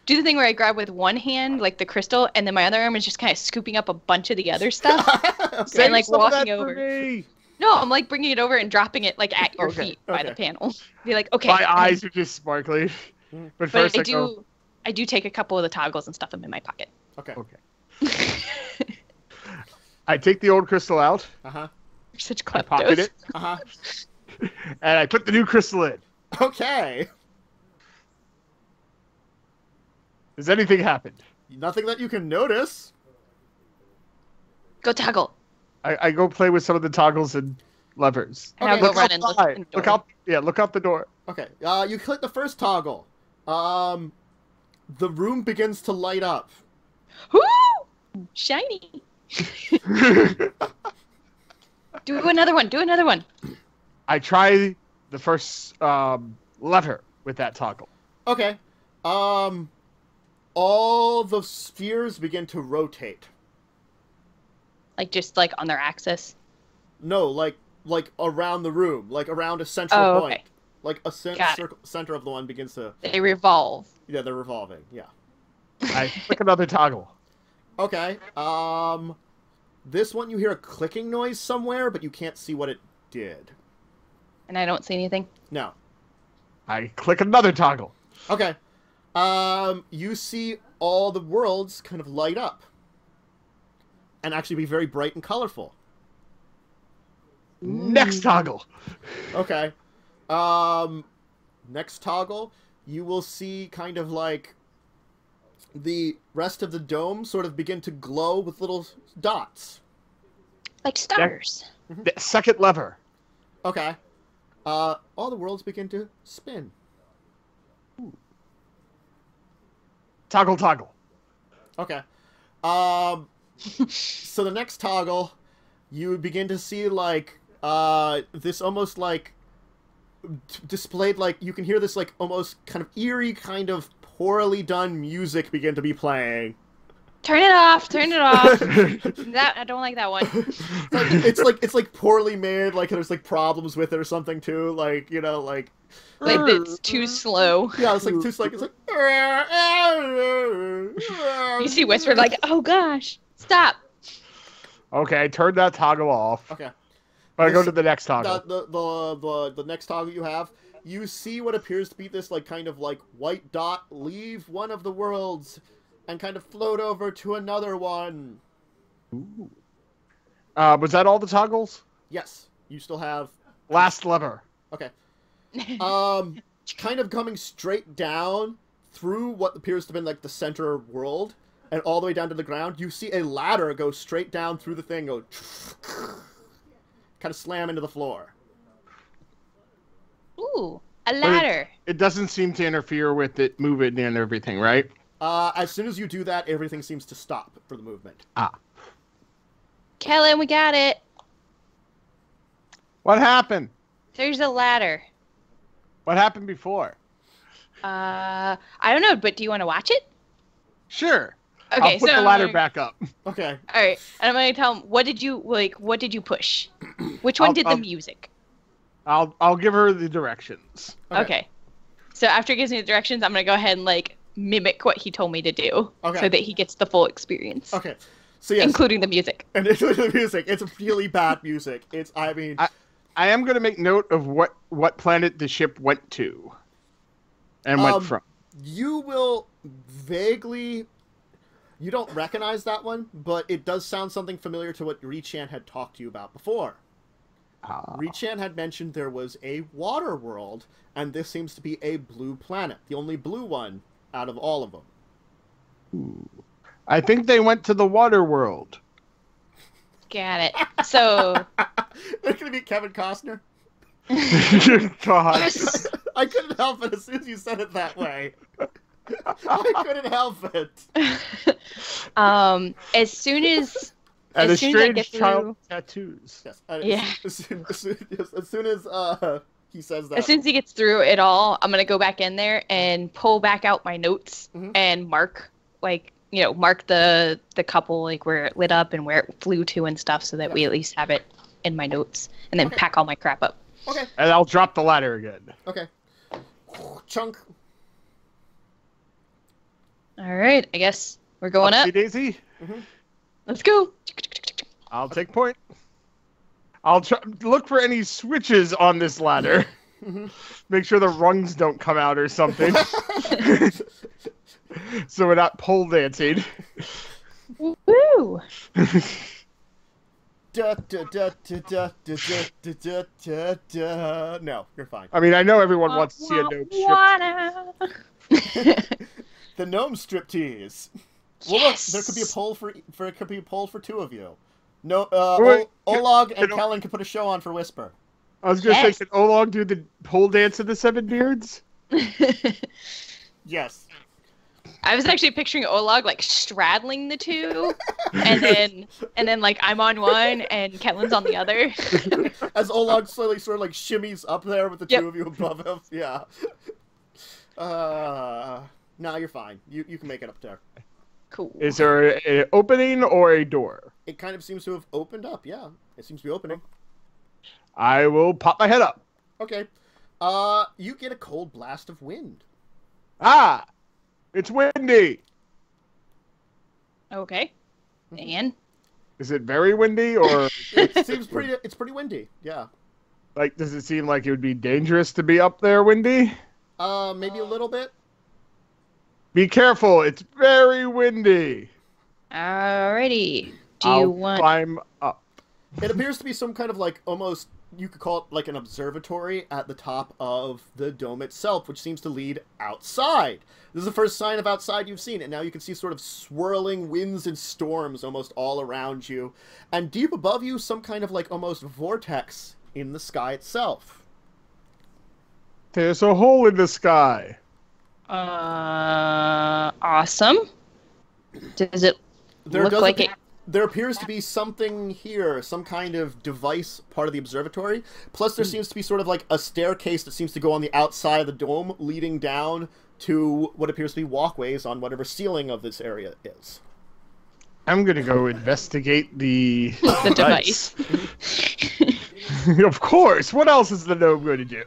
do the thing where I grab with one hand the crystal and then my other arm is just kind of scooping up a bunch of the other stuff. Okay. And Some of that walking for over. me. No, I'm bringing it over and dropping it at your Okay, feet by the okay. panel. Be like, okay. My eyes are just sparkly. But But first I do take a couple of the toggles and stuff them in my pocket. Okay. Okay. I take the old crystal out. Uh-huh. You're such I pocket kleptos. it. Uh-huh. And I put the new crystal in. Okay. Does anything happen? Nothing that you can notice. Go toggle. I go play with some of the toggles and levers. And I'll Okay. go Look run and look outside. in the Look door. out. Yeah, look out the door. Okay. You click the first toggle. The room begins to light up. Woo! Shiny. Do another one. Do another one. I try the first lever with that toggle. Okay. All the spheres begin to rotate. Just on their axis. No, like around the room, like around a central Oh, point. okay. Like a Got it. center of the one begins to... They revolve. Yeah, they're revolving. Yeah. I click another toggle. Okay. This one you hear a clicking noise somewhere, but you can't see what it did. And I don't see anything. No. I click another toggle. Okay. You see all the worlds kind of light up. And actually be very bright and colorful. Next toggle. Okay. Next toggle, you will see kind of the rest of the dome sort of begin to glow with little dots. Like stars. The second lever. Okay. All the worlds begin to spin. Toggle, toggle. Okay. So the next toggle, you begin to see this almost displayed you can hear this almost kind of eerie kind of poorly done music begin to be playing. Turn it off. Turn it off. That I don't like that one. It's poorly made, there's problems with it or something too, It's too slow. yeah, it's too slow. It's You see Whisper oh gosh, stop. Okay, I turned that toggle off. okay. But I go to the next toggle. The next toggle you have, you see what appears to be this kind of white dot leave one of the worlds and kind of float over to another one. Ooh. Was that all the toggles? Yes, you still have. Last lever. Okay. Kind of coming straight down through what appears to have been the center world and all the way down to the ground, you see a ladder go straight down through the thing, go kind of slam into the floor. Ooh, a ladder. It doesn't seem to interfere with it moving and everything, right? As soon as you do that, everything seems to stop for the movement. Ah. Kellen, we got it. What happened? There's a ladder. What happened before? I don't know, but do you want to watch it? Sure. Okay, I'll put so the ladder back up. Okay. All right, and I'm gonna tell him what did you push? Which one did the music? I'll give her the directions. Okay. So after he gives me the directions, I'm gonna go ahead and like mimic what he told me to do, so that he gets the full experience. Okay. So yes, including the music. And including the music, it's really bad music. I am gonna make note of what planet the ship went to, and went from. You will vaguely. You don't recognize that one, but it does sound something familiar to what Richan had talked to you about before. Richan had mentioned there was a water world, and this seems to be a blue planet. The only blue one out of all of them. Ooh. I think they went to the water world. Got it. So... They're going to be Kevin Costner? God. Yes. I couldn't help it as soon as you said it that way. I couldn't help it. As soon as and as a soon as I get strange child through, tattoos. Yes. Yeah. As soon as he says that. As soon as he gets through it all, I'm gonna go back in there and pull back out my notes and mark mark the couple like where it lit up and where it flew to and stuff, so that we at least have it in my notes, and then pack all my crap up. Okay. And I'll drop the ladder again. Okay. Chunk. All right, I guess we're going up. Daisy. Let's go. I'll take point. I'll look for any switches on this ladder. Make sure the rungs don't come out or something. So we're not pole dancing. Woo! No, you're fine. I mean, I know everyone wants to see a gnome strip. The gnome striptease. Well, look, there could be a poll for two of you. No, Olag and Kellen could put a show on for Whisper. I was gonna say, can Olag do the pole dance of the Seven Beards? Yes. I was actually picturing Olag like straddling the two, and then like I'm on one and Kellen's on the other. As Olag slowly sort of like shimmies up there with the two of you above him. Yeah. No, you're fine. You can make it up there. Cool. Is there an opening or a door? It kind of seems to have opened up. Yeah, it seems to be opening. I will pop my head up. Okay. You get a cold blast of wind. Ah! It's windy! Okay. And? Is it very windy, or... It seems it's pretty windy, yeah. Like, does it seem like it would be dangerous to be up there windy? Maybe a little bit. Be careful, it's very windy. Alrighty. I'll climb up. It appears to be some kind of like almost, you could call it like an observatory at the top of the dome itself, which seems to lead outside. This is the first sign of outside you've seen, and now you can see sort of swirling winds and storms almost all around you. And deep above you, some kind of like almost vortex in the sky itself. There's a hole in the sky. Awesome. Does it look like it? There appears to be something here, some kind of device part of the observatory. Plus, there seems to be sort of like a staircase that seems to go on the outside of the dome, leading down to what appears to be walkways on whatever ceiling of this area is. I'm gonna go investigate the device. Of course. What else is the gnome going to do?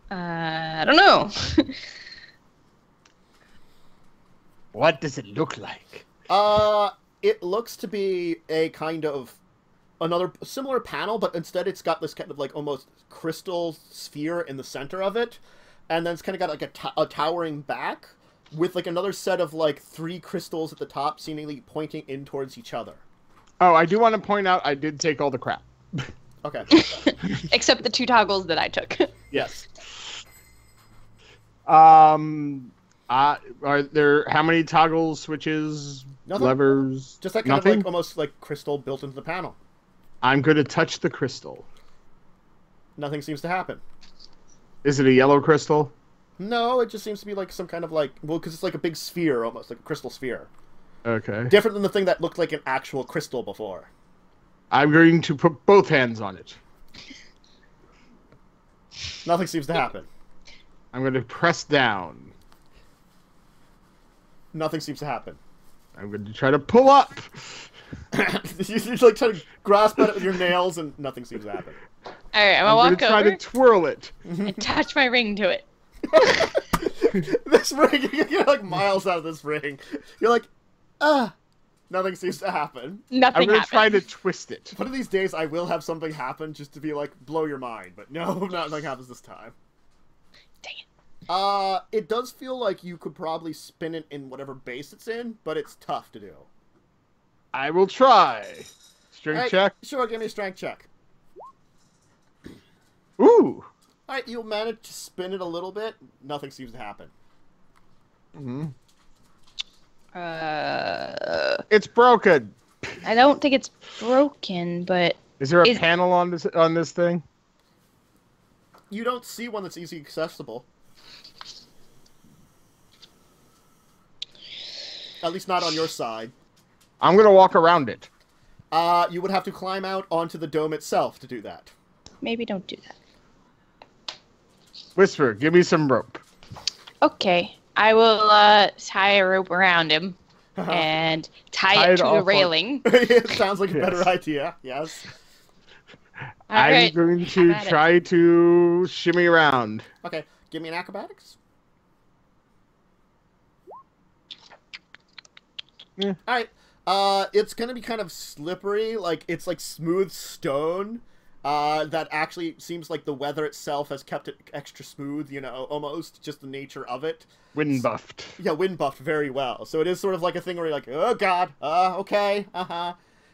I don't know. What does it look like? It looks to be a kind of another similar panel, but instead it's got this kind of like almost crystal sphere in the center of it, and then it's kind of got like a towering back with like another set of like 3 crystals at the top, seemingly pointing in towards each other. Oh, I do want to point out I did take all the crap. Okay. Except the 2 toggles that I took. Yes. Are there how many toggles, switches, Nothing. levers? Just that kind Nothing? of like almost like crystal built into the panel. I'm going to touch the crystal. Nothing seems to happen. Is it a yellow crystal? No, it just seems to be like some kind of like, well, because it's like a big sphere almost, like a crystal sphere. Okay. Different than the thing that looked like an actual crystal before. I'm going to put both hands on it. Nothing seems to happen. I'm going to press down. Nothing seems to happen. I'm going to try to pull up. You like try to grasp at it with your nails, and nothing seems to happen. All right, I'm gonna I'm walk going to try over to twirl it. and touch my ring to it. This ring, you're like miles out of this ring. You're like, nothing seems to happen. Nothing I'm going to happens. try to twist it. One of these days, I will have something happen just to be like, blow your mind. But no, nothing happens this time. Dang it. It does feel like you could probably spin it in whatever base it's in, but it's tough to do. I will try. Strength check. Sure, give me a strength check. Ooh. Alright, you'll manage to spin it a little bit. Nothing seems to happen. Mm-hmm. It's broken. I don't think it's broken, but Is there a panel on this thing? You don't see one that's easily accessible. At least not on your side. I'm going to walk around it. You would have to climb out onto the dome itself to do that. maybe don't do that. Whisper, give me some rope. Okay, I will tie a rope around him and tie it to the railing. It sounds like a better idea. Yes. I'm going to try to shimmy around. Okay, give me an acrobatics. Yeah. Alright. It's gonna be kind of slippery, like it's like smooth stone. That actually seems like the weather itself has kept it extra smooth, you know, almost just the nature of it. Wind buffed. Yeah, wind buffed very well. So it is sort of like a thing where you're like, oh god, okay,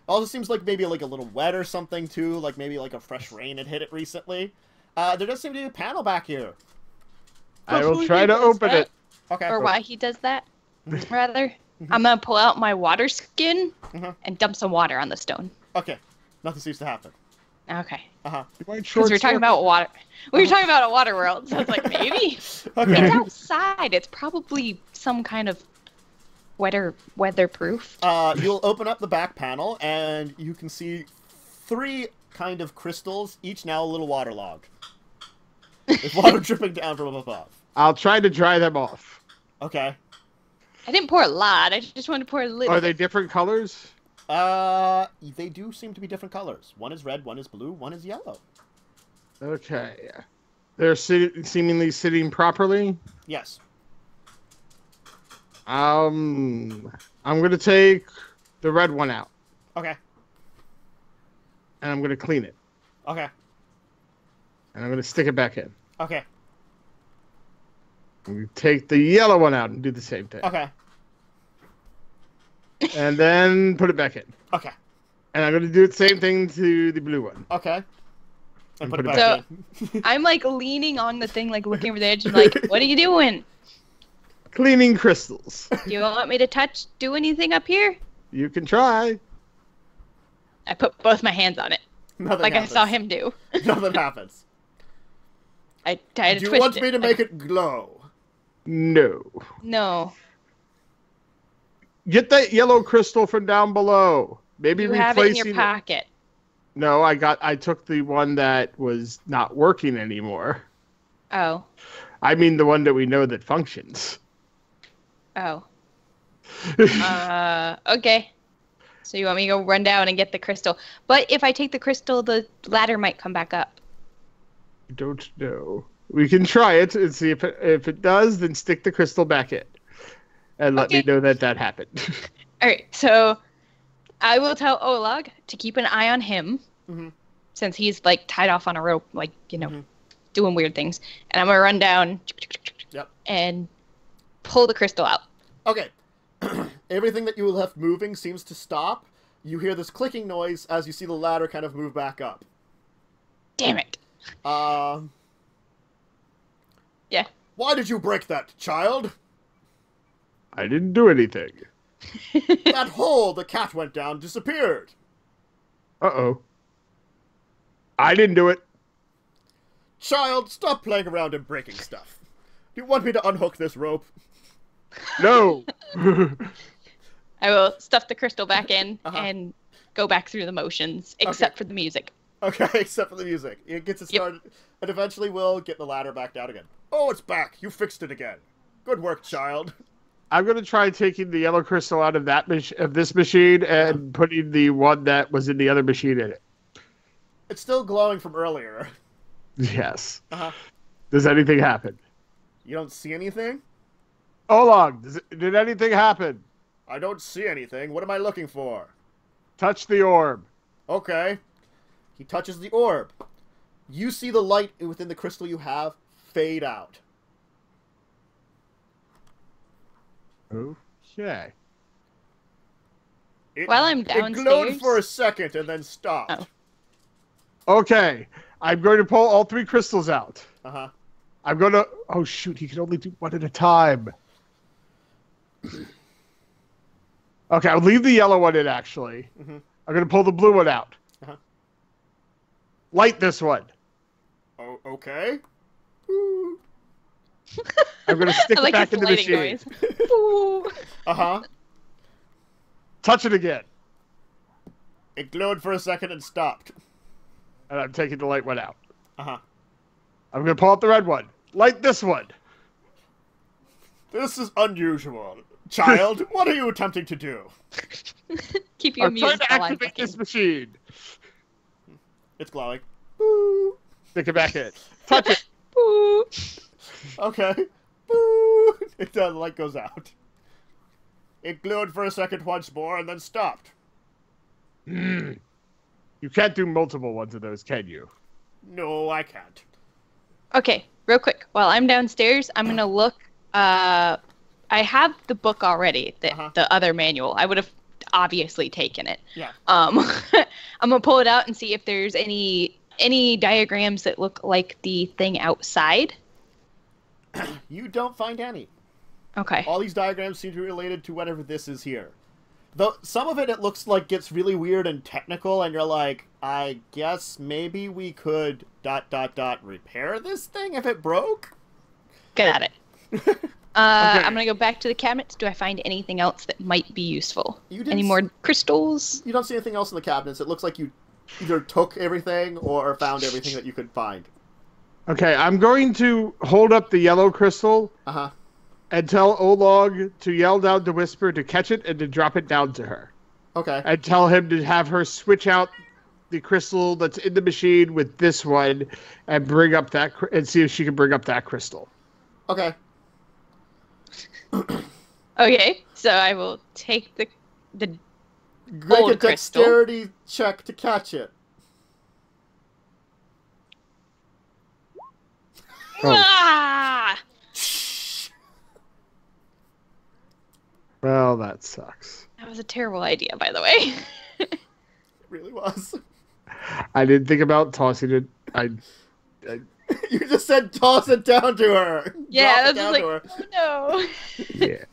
Also seems like maybe like a little wet or something too, like maybe like a fresh rain had hit it recently. There does seem to be a panel back here. I will try to open it. Okay. Or why he does that, rather. I'm gonna pull out my water skin and dump some water on the stone. Okay. Nothing seems to happen. Okay. Because we're talking about water. We were talking about a water world, so I was like, maybe. Okay. It's outside. It's probably some kind of weatherproof. You'll open up the back panel, and you can see 3 kind of crystals, each now a little waterlogged. There's water dripping down from above. I'll try to dry them off. Okay. I didn't pour a lot. I just wanted to pour a little. Are they different colors? They do seem to be different colors. One is red, one is blue, one is yellow. Okay. They're seemingly sitting properly? Yes. I'm going to take the red one out. Okay. And I'm going to clean it. Okay. And I'm going to stick it back in. Okay. I'm going to take the yellow one out and do the same thing. Okay. And then put it back in. Okay. And I'm going to do the same thing to the blue one. Okay. And put it back back in. I'm like leaning on the thing, like looking over the edge and like, what are you doing? Cleaning crystals. Do you want me to do anything up here? You can try. I put both my hands on it. Nothing like happens. I saw him do. Nothing happens. I tried to Do you twist want me to make it glow? No. No. Get that yellow crystal from down below. Maybe You have it in your replacing pocket. No, I took the one that was not working anymore. Oh. I mean the one that we know that functions. Oh. Okay. So you want me to go run down and get the crystal. But if I take the crystal, the ladder might come back up. I don't know. We can try it and see if it does, then stick the crystal back in. And let me know that happened. Alright, so I will tell Olag to keep an eye on him. Since he's like tied off on a rope, like, you know, doing weird things. And I'm going to run down and pull the crystal out. Okay. Everything that you left moving seems to stop. You hear this clicking noise as you see the ladder kind of move back up. Damn it. Yeah. Why did you break that, child? I didn't do anything. That hole the cat went down disappeared. Uh-oh. I didn't do it. Child, stop playing around and breaking stuff. Do you want me to unhook this rope? No. I will stuff the crystal back in and go back through the motions, except for the music. Okay, except for the music. It gets it started, and eventually we'll get the ladder back down again. Oh, it's back. You fixed it again. Good work, child. I'm going to try taking the yellow crystal out of this machine and putting the one that was in the other machine in it. It's still glowing from earlier. Yes. Uh-huh. Does anything happen? You don't see anything? Olog, did anything happen? I don't see anything. What am I looking for? Touch the orb. Okay. He touches the orb. You see the light within the crystal you have fade out. Okay. While I'm downstairs... It glowed for a second and then stopped. Oh. Okay. I'm going to pull all 3 crystals out. Uh-huh. I'm going to... Oh, shoot. He can only do one at a time. Okay, I'll leave the yellow one in, actually. Mm-hmm. I'm going to pull the blue one out. Uh-huh. Light this one. Oh, okay. I'm going to stick I like it back his in the lighting machine. noise. Ooh. Uh-huh. Touch it again. It glowed for a second and stopped. And I'm taking the light one out. Uh-huh. I'm going to pull out the red one. Light this one. This is unusual. Child, what are you attempting to do? Keep you I'm trying amused to while I'm activate looking. this machine. It's glowing. Stick it back in. Touch it. Ooh. Okay. Boo! The light goes out. It glowed for a second once more and then stopped. You can't do multiple ones of those, can you? No, I can't. Okay, real quick. While I'm downstairs, I'm going to look. I have the book already, the other manual. I would have obviously taken it. Yeah. I'm going to pull it out and see if there's any diagrams that look like the thing outside. You don't find any. Okay. All these diagrams seem to be related to whatever this is here. Though some of it looks like gets really weird and technical, and you're like, I guess maybe we could ... repair this thing if it broke? Got it. Okay. I'm going to go back to the cabinets. Do I find anything else that might be useful? Any more crystals? You don't see anything else in the cabinets. It looks like you either took everything or found everything that you could find. Okay, I'm going to hold up the yellow crystal Uh-huh. and tell Olog to yell down to Whisper to catch it and to drop it down to her. Okay. And tell him to have her switch out the crystal that's in the machine with this one and bring up that and see if she can bring up that crystal. Okay. Okay, so I will take the Make old a dexterity check to catch it. Oh. Ah! Well, that sucks. That was a terrible idea, by the way. It really was. I didn't think about tossing it. You just said toss it down to her. Yeah, Drop it I was down like, to her. oh no. Yeah.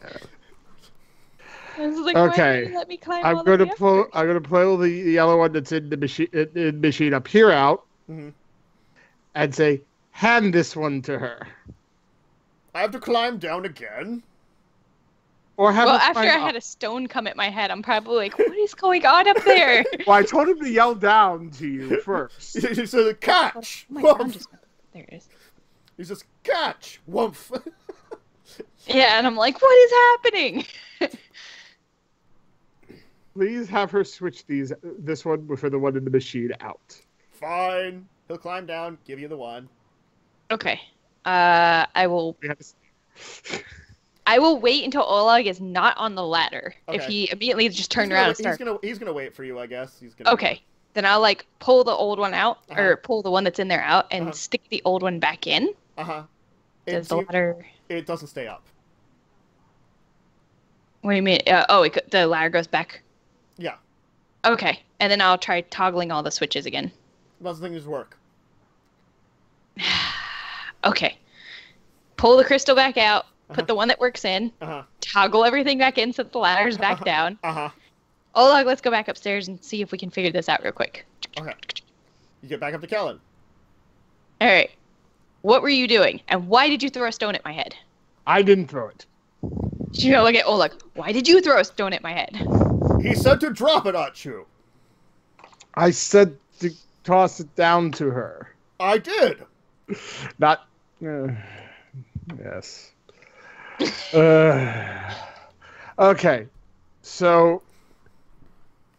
I was like, Okay. why didn't you let me climb all I'm the gonna way up pull. first? I'm gonna pull the yellow one that's in the machine up here out, Mhm. and say, "Hand this one to her." I have to climb down again? Or have Well, her after I climb had up. a stone come at my head, I'm probably like, what is going on up there? Well, I told him to yell down to you first. He says, catch! Oh my God, Woof! there it is. He says, catch! Woof! Yeah, and I'm like, what is happening? Please have her switch this one for the one in the machine out. Fine. He'll climb down, give you the one. Okay. I will We have to- wait until Oleg is not on the ladder. If Okay. he immediately just turned around and started. He's gonna wait for you, I guess. He's gonna. Okay. Then I'll like pull the old one out, Uh-huh. or pull the one that's in there out, and Uh-huh. stick the old one back in. Uh-huh. Does the ladder? It doesn't stay up. What do you mean? The ladder goes back. Yeah. Okay, and then I'll try toggling all the switches again. Those things work. Okay. Pull the crystal back out. Uh-huh. Put the one that works in. Uh-huh. Toggle everything back in so that the ladder's back down. Uh-huh. Oleg, let's go back upstairs and see if we can figure this out real quick. Okay. You get back up to Kellen. All right. What were you doing? And why did you throw a stone at my head? I didn't throw it. You know, look at Oleg. Why did you throw a stone at my head? He said to drop it at you. I said to toss it down to her? I did. Not. Yes. Okay. So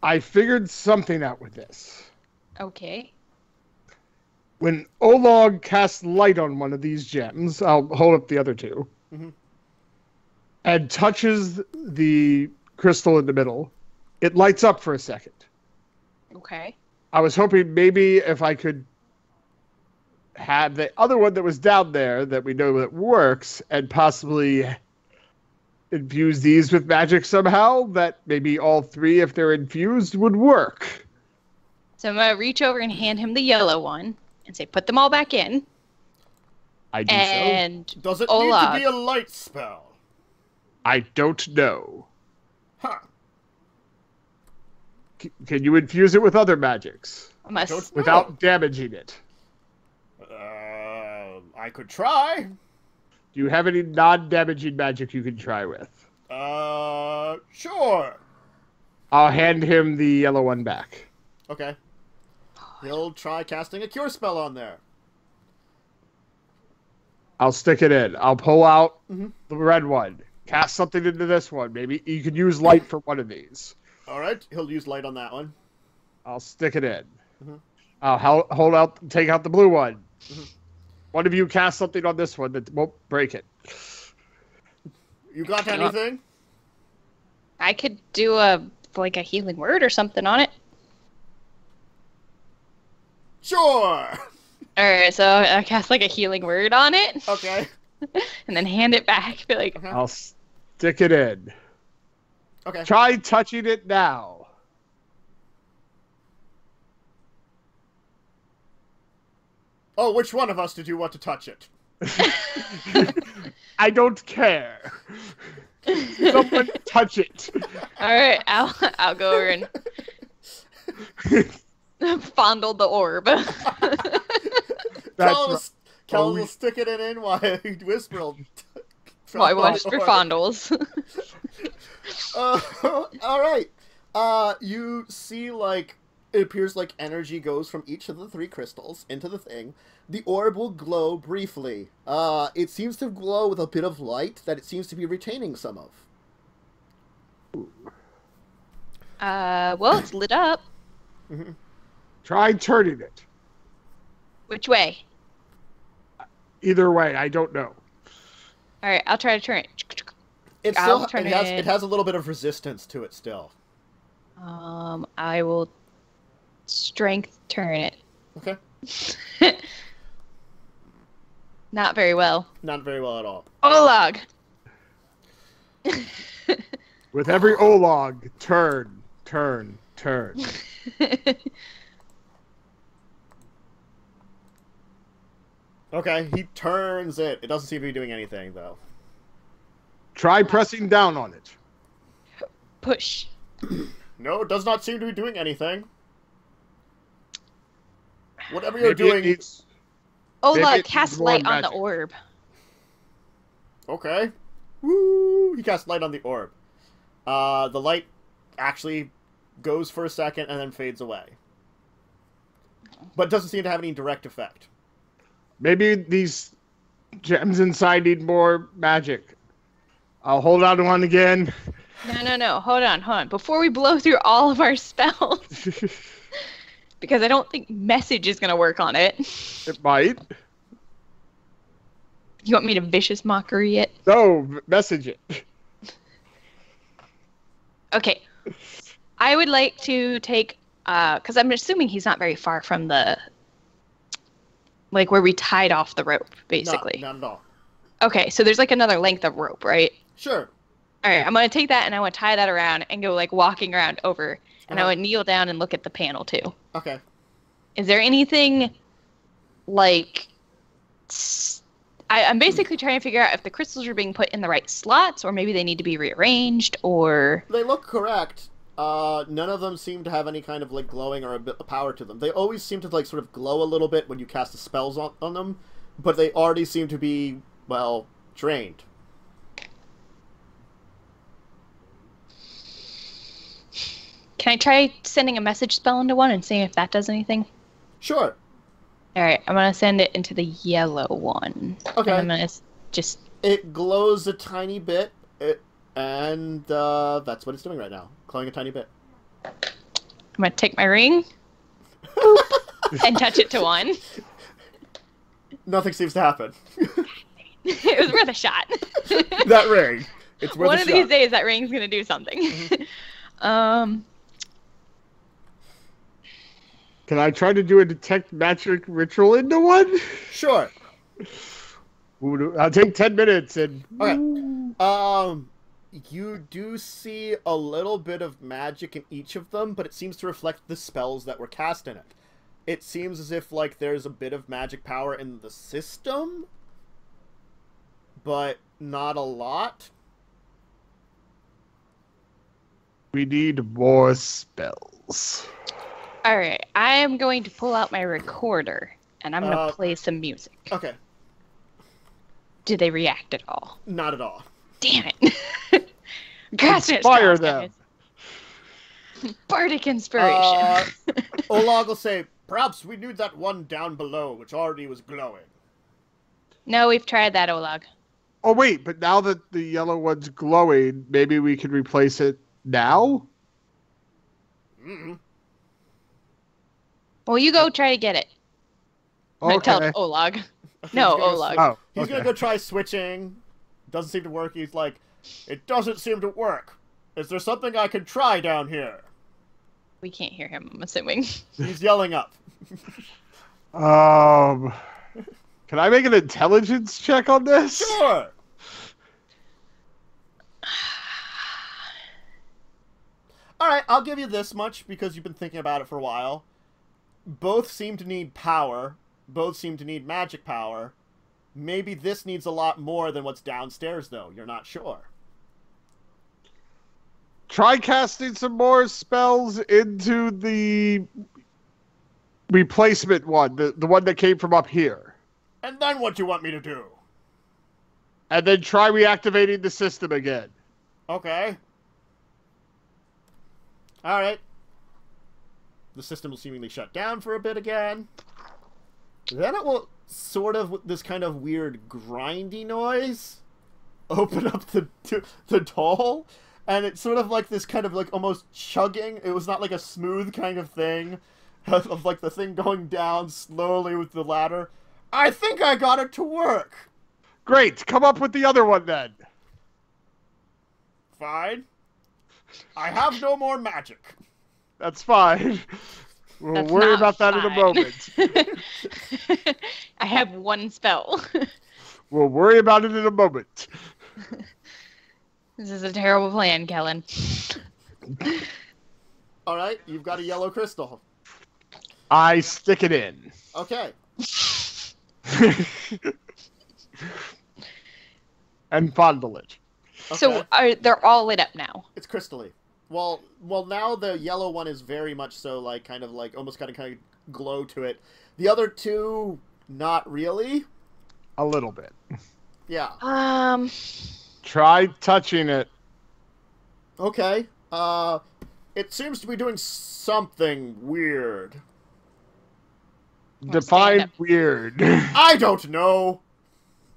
I figured something out with this. Okay. When Olog casts light on one of these gems, I'll hold up the other two, and touches the crystal in the middle, it lights up for a second. Okay. I was hoping maybe if I could have the other one that was down there that we know that works, and possibly infuse these with magic somehow, that maybe all three, if they're infused, would work. So I'm going to reach over and hand him the yellow one and say, put them all back in. I do And so. Does it Olog. need to be a light spell? I don't know. Huh. Can you infuse it with other magics Must. without damaging it? I could try. Do you have any non-damaging magic you can try with? Sure. I'll hand him the yellow one back. Okay. He'll try casting a cure spell on there. I'll stick it in. I'll pull out the red one. Cast something into this one. Maybe you could use light for one of these. All right. He'll use light on that one. I'll stick it in. I'll hold out, take out the blue one. One of you cast something on this one that won't break it. You got anything? I could do a healing word or something on it. Sure. Alright, so I cast a healing word on it. Okay. And then hand it back. Be like, I'll stick it in. Okay. Try touching it now. Oh, which one of us did you want to touch it? I don't care. Someone touch it. alright, I'll go over and fondle the orb. Cal will stick it in while Whisper will... Why Whisper fondles. Alright. You see, it appears like energy goes from each of the three crystals into the thing. The orb will glow briefly. It seems to glow with a bit of light that it seems to be retaining some of. Well, it's lit up. Try turning it. Which way? Either way, I don't know. Alright, I'll try to turn it. It has a little bit of resistance to it still. I will strength turn it. Okay. Not very well. Not very well at all. Olog! With every Olog, turn. Okay, he turns it. It doesn't seem to be doing anything, though. Try pressing down on it. Push. No, it does not seem to be doing anything. Whatever you're Maybe it doing... needs- Olog, cast more light on the magic. orb. Okay. Woo! He casts light on the orb. The light actually goes for a second and then fades away. But doesn't seem to have any direct effect. Maybe these gems inside need more magic. I'll hold out one again. No. Hold on. Before we blow through all of our spells, because I don't think message is going to work on it. It might. You want me to vicious mockery it? No, message it. Okay. I would like to take, because I'm assuming he's not very far from the, where we tied off the rope, basically. Not at all. Okay, so there's another length of rope, right? Sure. All right, I'm going to take that and I want to tie that around and go walking around over. And I would kneel down and look at the panel too. Okay. Is there anything I'm basically trying to figure out if the crystals are being put in the right slots, or maybe they need to be rearranged, or... They look correct. None of them seem to have any kind of glowing or a bit of power to them. They always seem to sort of glow a little bit when you cast the spells on them, but they already seem to be, well, drained. Can I try sending a message spell into one and seeing if that does anything? Sure. All right, I'm gonna send it into the yellow one. Okay. And I'm gonna just. It glows a tiny bit, and that's what it's doing right now, glowing a tiny bit. I'm gonna take my ring and touch it to one. Nothing seems to happen. It was worth a shot. That ring. It's worth One a of shot. these days, that ring's gonna do something. Mm-hmm. Can I try to do a detect magic ritual into one? Sure. I'll take 10 minutes and... Okay. You do see a little bit of magic in each of them, but it seems to reflect the spells that were cast in it. It seems as if, like, there's a bit of magic power in the system, but not a lot. We need more spells. All right, I am going to pull out my recorder and I'm gonna play some music. Okay. Do they react at all? Not at all. Damn it! Inspire them. Bardic inspiration. Olag will say, perhaps we need that one down below, which already was glowing. No, we've tried that, Olag. Oh, wait, but now that the yellow one's glowing, maybe we can replace it now? Mm-mm. Well, you go try to get it. Okay. Tell Olag. No, Olag. Oh, He's okay. gonna go try switching. Doesn't seem to work. He's like, it doesn't seem to work. Is there something I can try down here? We can't hear him, I'm assuming. He's yelling up. Can I make an intelligence check on this? Sure. Alright, I'll give you this much because you've been thinking about it for a while. Both seem to need power. Both seem to need magic power. Maybe this needs a lot more than what's downstairs, though. You're not sure. Try casting some more spells into the replacement one, the one that came from up here. And then what do you want me to do? And then try reactivating the system again. Okay. Alright. The system will seemingly shut down for a bit again. Then it will sort of, with this kind of weird grindy noise, open up the door, and it's sort of like this kind of like almost chugging. It was not like a smooth kind of thing, of like the thing going down slowly with the ladder. I think I got it to work. Great, come up with the other one then. Fine. I have no more magic. That's fine. We'll That's worry not about that in a fine. moment. I have one spell. We'll worry about it in a moment. This is a terrible plan, Kellen. Alright, you've got a yellow crystal. I stick it in. Okay. And fondle it. So they're all lit up now. It's crystally. Well, now the yellow one is very much so, like, kind of almost kind of glow to it. The other two, not really. A little bit. Yeah. Try touching it. Okay. It seems to be doing something weird. Define weird. I don't know.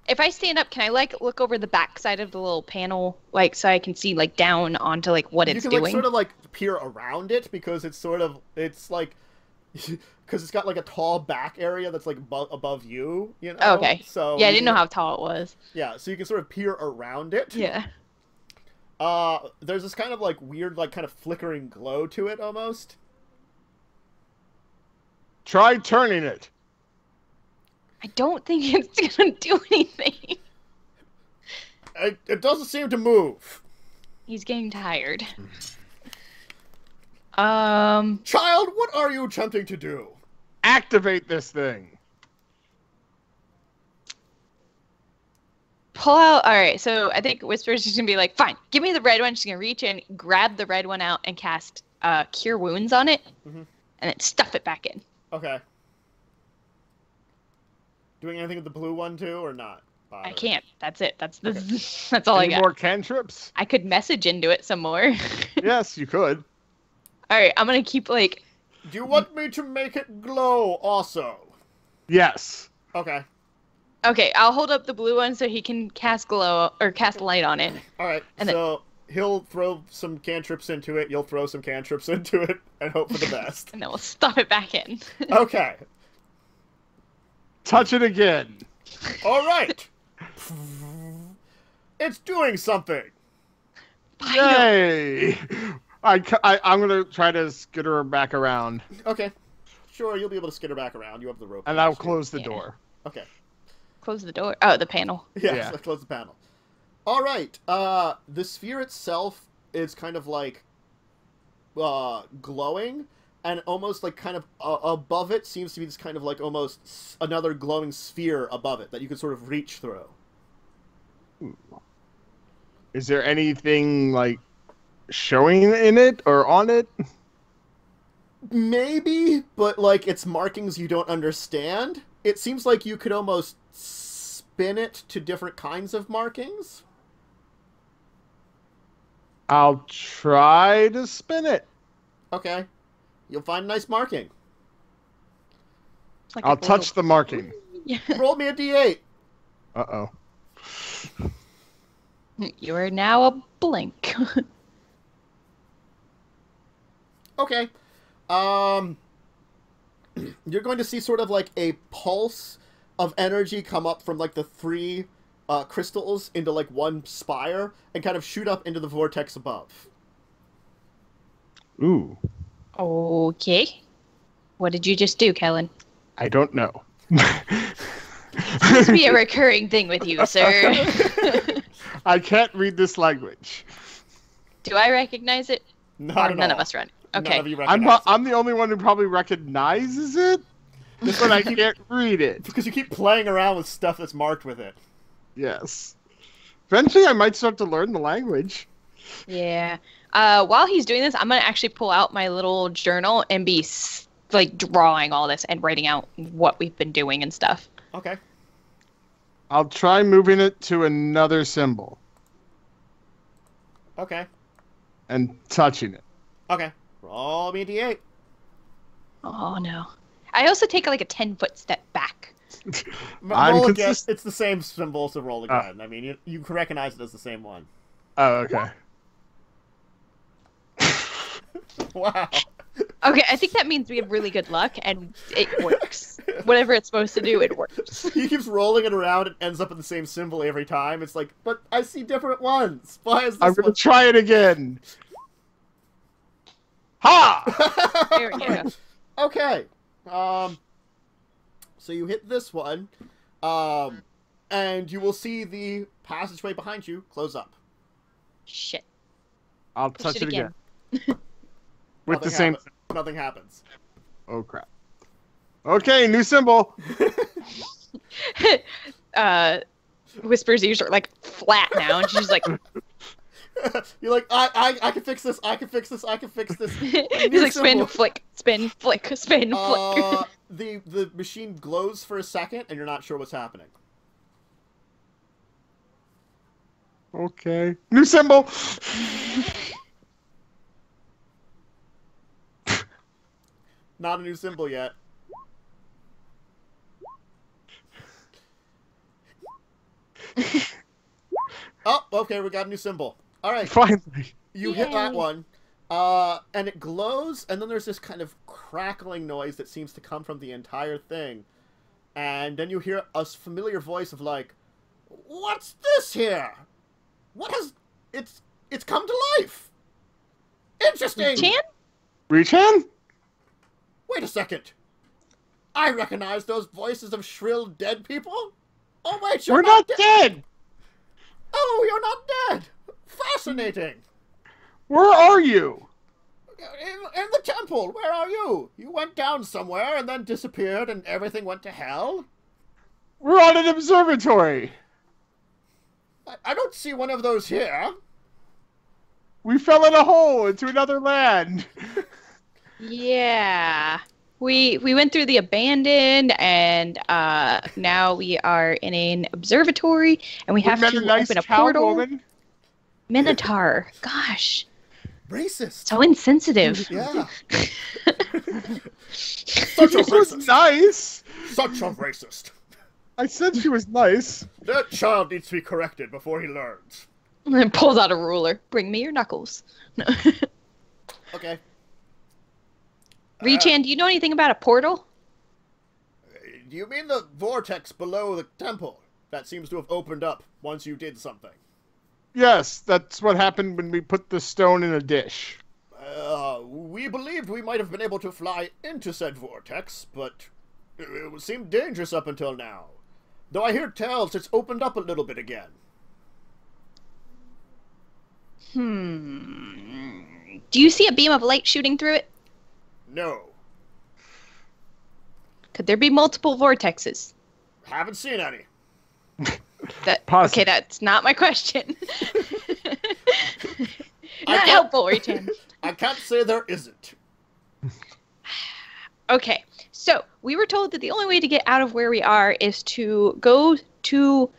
If I stand up, can I look over the back side of the little panel, so I can see down onto what it's doing? You can doing? sort of peer around it because it's like because it's got a tall back area that's above you, you know. Oh, okay. So yeah, I didn't know how tall it was. Yeah, so you can sort of peer around it. Yeah. There's this kind of weird kind of flickering glow to it almost. Try turning it. I don't think it's gonna do anything. It doesn't seem to move. He's getting tired. Child, what are you attempting to do? Activate this thing. Pull out. All right, so I think Whisper's just gonna be like, fine, give me the red one. She's gonna reach in, grab the red one out, and cast Cure Wounds on it, and then stuff it back in. Okay. Doing anything with the blue one too, or not? I can't. That's it. That's Okay. that's all Any I got. more cantrips? I could message into it some more. Yes, you could. All right, I'm gonna keep Do you want me to make it glow also? Yes. Okay. Okay, I'll hold up the blue one so he can cast glow or cast light on it. All right. And so he'll throw some cantrips into it. You'll throw some cantrips into it and hope for the best. And then we'll stuff it back in. Okay. Touch it again. All right. It's doing something. Yay! I'm gonna try to skitter her back around. Okay. Sure, you'll be able to skitter back around. You have the rope. And I'll close the door. Okay. Close the door. Oh, the panel. Yeah. So close the panel. All right. The sphere itself is kind of like glowing, and almost like kind of above it seems to be this kind of like almost another glowing sphere above it that you can sort of reach through. Is there anything like showing in it or on it? Maybe, but like it's markings you don't understand. It seems like you could almost spin it to different kinds of markings. I'll try to spin it. Okay. You'll find a nice marking. Like I'll touch the marking. Yeah. Roll me a d8. Uh-oh. You are now a blink. Okay. You're going to see sort of like a pulse of energy come up from like the three crystals into like one spire and kind of shoot up into the vortex above. Ooh. Okay. What did you just do, Kellen? I don't know. Seems to be a recurring thing with you, sir. I can't read this language. Do I recognize it? Not at None all. of us run. None Okay. of you recognize I'm the only one who probably recognizes it, but I can't read it. because you keep playing around with stuff that's marked with it. Yes. Eventually, I might start to learn the language. Yeah. While he's doing this, I'm gonna actually pull out my little journal and be like drawing all this and writing out what we've been doing and stuff. Okay. I'll try moving it to another symbol Okay. and touching it. Okay. Roll me a d8. Oh no. I also take like a 10-foot step back. I'm Roll again. consist- It's the same symbol, so roll again. I mean, you can recognize it as the same one. Oh, okay. Wow. Okay, I think that means we have really good luck and it works. Whatever it's supposed to do, it works. He keeps rolling it around and ends up in the same symbol every time. It's like, but I see different ones. Why is I'm this gonna one? try it again. Ha! There we go. Okay. So you hit this one, and you will see the passageway behind you close up. Shit. I'll Push touch it it again. again. With the same. Nothing happens. Oh crap. Okay, new symbol. Whisper's ears are like flat now, and she's like, You're like, I can fix this. I can fix this. I can fix this. he's New like spin, symbol. flick, spin, flick, spin, flick. The machine glows for a second, and you're not sure what's happening. Okay. New symbol. Not a new symbol yet. Oh, okay, we got a new symbol. All right, Finally. you hit that Yay. one, and it glows, and then there's this kind of crackling noise that seems to come from the entire thing, and then you hear a familiar voice of like, "What's this here? What has it's come to life? Interesting." Chan? Reach in? Wait a second. I recognize those voices of shrill dead people. Oh wait, you're We're not dead. Oh, you're not dead. Fascinating. Where are you? In the temple. Where are you? You went down somewhere and then disappeared, and everything went to hell. We're on an observatory. I don't see one of those here. We fell in a hole into another land. Yeah. We went through the abandoned, and now we are in an observatory, and we have met to a nice open a cow portal. woman. Minotaur. Gosh. Racist. So insensitive. Yeah. Such a This was racist. nice. Such a racist. I said she was nice. That child needs to be corrected before he learns. And then pulls out a ruler. Bring me your knuckles. No. Okay. Rechan, do you know anything about a portal? Do you mean the vortex below the temple that seems to have opened up once you did something? Yes, that's what happened when we put the stone in a dish. We believed we might have been able to fly into said vortex, but it seemed dangerous up until now. Though I hear tales it's opened up a little bit again. Do you see a beam of light shooting through it? No. Could there be multiple vortexes? Haven't seen any. Okay, that's not my question. Not helpful, Rechan. I can't say there isn't. Okay, so we were told that the only way to get out of where we are is to go to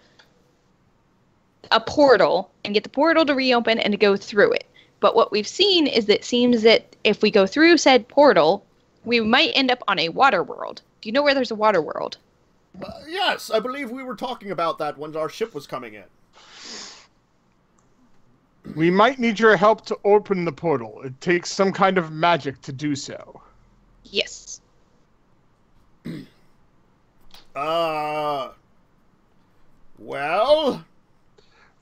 a portal and get the portal to reopen and to go through it. But what we've seen is that it seems that if we go through said portal, we might end up on a water world. Do you know where there's a water world? Yes, I believe we were talking about that when our ship was coming in. We might need your help to open the portal. It takes some kind of magic to do so. Yes. Well...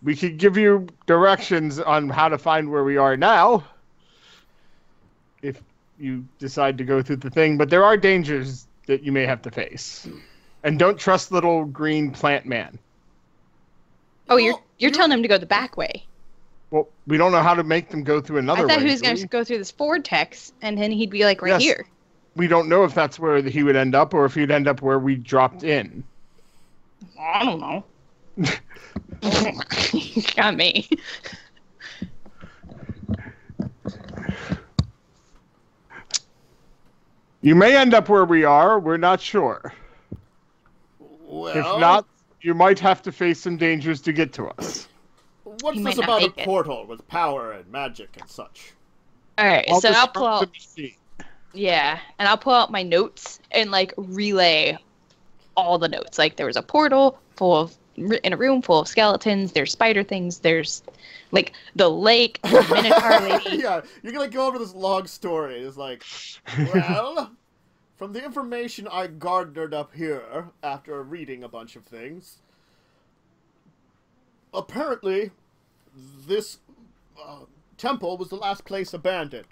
We could give you directions on how to find where we are now, if you decide to go through the thing, but there are dangers that you may have to face. And don't trust little green plant man. Oh, you're telling him to go the back way. Well, we don't know how to make them go through another way. I thought he was going to go through this vortex, and then he'd be like right Yes. here. We don't know if that's where he would end up, or if he'd end up where we dropped in. I don't know. Got me. You may end up where we are. We're not sure. Well... If not, you might have to face some dangers to get to us. What's He this might not about a make it. portal with power and magic and such? All right, so I'll pull out. disrupt the machine. Yeah, and I'll pull out my notes and like relay all the notes. Like there was a portal in a room full of skeletons. There's spider things. There's like the lake, the minotaur lady. Yeah, you're gonna go over this long story. It's like, well, from the information I garnered up here after reading a bunch of things, apparently this temple was the last place abandoned.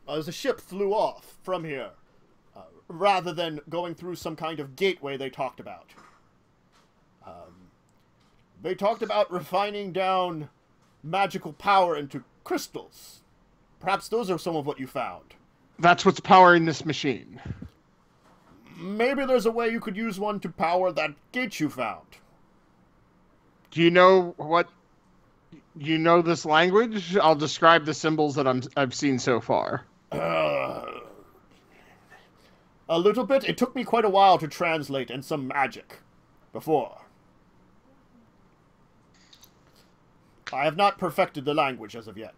As a ship flew off from here, rather than going through some kind of gateway they talked about. They talked about refining down magical power into crystals. Perhaps those are some of what you found. That's what's powering this machine. Maybe there's a way you could use one to power that gate you found. Do you know what? You know this language? I'll describe the symbols that I've seen so far. A little bit. It took me quite a while to translate and some magic before. I have not perfected the language as of yet.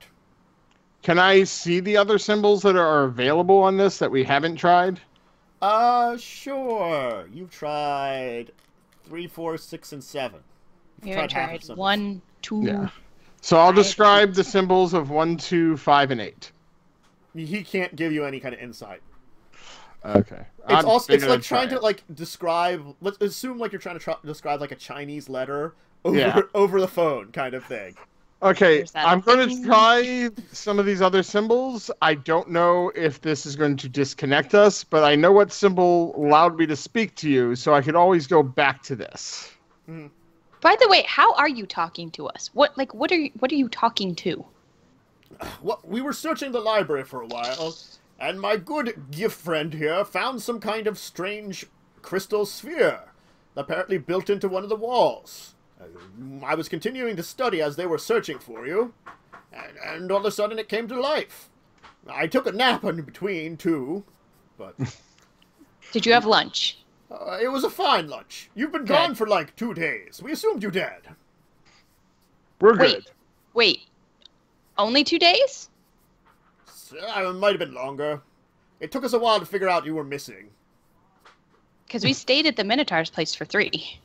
Can I see the other symbols that are available on this that we haven't tried? Sure. You've tried 3, 4, 6, and 7. You half tried of symbols. 1, 2. Yeah. So I'll 5. describe the symbols of 1, 2, 5, and 8. He can't give you any kind of insight. Okay. It's like trying to like describe. Let's assume like you're trying to describe like a Chinese letter over the phone kind of thing. Okay, There's that I'm going to thing. try some of these other symbols. I don't know if this is going to disconnect us, but I know what symbol allowed me to speak to you, so I could always go back to this. By the way, how are you talking to us? What are you talking to? Well, we were searching the library for a while, and my good gift friend here found some kind of strange crystal sphere, apparently built into one of the walls. I was continuing to study as they were searching for you, and all of a sudden it came to life. I took a nap in between, too, but... Did you have lunch? It was a fine lunch. You've been gone for like 2 days. We assumed you dead. We're good. Wait. Only 2 days? Yes, it might have been longer. It took us a while to figure out you were missing. Because we stayed at the Minotaur's place for 3.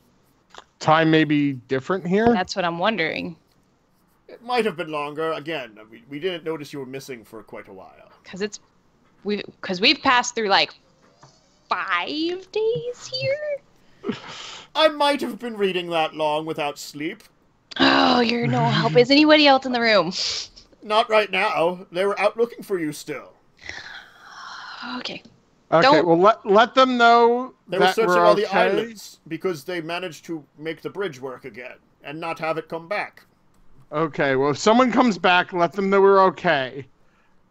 Time may be different here? That's what I'm wondering. It might have been longer. Again, we didn't notice you were missing for quite a while. Because we've passed through like 5 days here. I might have been reading that long without sleep. Oh, you're no help. Is anybody else in the room? Not right now. They were out looking for you still. Okay. Okay, well, let them know They were that searching we're all the okay. islands because they managed to make the bridge work again and not have it come back. Okay, well, if someone comes back, let them know we're okay.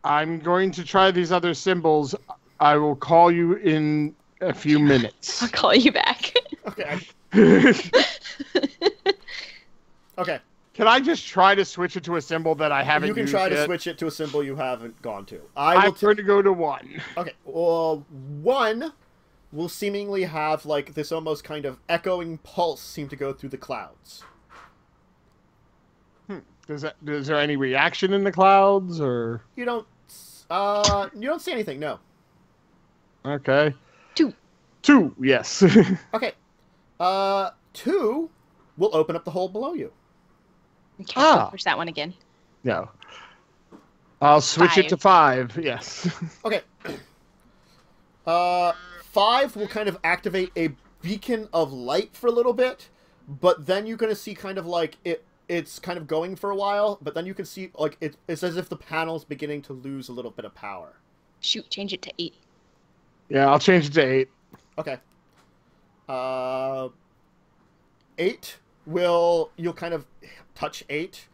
I'm going to try these other symbols. I will call you in a few minutes. I'll call you back. Okay. Okay. Can I just try to switch it to a symbol that I haven't used You can try to yet? switch it to a symbol you haven't gone to. I'm going to go to 1. Okay. Well, 1 will seemingly have like this almost kind of echoing pulse seem to go through the clouds. Is there any reaction in the clouds, or? You don't see anything, no. Okay. 2. 2, yes. Okay. 2 will open up the hole below you. Okay, I'll push that one again. No. I'll switch it to 5, yes. Okay. 5 will kind of activate a beacon of light for a little bit, but then you're going to see kind of like it's kind of going for a while, but then you can see like it's as if the panel's beginning to lose a little bit of power. Shoot, change it to 8. Yeah, I'll change it to 8. Okay. 8 you'll kind of touch 8,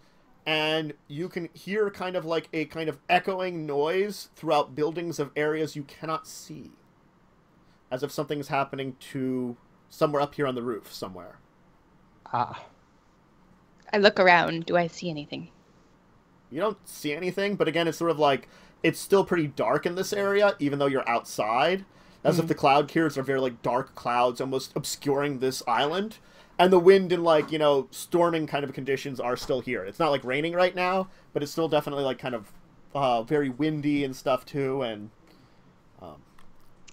and you can hear kind of like a kind of echoing noise throughout buildings of areas you cannot see. As if something's happening to somewhere up here on the roof somewhere. Ah. I look around. Do I see anything? You don't see anything, but again, it's sort of like, it's still pretty dark in this area, even though you're outside. As if the cloud tiers are very, like, dark clouds almost obscuring this island. And the wind and, like, you know, storming kind of conditions are still here. It's not, like, raining right now, but it's still definitely, like, kind of very windy and stuff, too, and...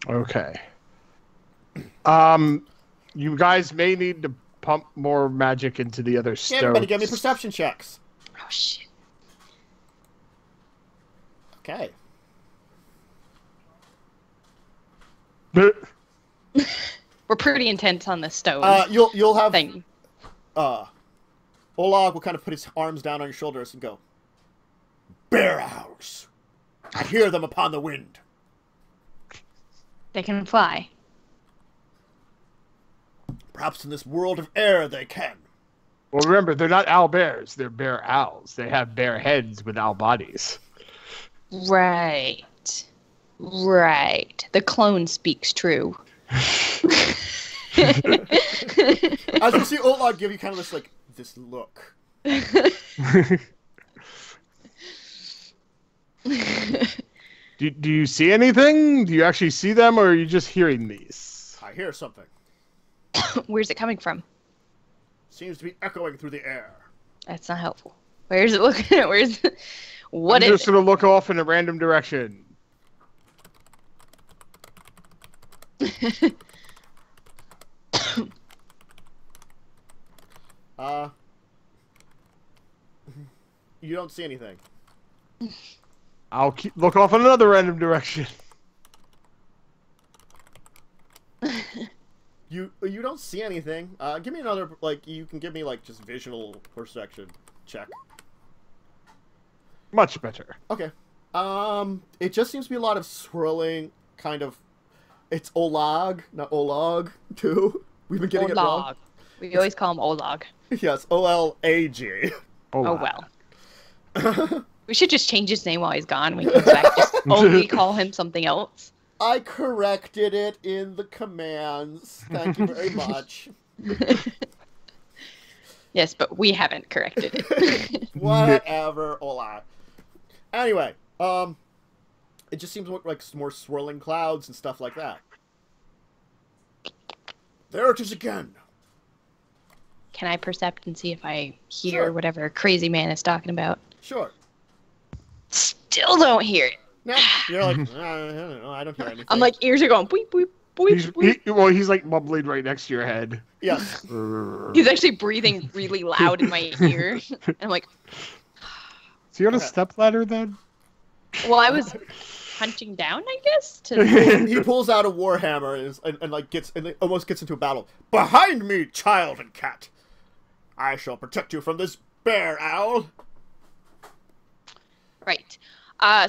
Okay. You guys may need to pump more magic into the other stones. Everybody give me perception checks. Oh, shit. Okay. We're pretty intense on the stone. You'll have... thing. Olag will kind of put his arms down on your shoulders and go, "Bear owls! I hear them upon the wind." They can fly. Perhaps in this world of air they can. Well, remember, they're not owl bears. They're bear owls. They have bear heads with owl bodies. Right. The clone speaks true. As you see Olag give you kind of this, like, this look. Do you see anything? Do you actually see them, or are you just hearing these? I hear something. Where's it coming from? Seems to be echoing through the air. That's not helpful. Where's it looking at? Where's it? What I'm is just going to look off in a random direction. You don't see anything. I'll look off in another random direction. You don't see anything. Give me another, like, you can give me, like, just visual perception check. Much better. Okay. It just seems to be a lot of swirling, kind of... It's Olag, not Olag, too. We've been getting it wrong. We always call him Olag. Yes, O-L-A-G. Oh, well. We should just change his name while he's gone. We can just only call him something else. I corrected it in the commands. Thank you very much. Yes, but we haven't corrected it. Whatever, Olag. Anyway, it just seems like more swirling clouds and stuff like that. There it is again. Can I percept and see if I hear Sure. whatever crazy man is talking about? Sure. Still don't hear it. No, you're like, I don't know, I don't hear anything. I'm like, ears are going boop, boop, boop, boop. He's like bubbling right next to your head. Yes. He's actually breathing really loud in my ear. And I'm like, is he on a stepladder then? well, I was punching down, I guess. He pulls out a warhammer and like almost gets into a battle. Behind me, child and cat! I shall protect you from this bear owl. Right.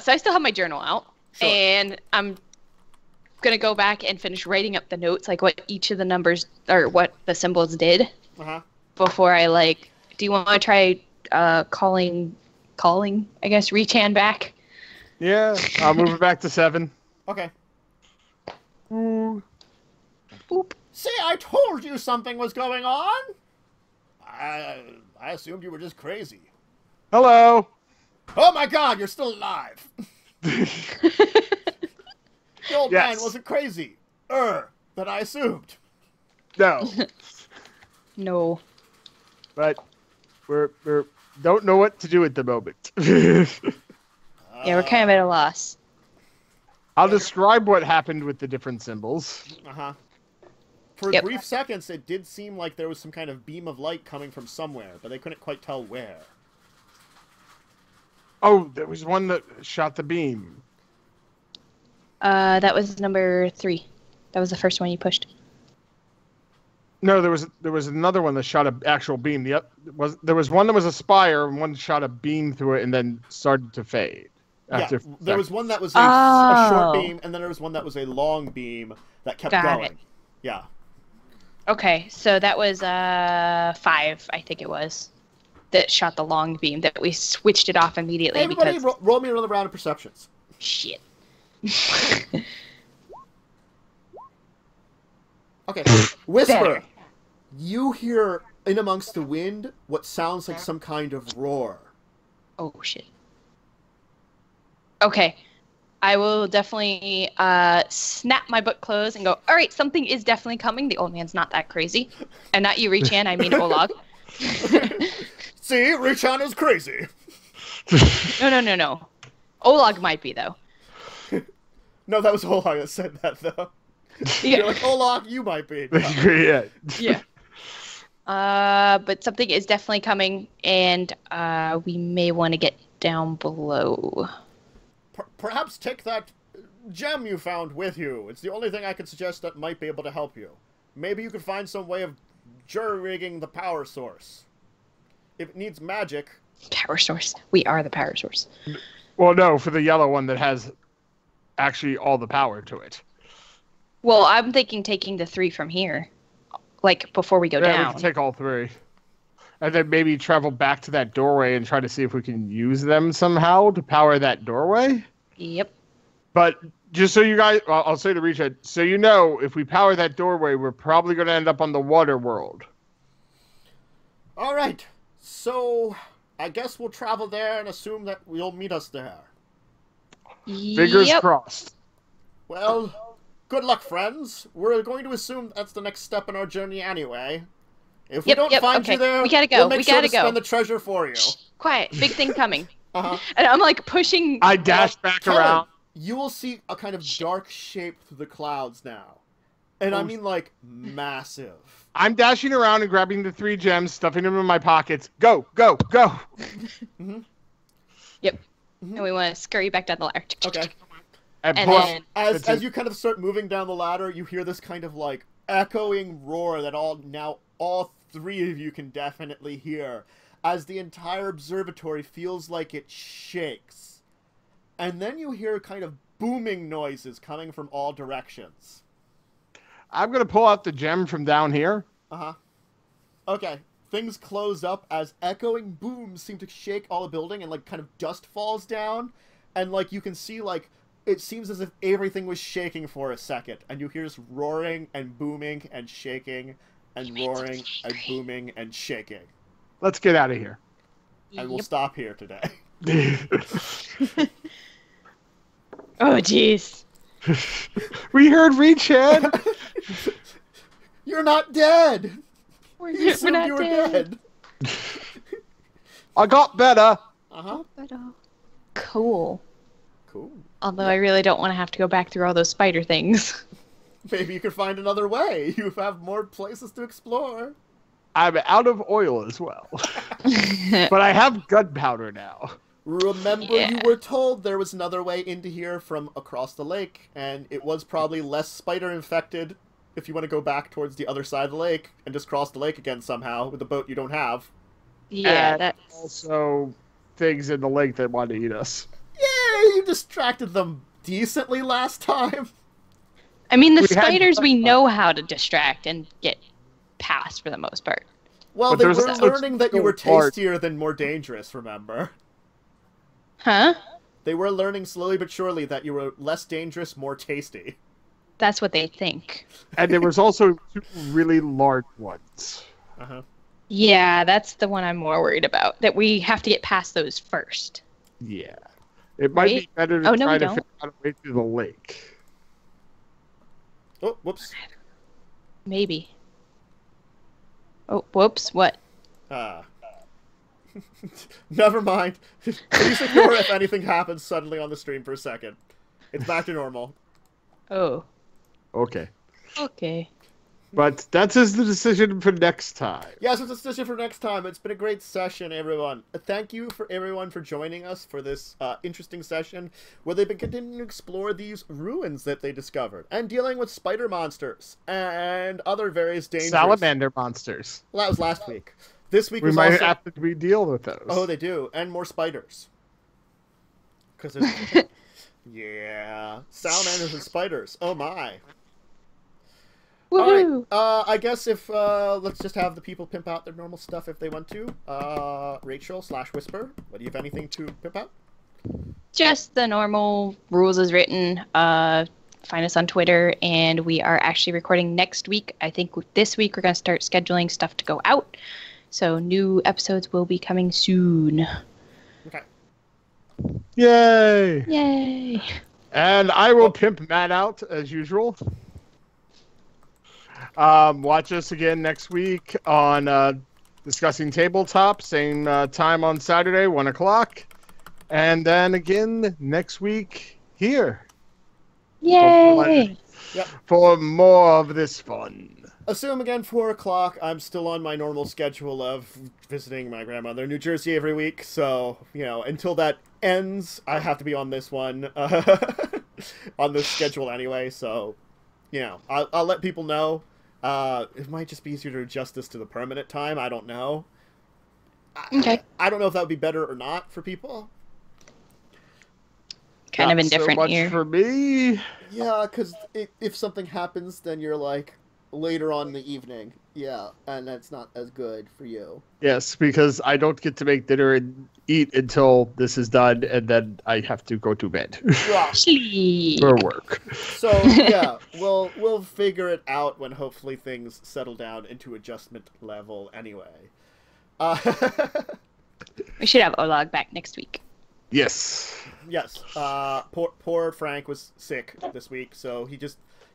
So I still have my journal out, Sure. and I'm gonna go back and finish writing up the notes, like what each of the numbers or what the symbols did, before I like. Do you want to try calling? I guess reach hand back. Yeah, I'll move it back to 7. Okay. Ooh. Boop. See, I told you something was going on. I assumed you were just crazy. Hello. Oh my God, you're still alive. The old man wasn't crazy. That I assumed. No. No. But we're don't know what to do at the moment. Yeah, we're kind of at a loss. I'll describe what happened with the different symbols. For brief seconds, it did seem like there was some kind of beam of light coming from somewhere, but they couldn't quite tell where. Oh, there was one that shot the beam. That was number 3. That was the first one you pushed. No, there was another one that shot an actual beam. There was one that was a spire, and one shot a beam through it, and then started to fade. There was one that was a short beam, and then there was one that was a long beam that kept going. It. Yeah. Okay, so that was 5, I think it was, that shot the long beam. That we switched it off immediately. Everybody, because... roll me another round of perceptions. Shit. Okay, Whisper. Better. You hear in amongst the wind what sounds like some kind of roar. Oh shit. Okay, I will definitely snap my book closed and go, all right, something is definitely coming. The old man's not that crazy. And not you, Richan, I mean Olag. See, Richan is crazy. No. Olag might be, though. No, that was Olag that said that, though. Yeah. You're like, Olag, you might be. Yeah. But something is definitely coming, and we may want to get down below. Perhaps take that gem you found with you. It's the only thing I could suggest that might be able to help you. Maybe you could find some way of jury-rigging the power source. If it needs magic... Power source. We are the power source. Well, no, for the yellow one that has actually all the power to it. Well, I'm thinking taking the 3 from here, like, before we go down. We can take all 3. And then maybe travel back to that doorway and try to see if we can use them somehow to power that doorway. Yep. But just so you guys, I'll say to Richard, so you know, if we power that doorway, we're probably going to end up on the water world. All right. So I guess we'll travel there and assume that you'll meet us there. Fingers crossed. Well, good luck, friends. We're going to assume that's the next step in our journey anyway. If we don't find you there, we gotta go. We'll make sure to spend the treasure for you. Shh, quiet. Big thing coming. And I'm like pushing. I dash back around. You will see a kind of dark shape through the clouds now. And I mean like massive. I'm dashing around and grabbing the 3 gems, stuffing them in my pockets. Go, go, go. Yep. And we want to scurry back down the ladder. Okay. And then... As you kind of start moving down the ladder, you hear this kind of like echoing roar that all 3 of you can definitely hear, as the entire observatory feels like it shakes. And then you hear kind of booming noises coming from all directions. I'm going to pull out the gem from down here. Okay. Things close up as echoing booms seem to shake all the building, and like kind of dust falls down. And like you can see, like, it seems as if everything was shaking for a second. And you hear this roaring and booming and shaking and roaring and booming and shaking. Let's get out of here. And we'll stop here today. Oh, jeez. We heard Richard. You're not dead. We're not dead. I got better. Cool. Cool. Although I really don't want to have to go back through all those spider things. Maybe you could find another way. You have more places to explore. I'm out of oil as well. But I have gunpowder now. Remember, Yeah. you were told there was another way into here from across the lake, and it was probably less spider infected if you want to go back towards the other side of the lake and just cross the lake again somehow with a boat you don't have. Yeah, And that's... also things in the lake that want to eat us. Yeah, you distracted them decently last time. I mean, the We had- spiders we know how to distract and get past for the most part. Well, But they there's were also learning that you so were hard. tastier than more dangerous, remember? Huh? They were learning slowly but surely that you were less dangerous, more tasty. That's what they think. And there was also 2 really large ones. Uh-huh. Yeah, that's the one I'm more worried about. That we have to get past those first. Yeah. It might be Right? better to Oh, no, try we to don't. figure out a way through the lake. Oh, whoops. Maybe. Oh, whoops, what? Never mind. Please ignore if anything happens suddenly on the stream for a second. It's back to normal. Oh, Okay. okay. But that's the decision for next time. Yes, it's a decision for next time. It's been a great session, everyone. Thank you for everyone for joining us for this interesting session where they've been continuing to explore these ruins that they discovered and dealing with spider monsters and other various dangers. Salamander monsters. Well, that was last week. This week We was might also... have to deal with those. Oh, they do. And more spiders. Because yeah. Salamanders and spiders. Oh, my. Woohoo! Alright, I guess if, let's just have the people pimp out their normal stuff if they want to. Rachel/Whisper, what do you have anything to pimp out? Just the normal rules as written. Find us on Twitter, and we are actually recording next week. I think this week we're going to start scheduling stuff to go out. So new episodes will be coming soon. Okay. Yay! Yay! And I will pimp Matt out as usual. Watch us again next week on discussing tabletop, same time on Saturday, 1 o'clock. And then again next week here. Yay! Yep. For more of this fun. Assume again 4 o'clock. I'm still on my normal schedule of visiting my grandmother in New Jersey every week. So, you know, until that ends, I have to be on this one, on this schedule anyway. So, you know, I'll let people know. It might just be easier to adjust this to the permanent time. I don't know. Okay. I don't know if that would be better or not for people. Kind of Not indifferent so much here. for me. Yeah, because if something happens, then you're like later on in the evening. Yeah, and that's not as good for you. Yes, because I don't get to make dinner and eat until this is done, and then I have to go to bed Yeah. Sleep. for work. So yeah, we'll figure it out when hopefully things settle down into adjustment level anyway. We should have Olag back next week. Yes. Yes. Poor Frank was sick this week, so he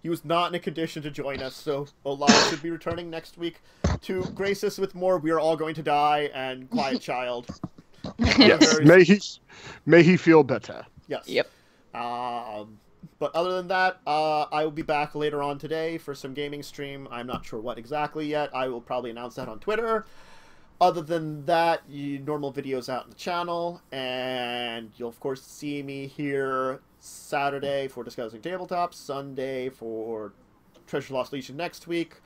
was not in a condition to join us. So Ola should be returning next week to grace us with more "We Are All Going to Die" and "Quiet Child." Yes. May he feel better. Yes. Yep. But other than that, I will be back later on today for some gaming stream. I'm not sure what exactly yet. I will probably announce that on Twitter. Other than that, normal videos out on the channel, and you'll of course see me here Saturday for discussing tabletop, Sunday for Treasure Lost Legion next week.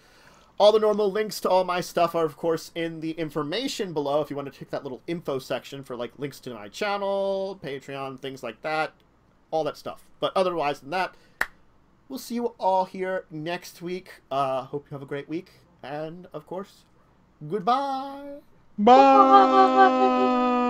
All the normal links to all my stuff are of course in the information below if you want to check that little info section for like links to my channel, Patreon, things like that, all that stuff. But otherwise than that, we'll see you all here next week. Hope you have a great week, and of course, goodbye. Bye.